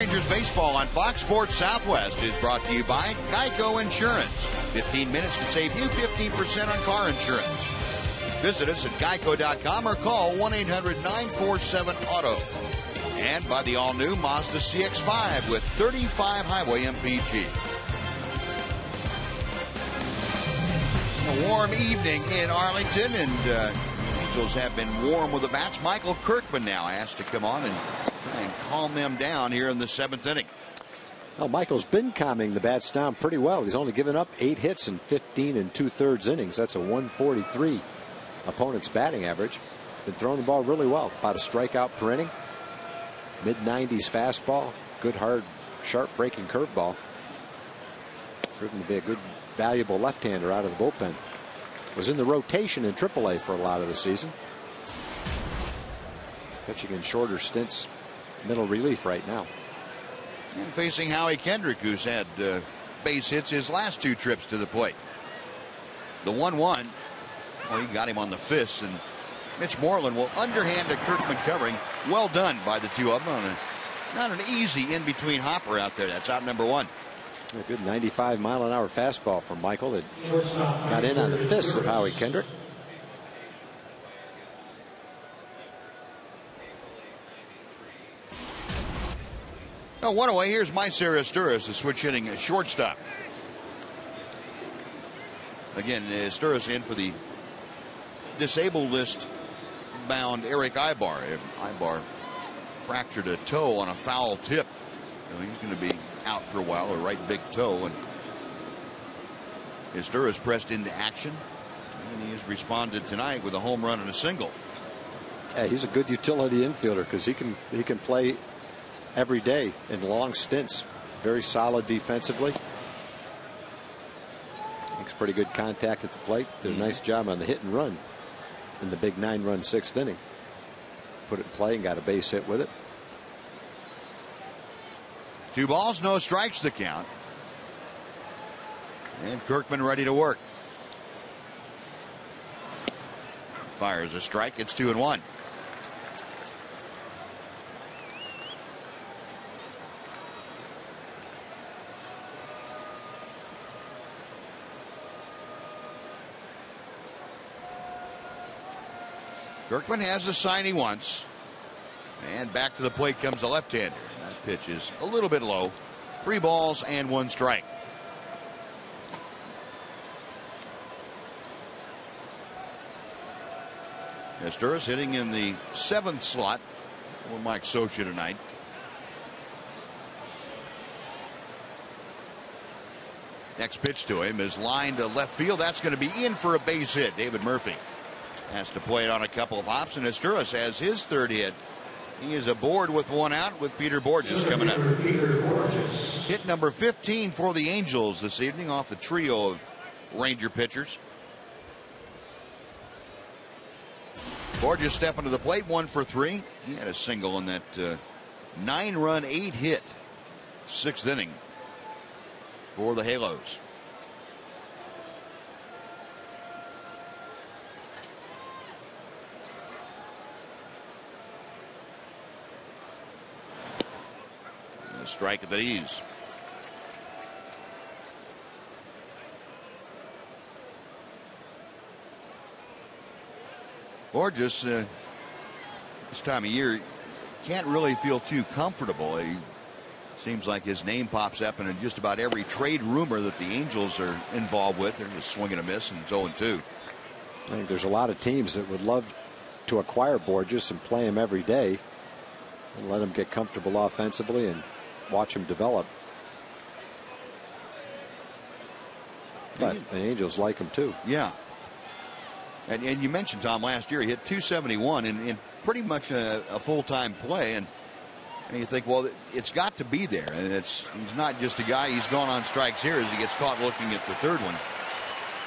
Rangers baseball on Fox Sports Southwest is brought to you by Geico Insurance. 15 minutes can save you 15% on car insurance. Visit us at geico.com or call 1-800-947-AUTO. And by the all-new Mazda CX-5 with 35 highway MPG. a warm evening in Arlington, and Angels have been warm with the bats. Michael Kirkman now asked to come on and try and calm them down here in the 7th inning. Well, Michael's been calming the bats down pretty well. He's only given up 8 hits in 15 2/3 innings. That's a 143 opponent's batting average. Been throwing the ball really well. About a strikeout per inning. Mid-90s fastball. Good, hard, sharp breaking curveball. Proven to be a good, valuable left-hander out of the bullpen. Was in the rotation in AAA for a lot of the season. Pitching in shorter stints, middle relief right now. And facing Howie Kendrick, who's had base hits his last 2 trips to the plate. The 1-1, well, he got him on the fists, and Mitch Moreland will underhand a Kirkman covering. Well done by the two of them on not an easy in-between hopper out there. That's out number 1. A good 95-mile-an-hour fastball from Michael that got in on the fists of Howie Kendrick. Oh, one away. Here's Mycer Asturis, the switch hitting a shortstop. Again, Asturis in for the disabled list bound Eric Ibar. Ibar fractured a toe on a foul tip. So he's going to be out for a while, a right big toe. And Asturis pressed into action. And he has responded tonight with a home run and a single. Yeah, he's a good utility infielder because he can play every day in long stints. Very solid defensively. Makes pretty good contact at the plate. Did a nice job on the hit and run in the big 9-run 6th inning. Put it in play and got a base hit with it. 2 balls, no strikes to count. And Kirkman ready to work. Fires a strike. It's 2-1. Kirkman has the sign he wants. And back to the plate comes the left-hander. That pitch is a little bit low. 3 balls and 1 strike. Asturis hitting in the 7th slot for Mike Scioscia tonight. Next pitch to him is lined to left field. That's going to be in for a base hit. David Murphy has to play it on a couple of hops, and Asturis has his 3rd hit. He is aboard with 1 out with Peter Borges coming up. Hit number 15 for the Angels this evening off the trio of Ranger pitchers. Borges stepping to the plate, 1 for 3. He had a single in that 9-run 8-hit 6th inning for the Halos. A strike at the knees. Borges, this time of year, can't really feel too comfortable. He seems like his name pops up in just about every trade rumor that the Angels are involved with. They're just swinging a miss, and it's 0-2. I think there's a lot of teams that would love to acquire Borges and play him every day and let him get comfortable offensively and watch him develop. But the Angels like him too. Yeah. And you mentioned, Tom, last year he hit 271 in pretty much a full-time play. And you think, well, it's got to be there. And he's not just a guy, he's gone on strikes here as he gets caught looking at the 3rd one.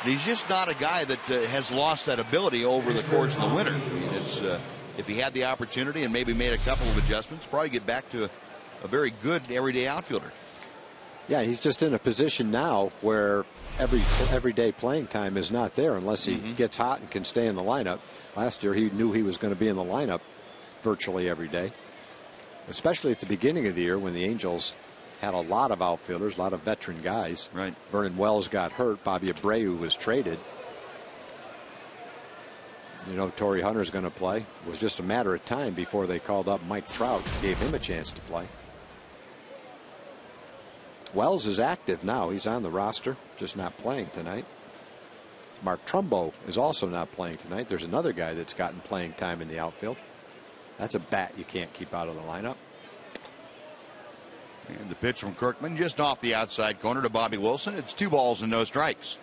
But he's just not a guy that has lost that ability over the course of the winter. I mean, if he had the opportunity and maybe made a couple of adjustments, probably get back to a very good everyday outfielder. Yeah, he's just in a position now where everyday playing time is not there unless he gets hot and can stay in the lineup. Last year he knew he was going to be in the lineup virtually every day, especially at the beginning of the year when the Angels had a lot of outfielders, a lot of veteran guys. Right. Vernon Wells got hurt. Bobby Abreu was traded. You know, Torrey Hunter's going to play. It was just a matter of time before they called up Mike Trout and gave him a chance to play. Wells is active now. He's on the roster, just not playing tonight. Mark Trumbo is also not playing tonight. There's another guy that's gotten playing time in the outfield. That's a bat you can't keep out of the lineup. And the pitch from Kirkman just off the outside corner to Bobby Wilson. It's 2 balls and no strikes.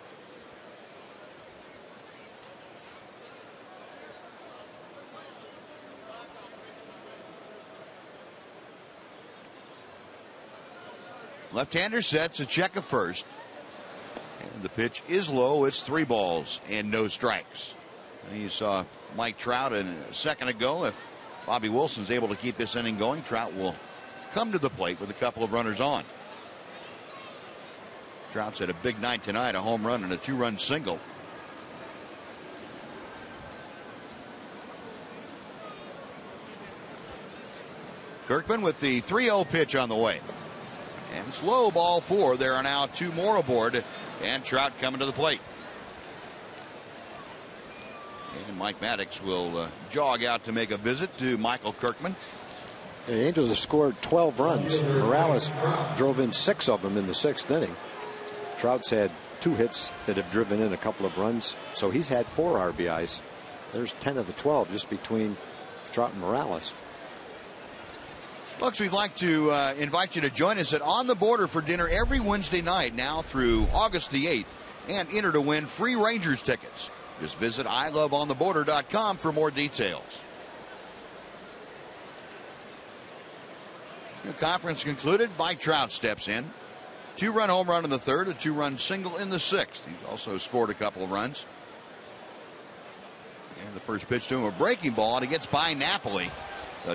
Left-hander sets a check of first. And the pitch is low. It's 3 balls and no strikes. And you saw Mike Trout a second ago. If Bobby Wilson's able to keep this inning going, Trout will come to the plate with a couple of runners on. Trout's had a big night tonight, a home run and a 2-run single. Kirkman with the 3-0 pitch on the way. And it's low, ball 4. There are now 2 more aboard, and Trout coming to the plate. And Mike Maddox will jog out to make a visit to Michael Kirkman. The Angels have scored 12 runs. Morales drove in 6 of them in the 6th inning. Trout's had 2 hits that have driven in a couple of runs, so he's had 4 RBIs. There's 10 of the 12 just between Trout and Morales. Folks, we'd like to invite you to join us at On the Border for dinner every Wednesday night now through August the 8th and enter to win free Rangers tickets. Just visit iloveontheborder.com for more details. The conference concluded. Mike Trout steps in. 2-run home run in the 3rd, a 2-run single in the 6th. He's also scored a couple of runs. And the first pitch to him, a breaking ball, and it gets by Napoli.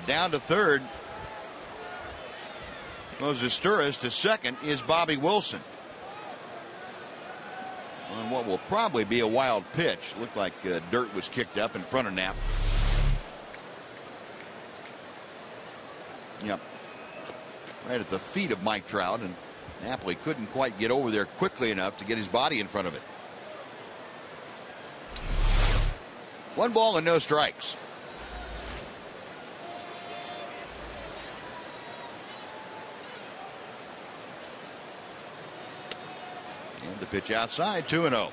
Down to 3rd. Goes Asturis. To 2nd is Bobby Wilson. On what will probably be a wild pitch. Looked like dirt was kicked up in front of Knapp. Yep. Right at the feet of Mike Trout, and Napoli couldn't quite get over there quickly enough to get his body in front of it. 1 ball and no strikes. And the pitch outside, 2-0.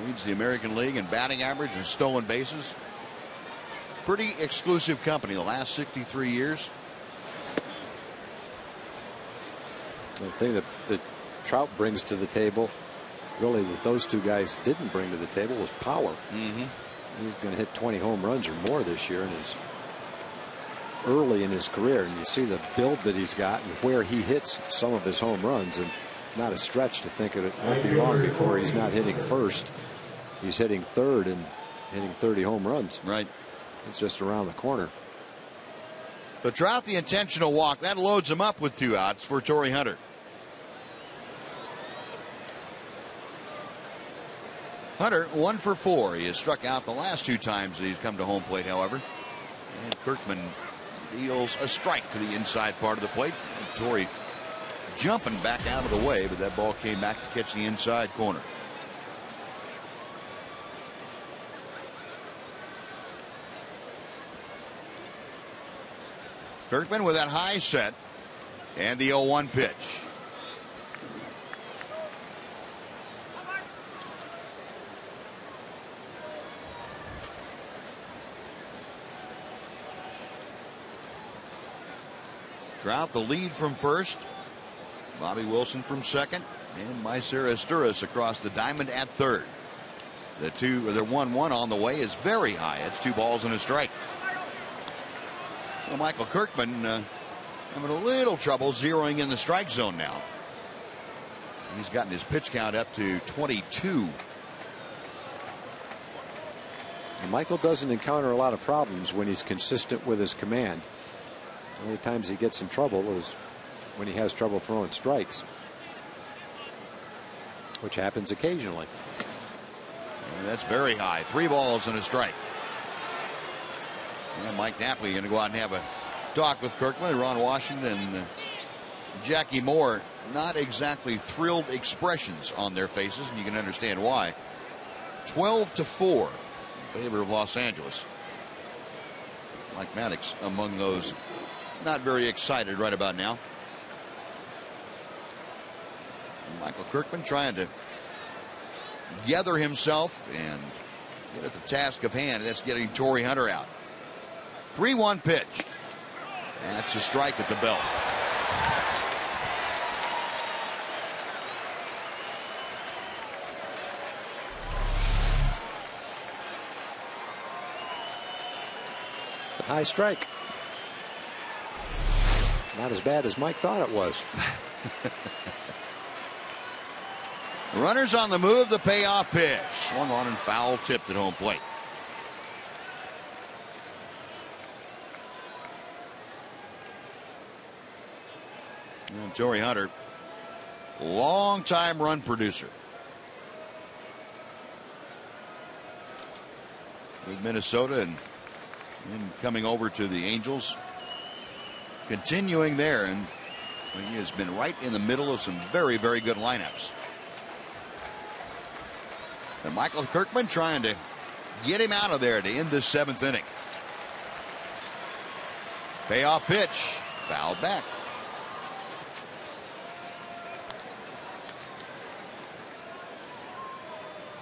Leads the American League in batting average and stolen bases. Pretty exclusive company the last 63 years. The thing that Trout brings to the table, really that those 2 guys didn't bring to the table, was power. He's going to hit 20 home runs or more this year, and is early in his career, and you see the build that he's got and where he hits some of his home runs, and not a stretch to think it won't be long before he's not hitting first. He's hitting 3rd and hitting 30 home runs. Right. It's just around the corner. But Trout, the intentional walk, that loads him up with 2 outs for Torrey Hunter. Hunter 1 for 4. He has struck out the last 2 times that he's come to home plate, however. And Kirkman deals a strike to the inside part of the plate. And Torrey jumping back out of the way, but that ball came back to catch the inside corner. Kirkman with that high set and the 0-1 pitch. Trout the lead from first. Bobby Wilson from second. And Mycera Asturis across the diamond at 3rd. The 1-1 on the way is very high. It's 2 balls and a strike. Well, Michael Kirkman having a little trouble zeroing in the strike zone now. He's gotten his pitch count up to 22. And Michael doesn't encounter a lot of problems when he's consistent with his command. The only times he gets in trouble is when he has trouble throwing strikes, which happens occasionally. And that's very high. 3 balls and a strike. And Mike Napoli going to go out and have a talk with Kirkman. Ron Washington, Jackie Moore, not exactly thrilled expressions on their faces, and you can understand why. 12-4 in favor of Los Angeles. Mike Maddox among those not very excited right about now. Michael Kirkman trying to gather himself and get at the task of hand. That's getting Torrey Hunter out. 3-1 pitch. That's a strike at the belt. High strike. Not as bad as Mike thought it was. Runners on the move, the payoff pitch. Swung on and foul tipped at home plate. And Torrey Hunter, long-time run producer with Minnesota and coming over to the Angels, continuing there, and he has been right in the middle of some very, very good lineups. And Michael Kirkman trying to get him out of there to end this 7th inning. Payoff pitch, fouled back.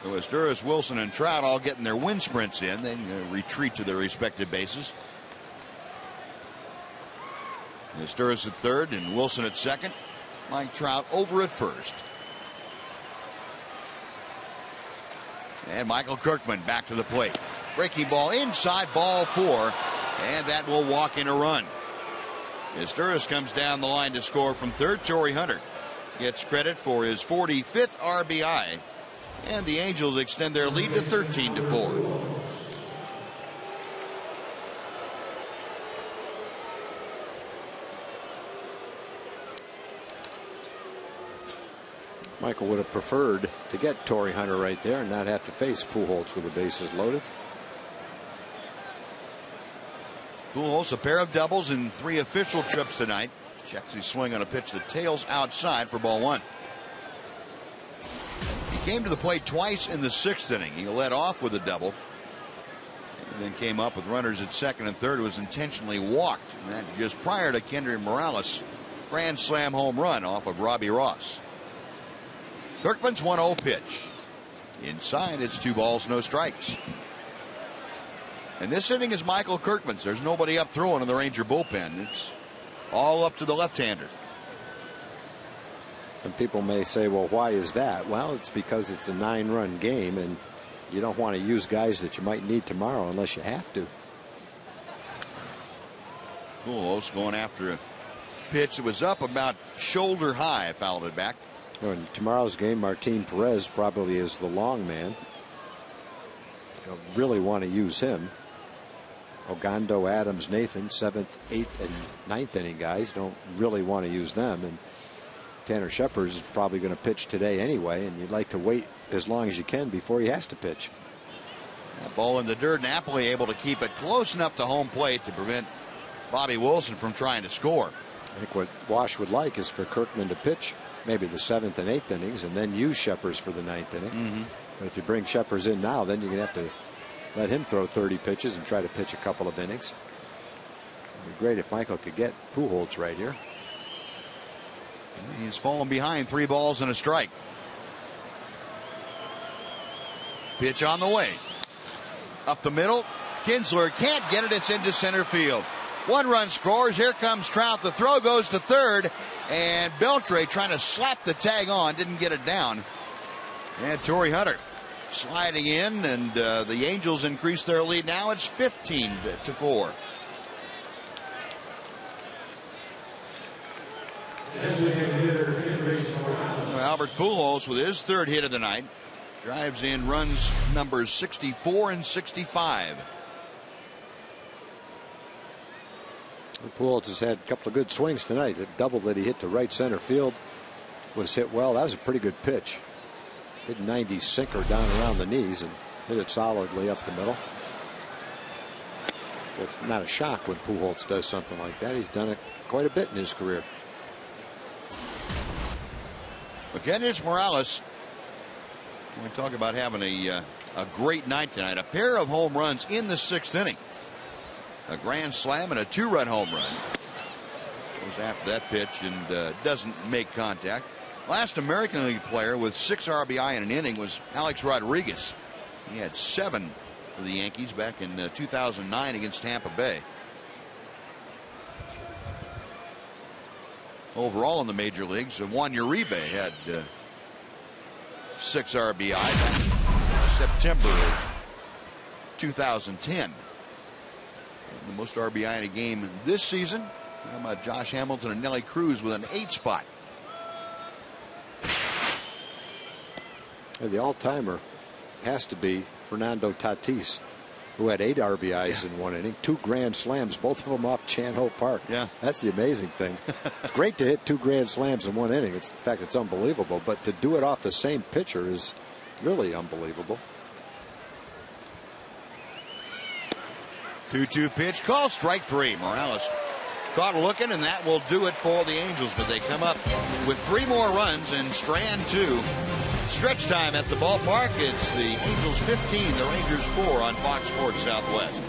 So Asturis, Wilson, and Trout all getting their wind sprints in. Then retreat to their respective bases. Asturis at third and Wilson at second. Mike Trout over at first. And Michael Kirkman back to the plate. Breaking ball inside, ball 4. And that will walk in a run. Asturis comes down the line to score from third. Torrey Hunter gets credit for his 45th RBI. And the Angels extend their lead to 13-4. Michael would have preferred to get Torrey Hunter right there and not have to face Pujols with the bases loaded. Pujols, a pair of doubles in 3 official trips tonight. Checks his swing on a pitch that tails outside for ball 1. He came to the plate twice in the 6th inning. He led off with a double and then came up with runners at second and third. Was intentionally walked, and that just prior to Kendry Morales' grand slam home run off of Robbie Ross. Kirkman's 1-0 pitch. Inside, it's 2 balls, no strikes. And this inning is Michael Kirkman's. There's nobody up throwing in the Ranger bullpen. It's all up to the left-hander. And people may say, well, why is that? Well, it's because it's a 9-run game, and you don't want to use guys that you might need tomorrow unless you have to. Pujols going after a pitch that was up about shoulder high, fouled it back. In tomorrow's game, Martin Perez probably is the long man. You really want to use him. Ogando, Adams, Nathan, 7th, 8th, and 9th inning guys don't really want to use them. And Tanner Shepard is probably going to pitch today anyway, and you'd like to wait as long as you can before he has to pitch. That ball in the dirt. Napoli able to keep it close enough to home plate to prevent Bobby Wilson from trying to score. I think what Wash would like is for Kirkman to pitch maybe the 7th and 8th innings and then use Shepard for the 9th inning. But if you bring Shepard in now, then you're going to have to let him throw 30 pitches and try to pitch a couple of innings. It would be great if Michael could get Pujols right here. He's fallen behind, 3 balls and a strike. Pitch on the way. Up the middle. Kinsler can't get it. It's into center field. 1 run scores. Here comes Trout. The throw goes to third. And Beltre trying to slap the tag on. Didn't get it down. And Torrey Hunter sliding in. And the Angels increase their lead. Now it's 15-4. Albert Pujols with his 3rd hit of the night drives in runs numbers 64 and 65. Pujols has had a couple of good swings tonight. The double that he hit to right center field was hit well. That was a pretty good pitch. Hit 90 sinker down around the knees and hit it solidly up the middle. It's not a shock when Pujols does something like that. He's done it quite a bit in his career. Kendry Morales, we talk about having a great night tonight. A pair of home runs in the 6th inning. A grand slam and a 2-run home run. Goes after that pitch and doesn't make contact. Last American League player with 6 RBI in an inning was Alex Rodriguez. He had 7 for the Yankees back in 2009 against Tampa Bay. Overall in the major leagues, Juan Uribe had 6 RBI back in September of 2010. And the most RBI in a game this season. How about Josh Hamilton and Nelly Cruz with an 8 spot? The all-timer has to be Fernando Tatis, who had 8 RBIs in one inning, 2 grand slams, both of them off Chan Ho Park. Yeah, that's the amazing thing. It's great to hit 2 grand slams in one inning. In fact, it's unbelievable. But to do it off the same pitcher is really unbelievable. 2-2 pitch, call strike 3. Morales caught looking, and that will do it for the Angels. But they come up with 3 more runs in strand 2. Stretch time at the ballpark. It's the Angels 15, the Rangers 4 on Fox Sports Southwest.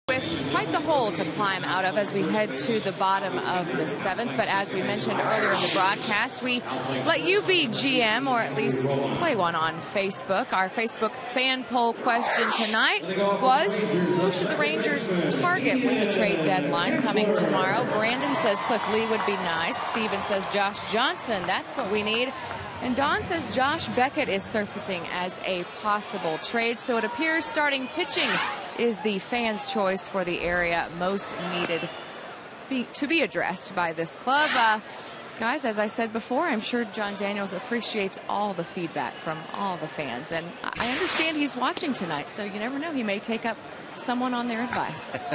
With quite the hole to climb out of as we head to the bottom of the 7th. But as we mentioned earlier in the broadcast, we let you be GM, or at least play one on Facebook. Our Facebook fan poll question tonight was, who should the Rangers target with the trade deadline coming tomorrow? Brandon says Cliff Lee would be nice. Steven says Josh Johnson. That's what we need. And Don says Josh Beckett is surfacing as a possible trade. So it appears starting pitching is the fans' choice for the area most needed to be addressed by this club. Guys, as I said before, I'm sure John Daniels appreciates all the feedback from all the fans. And I understand he's watching tonight, so you never know. He may take up someone on their advice.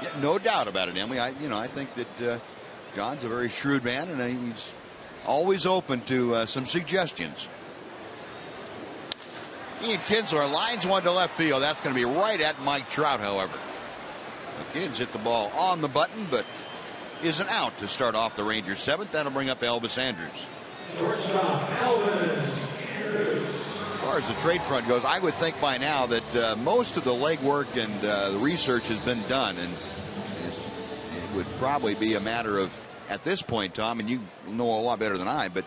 Yeah, no doubt about it, Emily. I think that John's a very shrewd man, and he's always open to some suggestions. Ian Kinsler lines one to left field. That's going to be right at Mike Trout, however. The Kids hit the ball on the button, but isn't out to start off the Rangers 7th. That'll bring up Elvis Andrus. As far as the trade front goes, I would think by now that most of the legwork and the research has been done, and it would probably be a matter of, at this point, Tom, and you know a lot better than I, but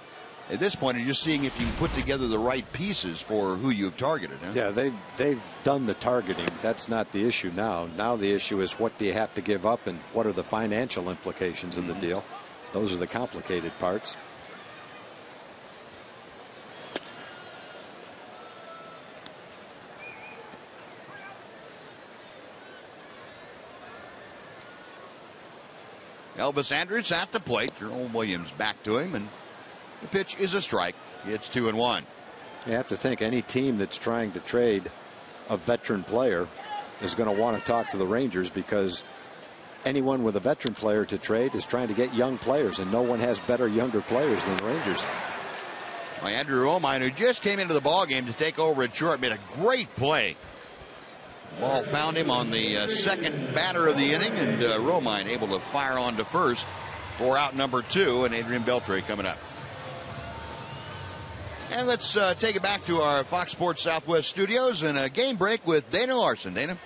at this point, you're just seeing if you can put together the right pieces for who you've targeted. Huh? Yeah, they've done the targeting. That's not the issue now. Now the issue is what do you have to give up and what are the financial implications of the deal. Those are the complicated parts. Elvis Andrus at the plate. Jerome Williams back to him, and the pitch is a strike. It's 2-1. You have to think any team that's trying to trade a veteran player is going to want to talk to the Rangers, because anyone with a veteran player to trade is trying to get young players, and no one has better younger players than the Rangers. Well, Andrew Romine, who just came into the ballgame to take over at short, made a great play. Ball found him on the second batter of the inning, and Romine able to fire on to first for out number 2, and Adrian Beltre coming up. And let's take it back to our Fox Sports Southwest studios and a game break with Dana Larson. Dana.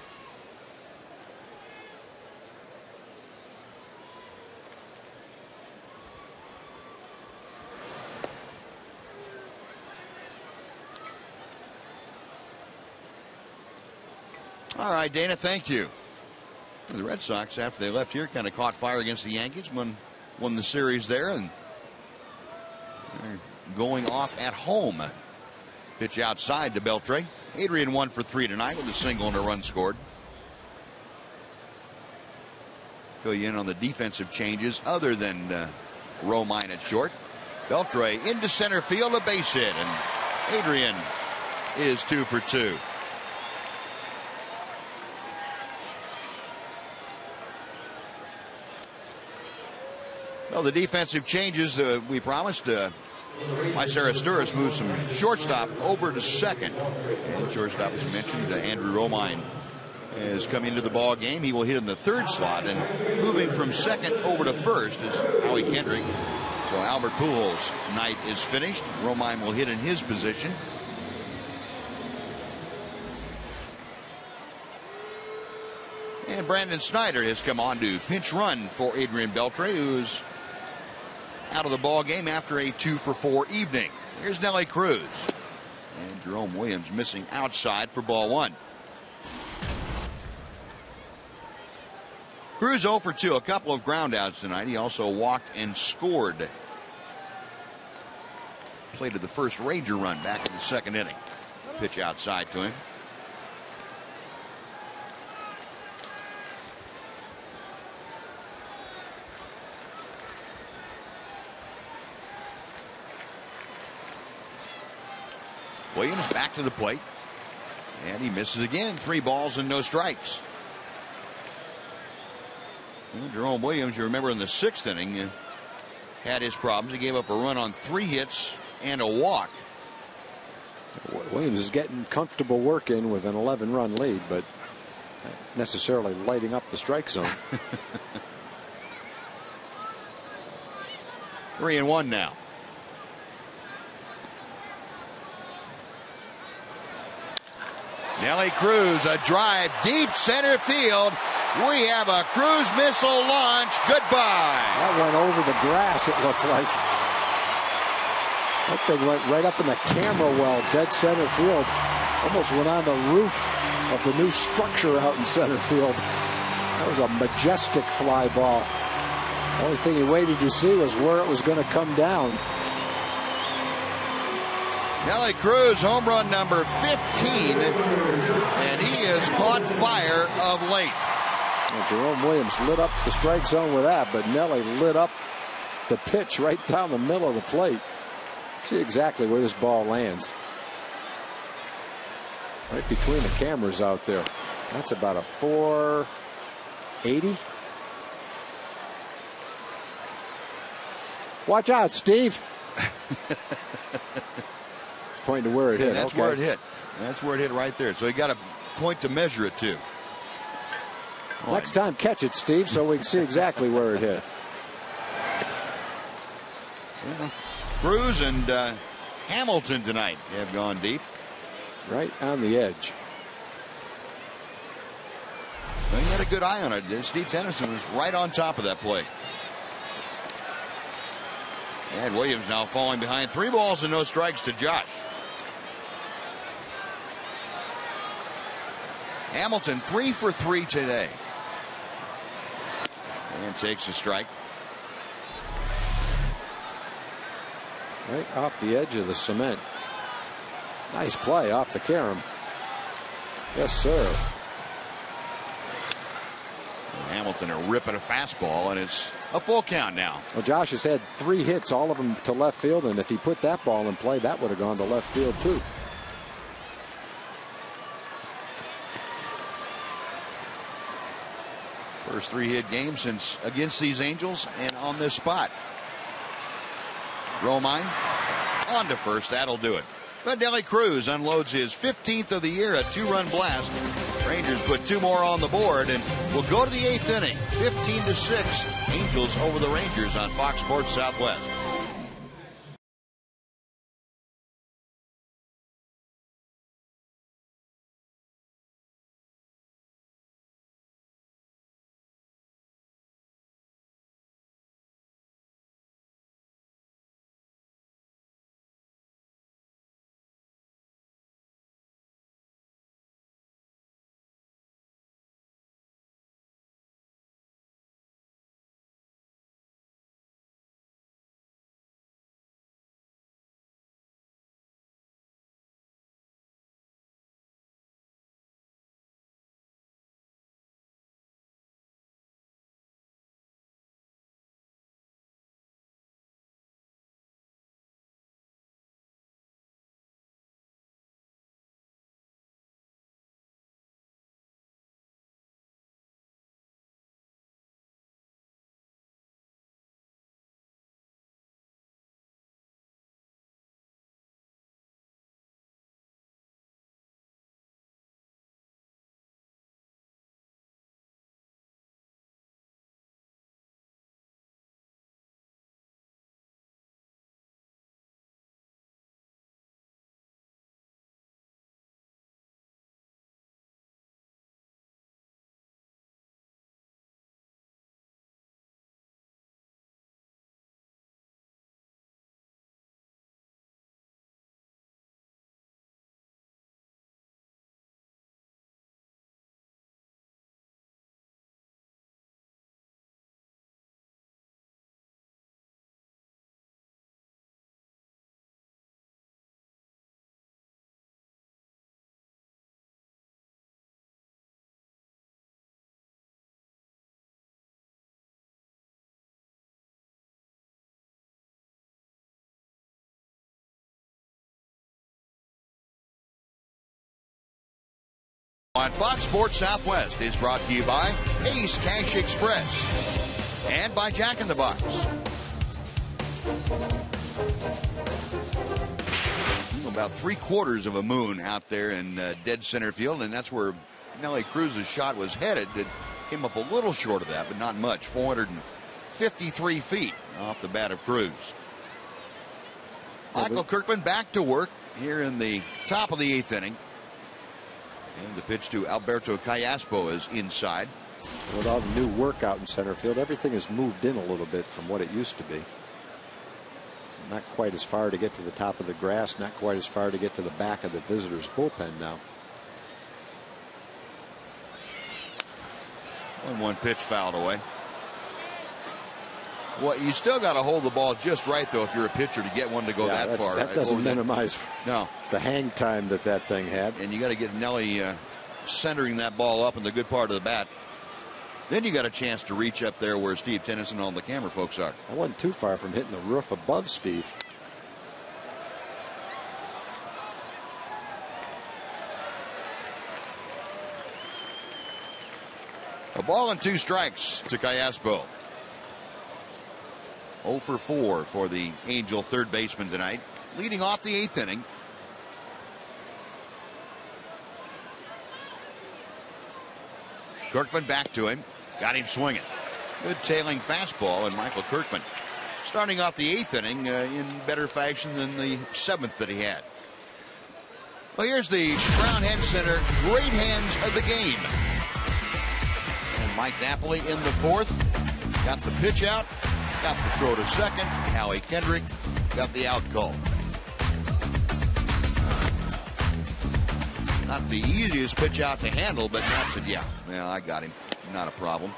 All right, Dana, thank you. The Red Sox, after they left here, kind of caught fire against the Yankees, won the series there, and they're going off at home. Pitch outside to Beltre. Adrian 1 for 3 tonight with a single and a run scored. Fill you in on the defensive changes other than Romine at short. Beltre into center field, a base hit, and Adrian is 2 for 2. Well, the defensive changes we promised. Mycera moves from shortstop over to second. And shortstop, as mentioned, Andrew Romine is coming into the ball game. He will hit in the third slot, and moving from second over to first is Howie Kendrick. So Albert Pujols' night is finished. Romine will hit in his position. And Brandon Snyder has come on to pinch run for Adrian Beltre, who's out of the ball game after a 2 for 4 evening. Here's Nelly Cruz, and Jerome Williams missing outside for ball 1. Cruz 0 for 2, a couple of ground outs tonight. He also walked and scored. Plated the first Ranger run back in the second inning. Pitch outside to him. Williams back to the plate, and he misses again. 3 balls and no strikes. Well, Jerome Williams, you remember in the 6th inning, had his problems. He gave up a run on 3 hits and a walk. Williams is getting comfortable work in with an 11-run lead, but not necessarily lighting up the strike zone. 3-1 now. Nelly Cruz, a drive deep center field. We have a Cruz missile launch. Goodbye. That went over the grass, it looked like. That thing went right up in the camera well, dead center field. Almost went on the roof of the new structure out in center field. That was a majestic fly ball. The only thing he waited to see was where it was going to come down. Nelly Cruz, home run number 15, and he has caught fire of late. Well, Jerome Williams lit up the strike zone with that, but Nelly lit up the pitch right down the middle of the plate. See exactly where this ball lands. Right between the cameras out there. That's about a 480. Watch out, Steve. Pointing to where it hit. That's where it hit. That's where it hit right there. So you got a point to measure it to. Next time, catch it, Steve, so we can see exactly where it hit. Well, Cruz and Hamilton tonight have gone deep. Right on the edge. Well, he had a good eye on it. Steve Tennyson was right on top of that play. And Williams now falling behind. 3 balls and no strikes to Josh. Hamilton 3 for 3 today. And takes a strike. Right off the edge of the cement. Nice play off the carom. Yes, sir. Hamilton are ripping a fastball, and it's a full count now. Well, Josh has had 3 hits, all of them to left field, and if he put that ball in play, that would have gone to left field too. First 3-hit game since against these Angels, and on this spot. Romine on to first. That'll do it. But Nelly Cruz unloads his 15th of the year, a 2-run blast. Rangers put 2 more on the board, and we'll go to the 8th inning. 15-6. Angels over the Rangers on Fox Sports Southwest. On Fox Sports Southwest is brought to you by Ace Cash Express and by Jack in the Box. About 3/4 of a moon out there in dead center field, and that's where Nelly Cruz's shot was headed. It came up a little short of that, but not much. 453 feet off the bat of Cruz. Michael Kirkman back to work here in the top of the 8th inning. And the pitch to Alberto Callaspo is inside. With all the new workout in center field, everything has moved in a little bit from what it used to be. Not quite as far to get to the top of the grass, not quite as far to get to the back of the visitors' bullpen now. 1-1 pitch fouled away. Well, you still got to hold the ball just right, though, if you're a pitcher to get one to go that far. That doesn't minimize the hang time that thing had. And you got to get Nelly centering that ball up in the good part of the bat. Then you got a chance to reach up there where Steve Tennyson and all the camera folks are. I wasn't too far from hitting the roof above Steve. A ball and 2 strikes to Callaspo. 0 for 4 for the Angel third baseman tonight, leading off the 8th inning. Kirkman back to him, got him swinging. Good tailing fastball, and Michael Kirkman starting off the 8th inning in better fashion than the 7th that he had. Well, here's the Brown Hen Center great hands of the game. And Mike Napoli in the 4th got the pitch out. got the throw to second. Howie Kendrick got the out call. Not the easiest pitch out to handle, but Knapp said, yeah, I got him. Not a problem.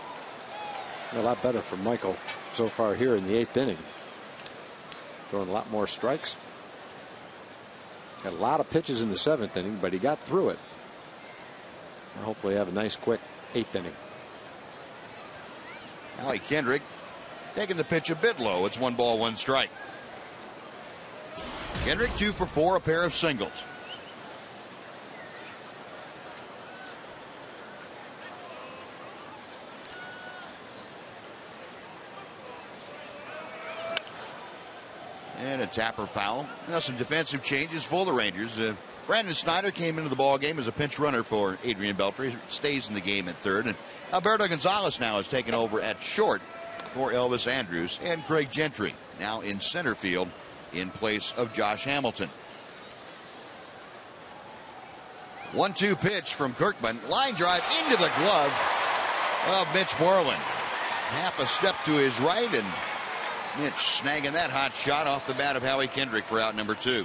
A lot better for Michael so far here in the 8th inning. Throwing a lot more strikes. Got a lot of pitches in the 7th inning, but he got through it. And hopefully have a nice quick 8th inning. Howie Kendrick taking the pitch a bit low. It's 1 ball, 1 strike. Kendrick 2 for 4, a pair of singles. And a tapper foul. Now some defensive changes for the Rangers. Brandon Snyder came into the ball game as a pinch runner for Adrian Beltre. Stays in the game at third. And Alberto Gonzalez now has taken over at short for Elvis Andrews. And Craig Gentry now in center field in place of Josh Hamilton. 1-2 pitch from Kirkman. Line drive into the glove of Mitch Moreland. Half a step to his right, and Mitch snagging that hot shot off the bat of Howie Kendrick for out number 2.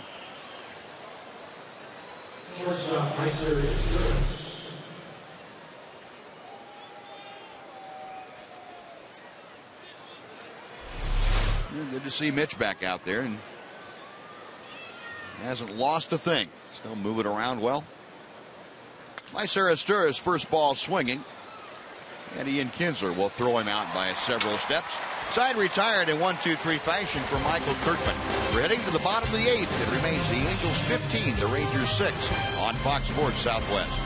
Good to see Mitch back out there, and hasn't lost a thing. Still moving around well. Meiser Astura's first ball swinging, and Ian Kinsler will throw him out by several steps. Side retired in 1-2-3 fashion for Michael Kirkman. We're heading to the bottom of the 8th. It remains the Angels 15, the Rangers 6 on Fox Sports Southwest.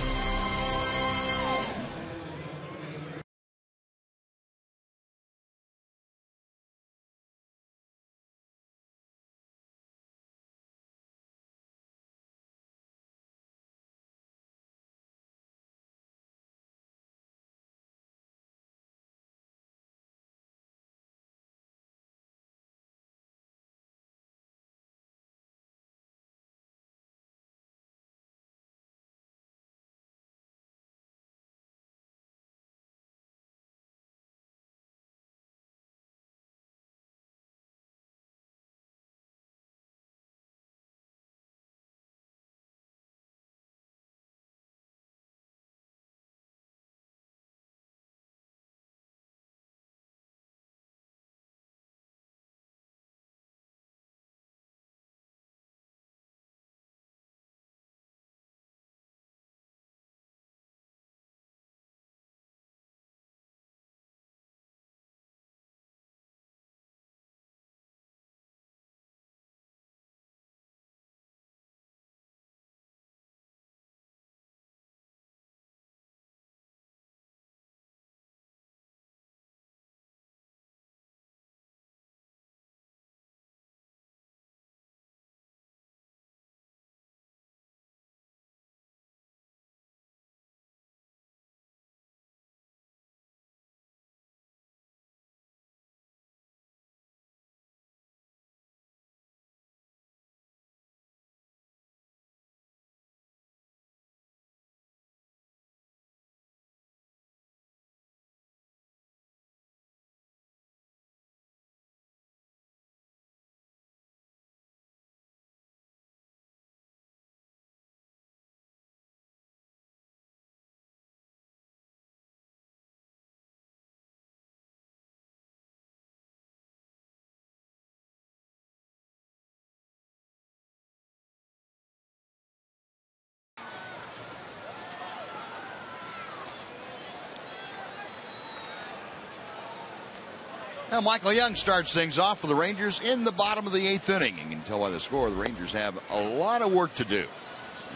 Now Michael Young starts things off for the Rangers in the bottom of the 8th inning. You can tell by the score the Rangers have a lot of work to do.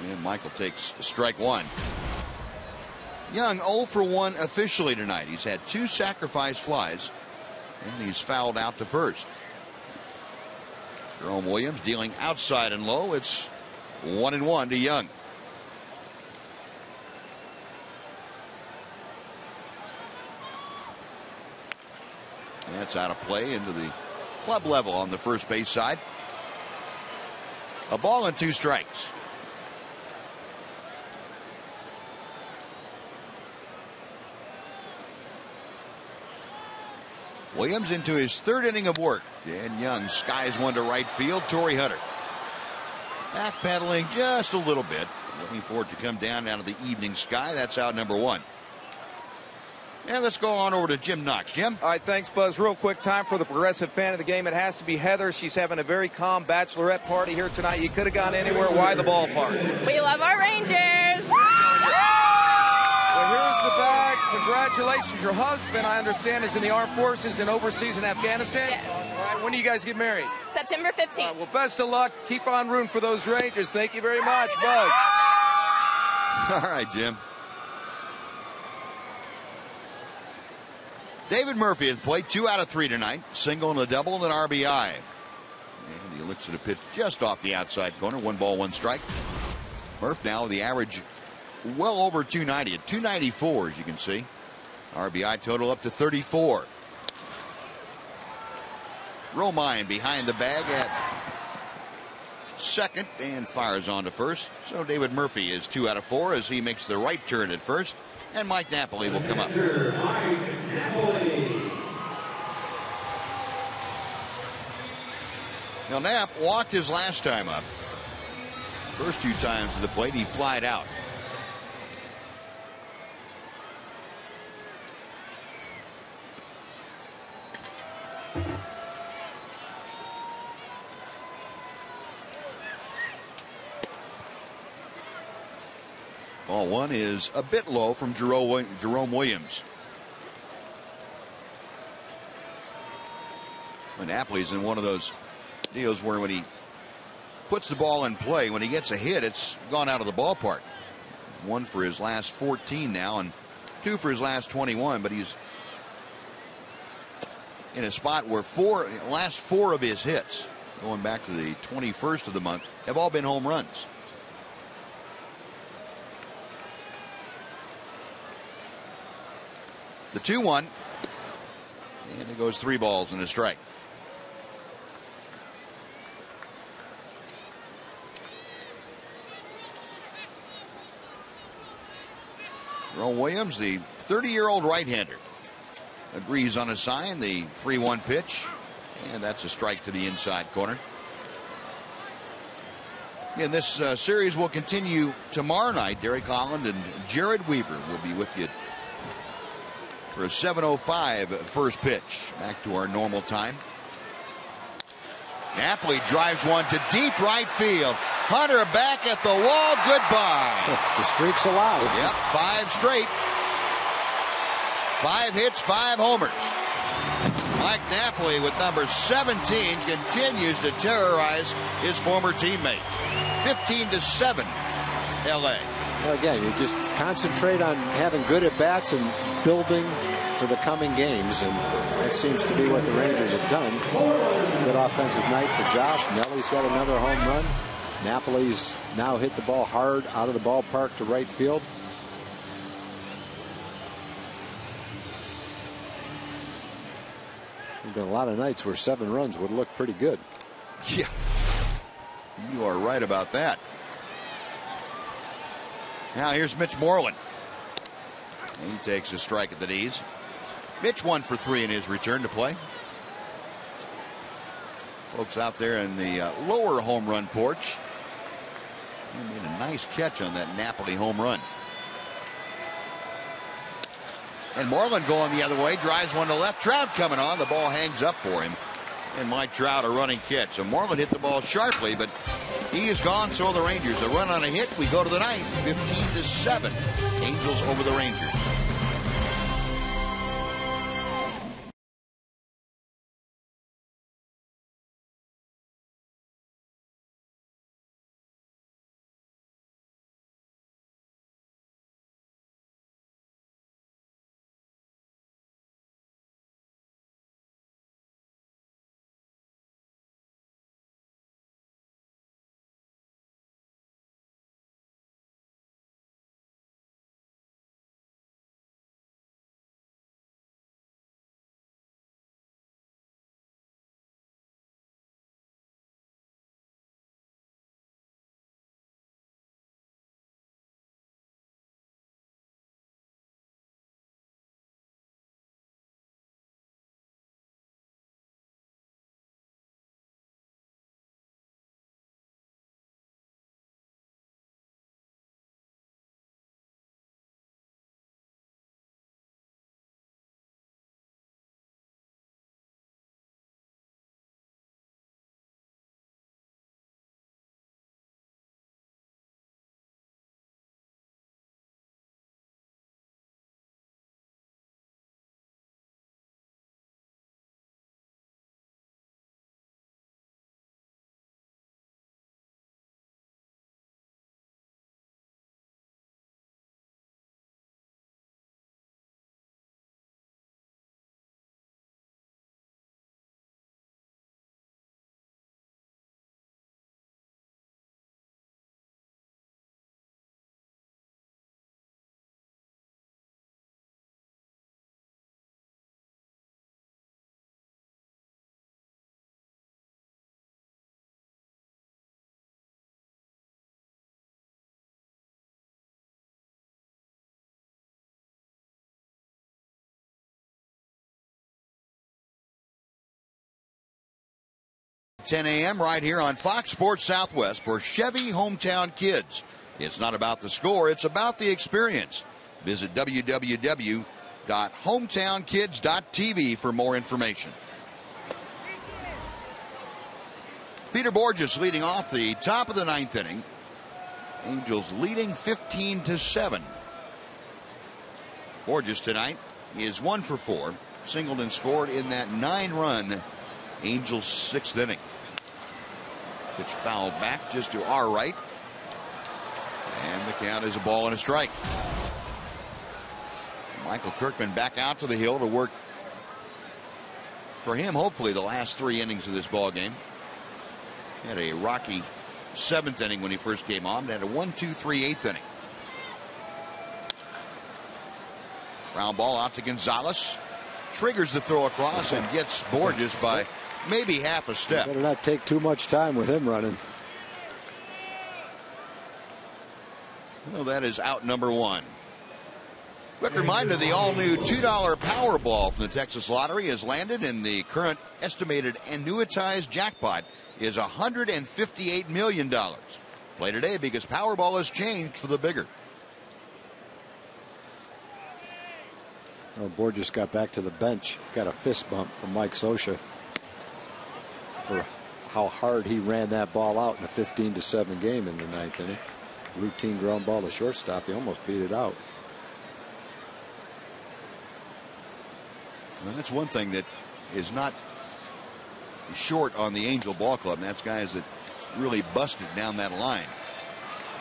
And Michael takes strike 1. Young 0 for 1 officially tonight. He's had 2 sacrifice flies, and he's fouled out to first. Jerome Williams dealing outside and low. It's 1-1 to Young. That's out of play into the club level on the first base side. A ball and 2 strikes. Williams into his third inning of work. Dan Young skies one to right field. Torrey Hunter backpedaling just a little bit, looking for it to come down out of the evening sky. That's out number one. And let's go on over to Jim Knox. Jim? All right, thanks, Buzz. Real quick, time for the progressive fan of the game. It has to be Heather. She's having a very calm bachelorette party here tonight. You could have gone anywhere. Why the ballpark? We love our Rangers. Well, here's the bag. Congratulations. Your husband, I understand, is in the armed forces and overseas in Afghanistan. Yes. All right, when do you guys get married? September 15th. All right, well, best of luck. Keep on rooting for those Rangers. Thank you very much, Buzz. All right, Jim. David Murphy has played 2 out of 3 tonight. Single and a double and an RBI. And he looks at a pitch just off the outside corner. 1 ball, 1 strike. Murph now the average well over 290 at 294, as you can see. RBI total up to 34. Romine behind the bag at second and fires on to first. So David Murphy is 2 out of 4 as he makes the right turn at first. And Mike Napoli will come up. Now Knapp walked his last time up. First 2 times to the plate, he flied out. Ball 1 is a bit low from Jerome Williams. And Napoli's in one of those deals where when he puts the ball in play, when he gets a hit, it's gone out of the ballpark. 1 for his last 14 now and 2 for his last 21, but he's in a spot where last 4 of his hits, going back to the 21st of the month, have all been home runs. The 2-1, and it goes 3 balls and a strike. Jerome Williams, the 30-year-old right-hander, agrees on a sign. The 3-1 pitch, and that's a strike to the inside corner. And this series will continue tomorrow night. Derek Holland and Jared Weaver will be with you for a 7:05 first pitch. Back to our normal time. Napoli drives one to deep right field. Hunter back at the wall. Goodbye. The streak's alive. Yep, 5 straight. 5 hits, 5 homers. Mike Napoli with number 17 continues to terrorize his former teammates. 15-7 LA. Well, again, you just concentrate on having good at bats and building for the coming games, and that seems to be what the Rangers have done. Good offensive night for Josh. Nelly's got another home run. Napoli's now hit the ball hard out of the ballpark to right field. There's been a lot of nights where 7 runs would look pretty good. Yeah, you are right about that. Now here's Mitch Moreland. He takes a strike at the knees. Mitch 1 for 3 in his return to play. Folks out there in the lower home run porch, he made a nice catch on that Napoli home run. And Moreland going the other way, drives one to left. Trout coming on. The ball hangs up for him. And Mike Trout a running catch. So Moreland hit the ball sharply, but he is gone. So are the Rangers. A run on a hit. We go to the ninth. 15-7. Angels over the Rangers. 10 a.m. right here on Fox Sports Southwest for Chevy Hometown Kids. It's not about the score, it's about the experience. Visit www.hometownkids.tv for more information. Peter Borges leading off the top of the ninth inning. Angels leading 15-7. Borges tonight is 1 for 4. Singled and scored in that 9-run Angels 6th inning. Pitch fouled back just to our right. And the count is a ball and a strike. Michael Kirkman back out to the hill to work for him, hopefully, the last 3 innings of this ball game. He had a rocky 7th inning when he first came on. Had a 1-2-3 8th inning. Ground ball out to Gonzalez. Triggers the throw across and gets Borges by maybe half a step. Better not take too much time with him running. Well, that is out number 1. Quick reminder, the all-new $2 Powerball from the Texas Lottery has landed, and the current estimated annuitized jackpot is $158 million. Play today because Powerball has changed for the bigger. Oh, Borges got back to the bench. Got a fist bump from Mike Scioscia for how hard he ran that ball out in a 15-7 game in the 9th inning. Routine ground ball to shortstop. He almost beat it out. Well, that's one thing that is not short on the Angel Ball Club, and that's guys that really busted down that line.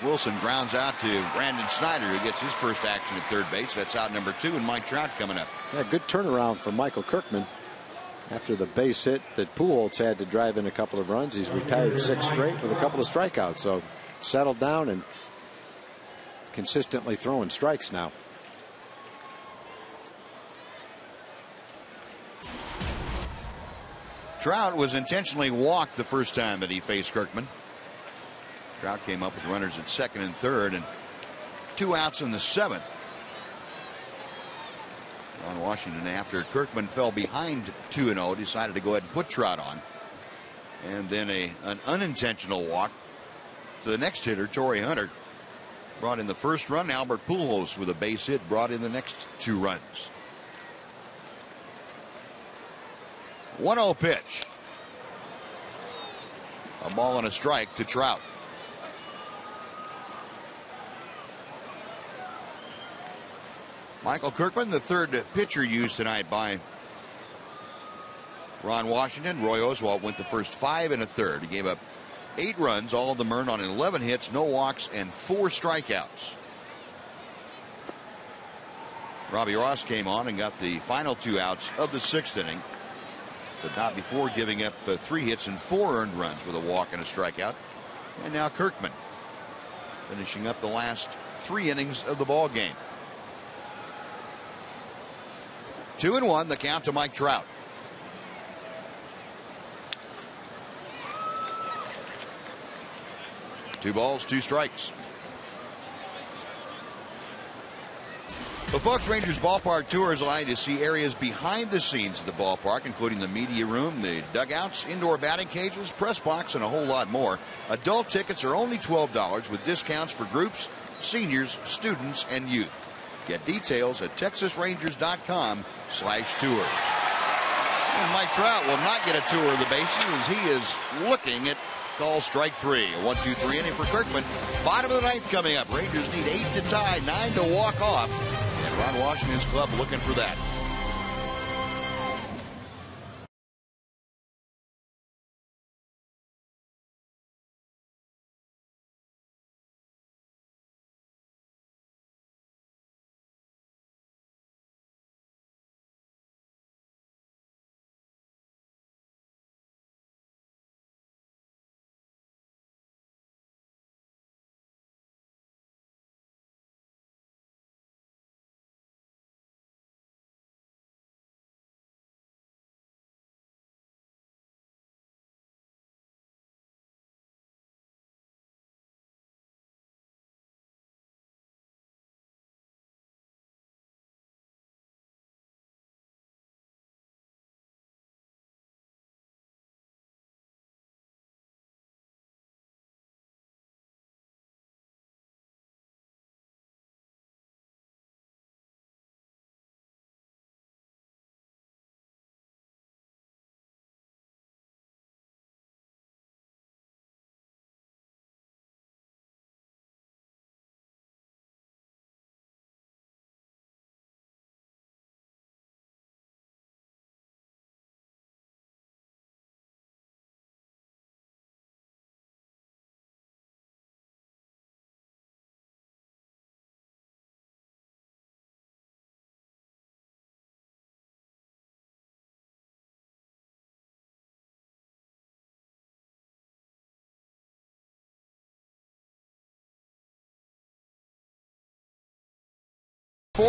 Wilson grounds out to Brandon Snyder, who gets his first action at third base. That's out number 2, and Mike Trout coming up. Yeah, good turnaround for Michael Kirkman. After the base hit that Pujols had to drive in a couple of runs, he's retired 6 straight with a couple of strikeouts. So settled down and consistently throwing strikes now. Trout was intentionally walked the first time that he faced Kirkman. Trout came up with runners at 2nd and 3rd and 2 outs in the 7th. Ron Washington, after Kirkman fell behind 2-0, decided to go ahead and put Trout on. And then an unintentional walk to the next hitter, Torrey Hunter. Brought in the first run. Albert Pujols with a base hit brought in the next 2 runs. 1-0 pitch. A ball and a strike to Trout. Michael Kirkman, the 3rd pitcher used tonight by Ron Washington. Roy Oswalt went the first 5 1/3. He gave up 8 runs, all of them earned on 11 hits, no walks, and 4 strikeouts. Robbie Ross came on and got the final 2 outs of the 6th inning, but not before giving up 3 hits and 4 earned runs with a walk and a strikeout. And now Kirkman finishing up the last 3 innings of the ball game. 2-1, the count to Mike Trout. Two balls, 2 strikes. The folks, Rangers Ballpark Tours allow you to see areas behind the scenes of the ballpark, including the media room, the dugouts, indoor batting cages, press box, and a whole lot more. Adult tickets are only $12 with discounts for groups, seniors, students, and youth. Get details at texasrangers.com/tours. And Mike Trout will not get a tour of the bases as he is looking at call strike 3. A 1-2-3 inning for Kirkman. Bottom of the 9th coming up. Rangers need 8 to tie, 9 to walk off. And Ron Washington's club looking for that.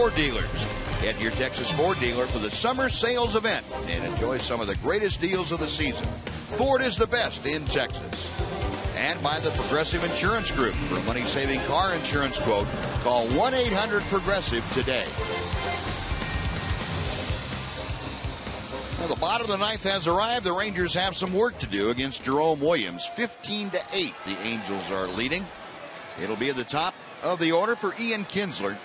Ford dealers. Head to your Texas Ford dealer for the summer sales event and enjoy some of the greatest deals of the season. Ford is the best in Texas. And by the Progressive Insurance Group. For a money-saving car insurance quote, call 1-800-PROGRESSIVE today. Well, the bottom of the ninth has arrived. The Rangers have some work to do against Jerome Williams. 15-8, the Angels are leading. It'll be at the top of the order for Ian Kinsler.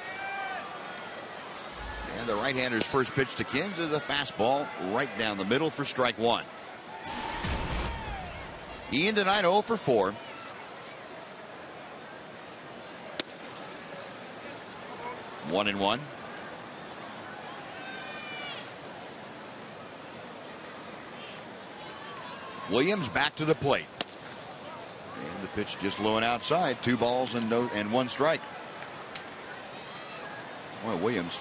And the right-hander's first pitch to Kins is a fastball right down the middle for strike one. Ian tonight 0 for 4. One and one. Williams back to the plate. And the pitch just low and outside. 2 balls and 1 strike. Boy, Williams.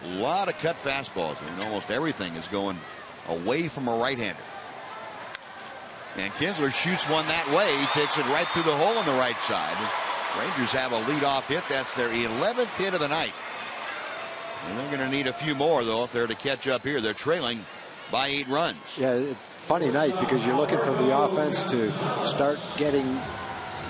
A lot of cut fastballs. I mean, almost everything is going away from a right-hander. And Kinsler shoots one that way. He takes it right through the hole on the right side. Rangers have a leadoff hit. That's their 11th hit of the night. And they're going to need a few more, though, if they're to catch up here. They're trailing by 8 runs. Yeah, funny night because you're looking for the offense to start getting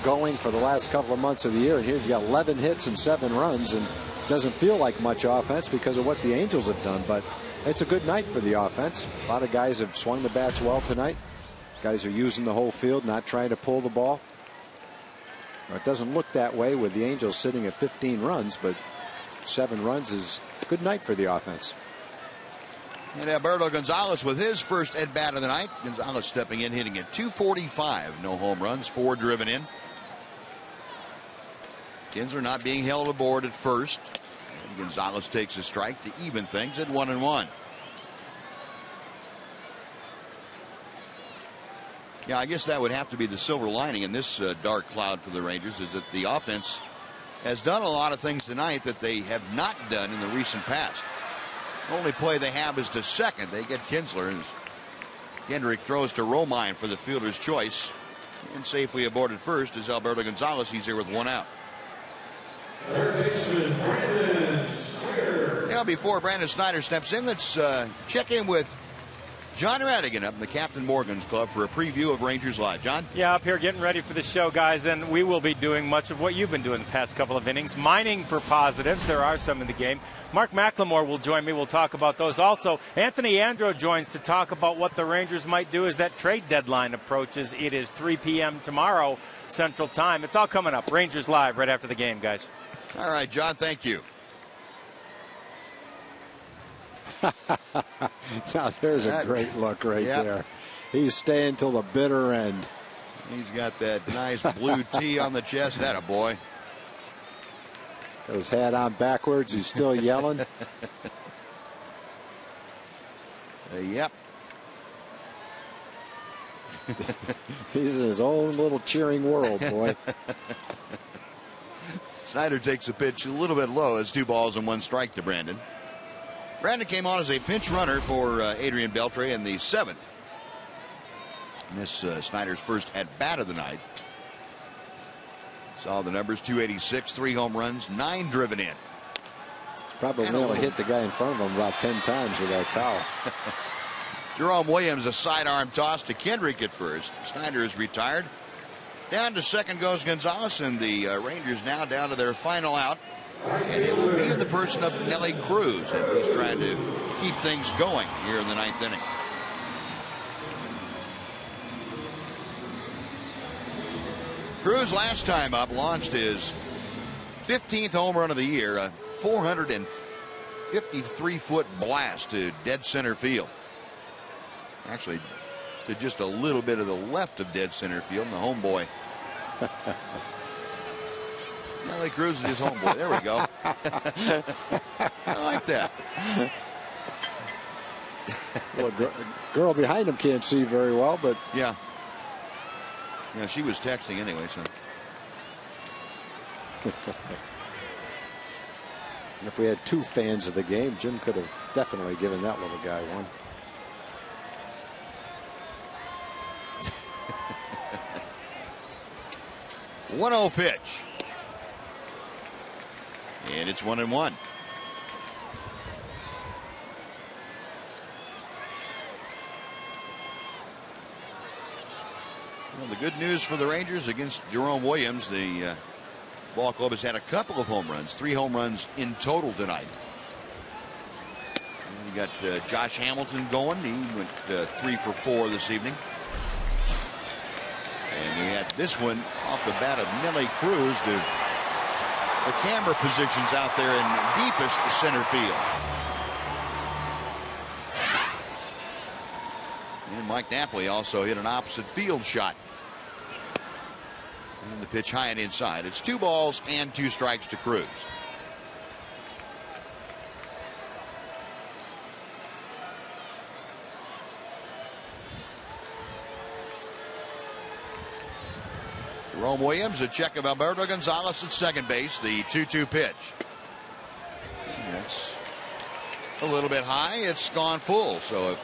going for the last couple of months of the year. And here you've got 11 hits and 7 runs, and doesn't feel like much offense because of what the Angels have done. But it's a good night for the offense. A lot of guys have swung the bats well tonight. Guys are using the whole field, not trying to pull the ball. It doesn't look that way with the Angels sitting at 15 runs, but 7 runs is a good night for the offense. And Alberto Gonzalez with his first at bat of the night. Gonzalez stepping in, hitting at .245. No home runs, 4 driven in. Kinsler not being held aboard at first. And Gonzalez takes a strike to even things at 1 and 1. Yeah, I guess that would have to be the silver lining in this dark cloud for the Rangers, is that the offense has done a lot of things tonight that they have not done in the recent past. The only play they have is to second. They get Kinsler, and Kendrick throws to Romine for the fielder's choice. And safely aboarded first is Alberto Gonzalez. He's here with 1 out. Now, before Brandon Snyder steps in, let's check in with John Radigan up in the Captain Morgan's Club for a preview of Rangers Live. John? Yeah, up here getting ready for the show, guys, and we will be doing much of what you've been doing the past couple of innings, mining for positives. There are some in the game. Mark McLemore will join me. We'll talk about those. Also, Anthony Andro joins to talk about what the Rangers might do as that trade deadline approaches. It is 3 p.m. tomorrow, Central Time. It's all coming up. Rangers Live right after the game, guys. All right, John, thank you. Now there's a great look right there. He's staying till the bitter end. He's got that nice blue tee on the chest. That a boy. Got his hat on backwards. He's still yelling. Yep. He's in his own little cheering world, boy. Snyder takes a pitch a little bit low. It's 2 balls and 1 strike to Brandon. Brandon came on as a pinch runner for Adrian Beltre in the 7th. And this Snyder's first at bat of the night. Saw the numbers: 286, 3 home runs, 9 driven in. Probably only hit the guy in front of him about 10 times with that towel. Jerome Williams, a sidearm toss to Kendrick at first. Snyder is retired. Down to second goes Gonzalez, and the Rangers now down to their final out. And it will be in the person of Nelly Cruz, and he's trying to keep things going here in the 9th inning. Cruz last time up launched his 15th home run of the year, a 453-foot blast to dead center field. Actually, to just a little bit of the left of dead center field, and the homeboy. Nelly Cruz is his homeboy. There we go. I like that. Well, girl behind him can't see very well, but yeah. Yeah, she was texting anyway, so. If we had 2 fans of the game, Jim could have definitely given that little guy one. One 1-0 pitch. And it's 1-1. Well, the good news for the Rangers against Jerome Williams, the ball club has had a couple of home runs, 3 home runs in total tonight. And you got Josh Hamilton going. He went 3 for 4 this evening. And you had this one off the bat of Nelly Cruz to the camera positions out there in deepest center field. And Mike Napoli also hit an opposite field shot. And the pitch high and inside. It's 2 balls and 2 strikes to Cruz. Jerome Williams, a check of Alberto Gonzalez at second base. The 2-2 pitch. And that's a little bit high. It's gone full. So if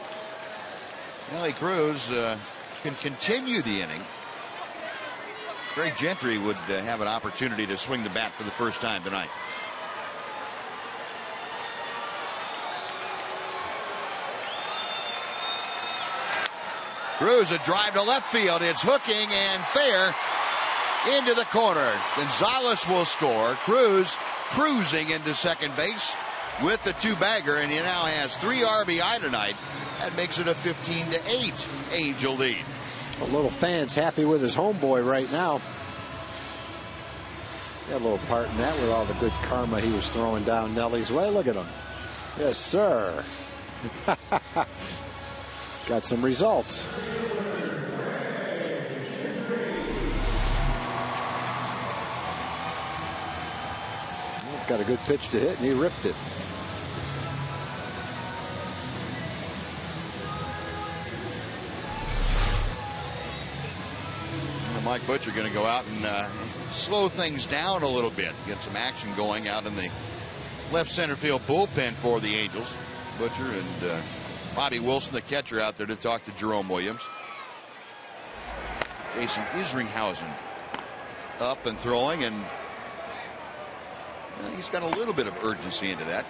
Nelly Cruz can continue the inning, Greg Gentry would have an opportunity to swing the bat for the first time tonight. Cruz, a drive to left field. It's hooking and fair into the corner. Gonzalez will score. Cruz cruising into second base with the 2-bagger, and he now has 3 RBI tonight. That makes it a 15-8 Angel lead. A little fan's happy with his homeboy right now. Got a little part in that with all the good karma he was throwing down Nelly's way. Look at him. Yes, sir. Got some results. Got a good pitch to hit, and he ripped it. Mike Butcher going to go out and slow things down a little bit, get some action going out in the left center field bullpen for the Angels. Butcher and Bobby Wilson, the catcher, out there to talk to Jerome Williams. Jason Isringhausen up and throwing, and he's got a little bit of urgency into that.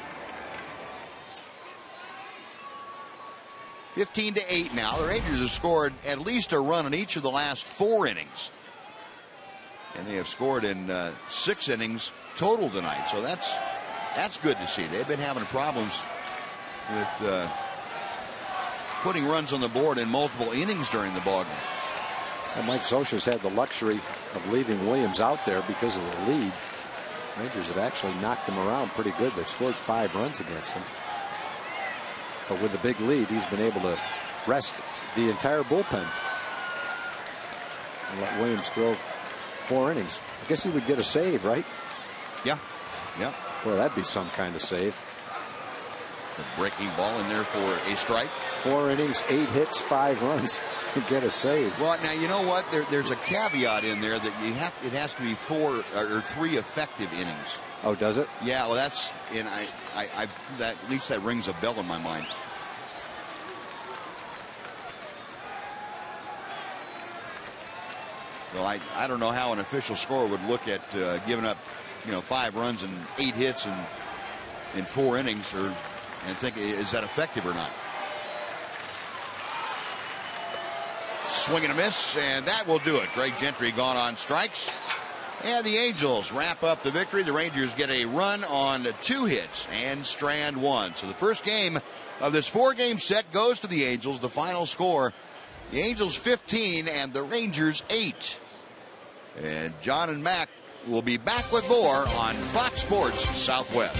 15-8 now. The Rangers have scored at least a run in each of the last 4 innings. And they have scored in 6 innings total tonight. So that's good to see. They've been having problems with putting runs on the board in multiple innings during the ballgame. And Mike Scioscia's had the luxury of leaving Williams out there because of the lead. Rangers have actually knocked him around pretty good. They've scored 5 runs against him. But with the big lead, he's been able to rest the entire bullpen and let Williams throw 4 innings. I guess he would get a save, right? Yeah. Yeah. Boy, that'd be some kind of save. A breaking ball in there for a strike. 4 innings, 8 hits, 5 runs. Get a save. Well, now you know what? There's a caveat in there that you have. It has to be 4 or 3 effective innings. Oh, does it? Yeah. Well, that's and that at least that rings a bell in my mind. Well, I don't know how an official scorer would look at giving up, 5 runs and 8 hits in 4 innings, and think, is that effective or not? Swing and a miss, and that will do it. Greg Gentry gone on strikes. And the Angels wrap up the victory. The Rangers get a run on 2 hits and strand 1. So the first game of this 4-game set goes to the Angels. The final score, the Angels 15 and the Rangers 8. And John and Mac will be back with more on Fox Sports Southwest.